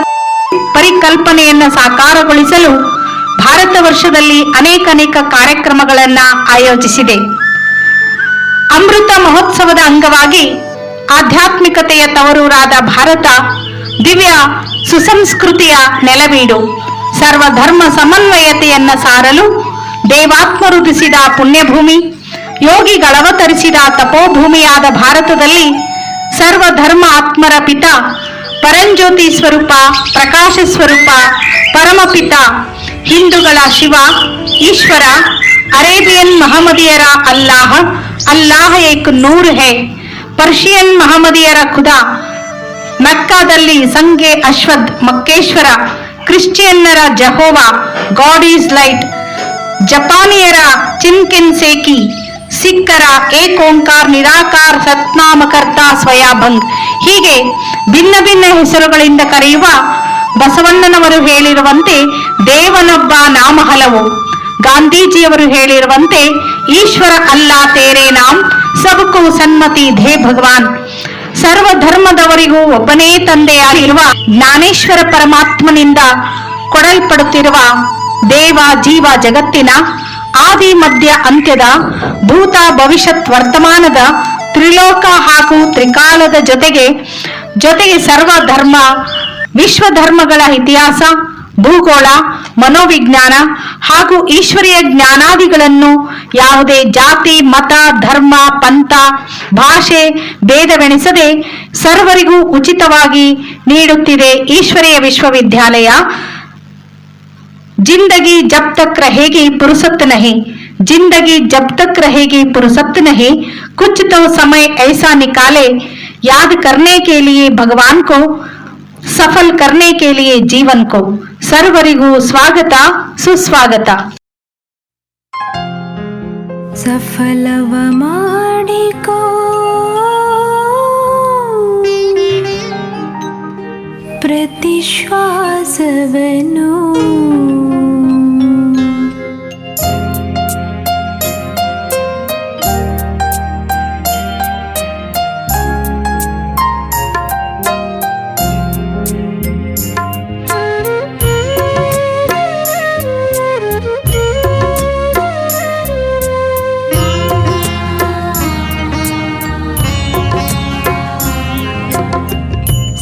ಪರಿಕಲ್ಪನೆಯನ್ನು ಸಾಕಾರಗೊಳಿಸಲು ಭಾರತ ವರ್ಷದಲ್ಲಿ ಅನೇಕ ಕಾರ್ಯಕ್ರಮಗಳನ್ನು ಆಯೋಜಿಸಿದೆ. ಅಮೃತ ಮಹೋತ್ಸವದ ಅಂಗವಾಗಿ ಆಧ್ಯಾತ್ಮಿಕತೆಯ ತವರೂರಾದ ಭಾರತ ದಿವ್ಯ ಸುಸಂಸ್ಕೃತಿಯ ನೆಲವೀಡು, ಸರ್ವಧರ್ಮ ಸಮನ್ವಯತೆಯನ್ನ ಸಾರಲು ದೇವಾತ್ಮರುದಿಸಿದ ಪುಣ್ಯಭೂಮಿ, ಯೋಗಿಗಳವತರಿಸಿದ ತಪೋಭೂಮಿಯಾದ ಭಾರತದಲ್ಲಿ ಸರ್ವಧರ್ಮ ಆತ್ಮರ ಪಿತ ಪರಂಜ್ಯೋತಿ ಸ್ವರೂಪ ಪ್ರಕಾಶ ಸ್ವರೂಪ ಪರಮಪಿತ ಹಿಂದೂಗಳ ಶಿವ ಈಶ್ವರ, ಅರೇಬಿಯನ್ ಮಹಮ್ಮದಿಯರ ಅಲ್ಲಾಹ, ಅಲ್ಲಾಹ ಏಕ್ ನೂರ್ ಹೇ, ಪರ್ಷಿಯನ್ ಮಹಮ್ಮದಿಯರ ಖುದಾ, ಮಕ್ಕಾದಲ್ಲಿ ಸಂಗೆ ಅಶ್ವದ್ ಮಕ್ಕೇಶ್ವರ, ಕ್ರಿಶ್ಚಿಯನ್ನರ ಜಹೋವಾ ಗಾಡ್ ಈಸ್ ಲೈಟ್, ಜಪಾನಿಯರ ಚಿನ್ಕೆನ್ ಸೇಕಿ, ಸಿಖ್ಖರ ಏಕ್ ಓಂಕಾರ ನಿರಾಕಾರ ಸತ್ನಾಮಕರ್ತ ಸ್ವಯಾಭಂಗ್. ಹೀಗೆ ಭಿನ್ನ ಭಿನ್ನ ಹೆಸರುಗಳಿಂದ ಕರೆಯುವ ಬಸವಣ್ಣನವರು ಹೇಳಿರುವಂತೆ ದೇವನೊಬ್ಬ ನಾಮ ಹಲವು. ಗಾಂಧೀಜಿಯವರು ಹೇಳಿರುವಂತೆ ಈಶ್ವರ ಅಲ್ಲಾ ತೇರೇ ನಾಮ್ ಸಬಕು ಸನ್ಮತಿ ಧೇ ಭಗವಾನ್. ಸರ್ವ ಧರ್ಮದವರಿಗೂ ಒಬ್ಬನೇ ತಂದೆಯಾಗಿರುವ ಜ್ಞಾನೇಶ್ವರ ಪರಮಾತ್ಮನಿಂದ ಕೊಡಲ್ಪಡುತ್ತಿರುವ ದೇವ ಜೀವ ಜಗತ್ತಿನ ಆದಿ ಮಧ್ಯ ಅಂತ್ಯದ ಭೂತ ಭವಿಷ್ಯತ್ ವರ್ತಮಾನದ ತ್ರಿಲೋಕ ಹಾಗೂ ತ್ರಿಕಾಲದ ಜೊತೆಗೆ ಸರ್ವ ಧರ್ಮ ವಿಶ್ವ ಧರ್ಮಗಳ ಇತಿಹಾಸ, ಭೂಗೋಳ, ಮನೋವಿಜ್ಞಾನ ಹಾಗೂ ಈಶ್ವರೀಯ ಜ್ಞಾನಾದಿಗಳನ್ನು ಯಾವುದೇ ಜಾತಿ, ಮತ, ಧರ್ಮ, ಪಂಥ, ಭಾಷೆ ಭೇದವೆಣಿಸದೆ ಸರ್ವರಿಗೂ ಉಚಿತವಾಗಿ ನೀಡುತ್ತಿದೆ ಈಶ್ವರೀಯ ವಿಶ್ವವಿದ್ಯಾಲಯ. जिंदगी जब तक रहेगी फुर्सत नहीं, जिंदगी जब तक रहेगी फुर्सत नहीं, कुछ तो समय ऐसा निकाले याद करने के लिए भगवान को, सफल करने के लिए जीवन को. सर्वरिಗೂ ಸ್ವಾಗತ ಸುಸ್ವಾಗತ. ಸಫಲವ ಮಾಡಿಕೋ ಪ್ರತಿ ಶ್ವಾಸವನ್ನು,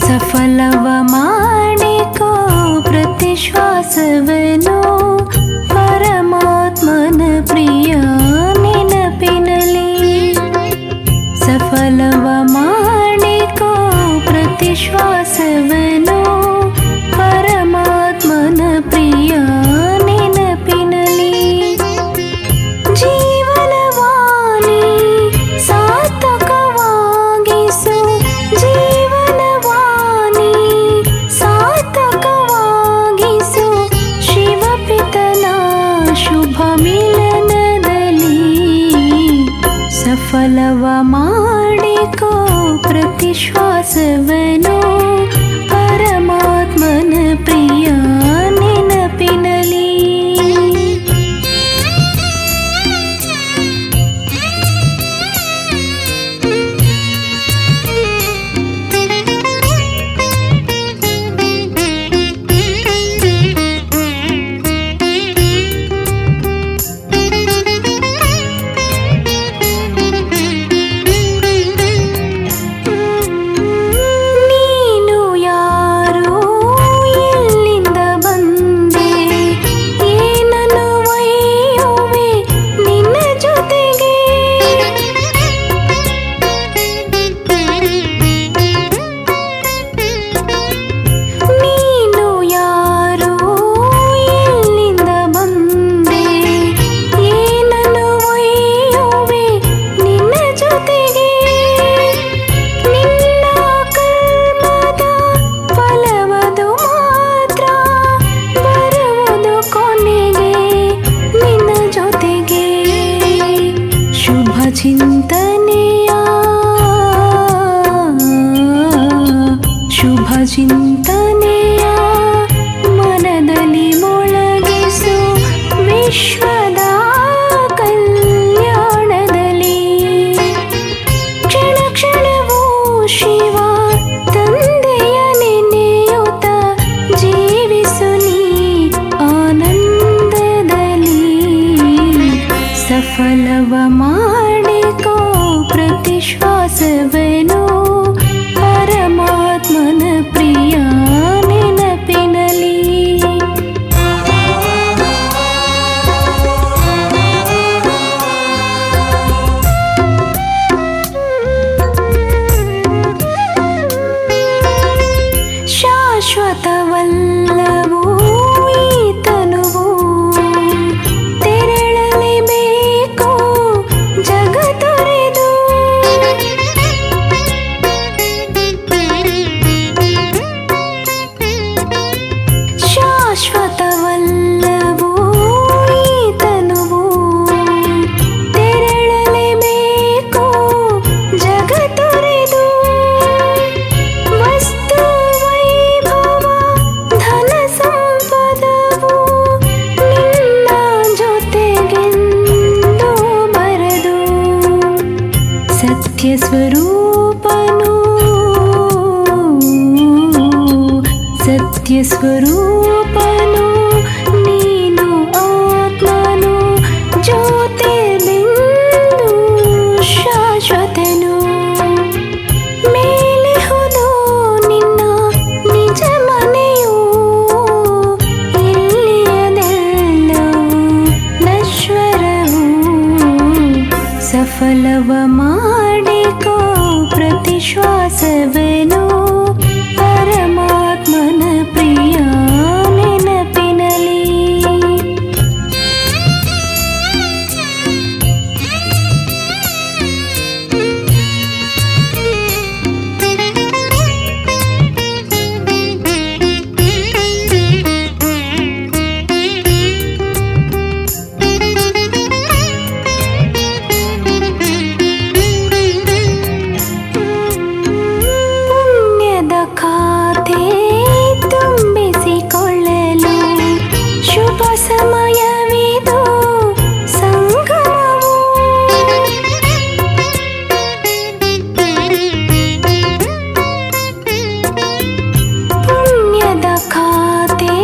ಸಫಲವ ಮಾಡಿಕೋ ಪ್ರತಿ ಶ್ವಾಸವನ್ನು, ಪರಮಾತ್ಮನ ಪ್ರಿಯ ನೆನಪಿನಲಿ. ಸಫಲವ ಮಾಡಿಕೋ ಪ್ರತಿ ಶ್ವಾಸವನ್ನು, ಪರಮಾತ್ಮನ ಪ್ರಿಯ ನೆನಪಿನಲಿ. ಜೀವನವಾಣಿ ಸಾರ್ಥಕವಾಗಿಸು, ಜೀವನವಾಣಿ ಸಾರ್ಥಕವಾಗಿಸು, ಶಿವಪಿತನ ಶುಭ ಮಿಲನದಲ್ಲಿ. ಸಫಲವ ಮಾಡಿಕೋ ಪ್ರತಿ ಶ್ವಾಸವನ್ನು, ಪರಮಾತ್ಮನ ಪ್ರಿಯ ನೆನಪಿನಲಿ. ನೀ ಸಫಲವ ಮಾಡಿಕೋ ಪ್ರತಿಶ್ವಾಸವನು ಪರಮಾತ್ಮನ ಪ್ರಿಯ ನೆನಪಿನಲಿ. ಪುಣ್ಯದ ಖಾತೆ ತುಂಬಿಸಿಕೊಳ್ಳಲು ಶುಭ ಸಮಯವಿದು ಸಂಗಮವು. ಪುಣ್ಯದ ಖಾತೆ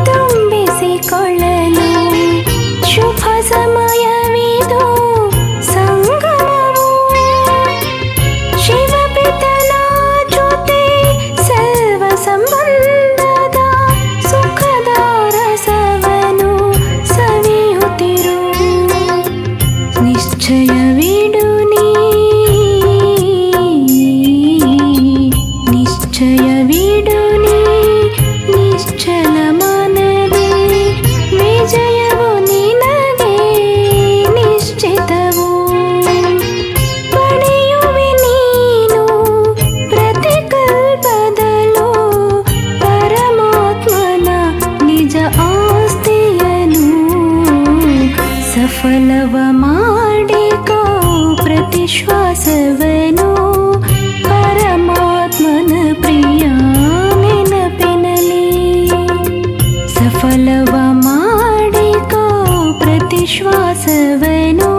ತುಂಬಿಸಿಕೊಳ್ಳಲು ಶುಭ ಸಮಯವಿದು ಸಂಗಮವು. ಶಿವಪಿತನ ಜೊತೆ ಸರ್ವ ಸಂಬಂಧದ ಸುಖದ ರಸವನು ಸವಿಯುತ್ತಿರು. ನಿಶ್ಚಯವಿಡು ನೀ, ನಿಶ್ಚಯವಿಡು ನೀ, ನಿಶ್ಚಲ ಮನವೇ ವಿಜಯವು ನಿನಗೆ ನಿಶ್ಚಿತವು. ಪಡೆಯುವೆ ನೀನು ಪ್ರತಿಕಲ್ಪದಲ್ಲೂ ಪರಮಾತ್ಮನ ನಿಜ ಆಸ್ತಿಯನು. ಸಫಲವ ಮಾಡಿಕೋ ಪ್ರತಿಶ್ವಾಸವನು ಪರಮಾತ್ಮನ ಪ್ರಿಯ ನೆನಪಿನಲಿ. ಸಫಲವ ಮಾಡಿಕೋ ಪ್ರತಿಶ್ವಾಸವನು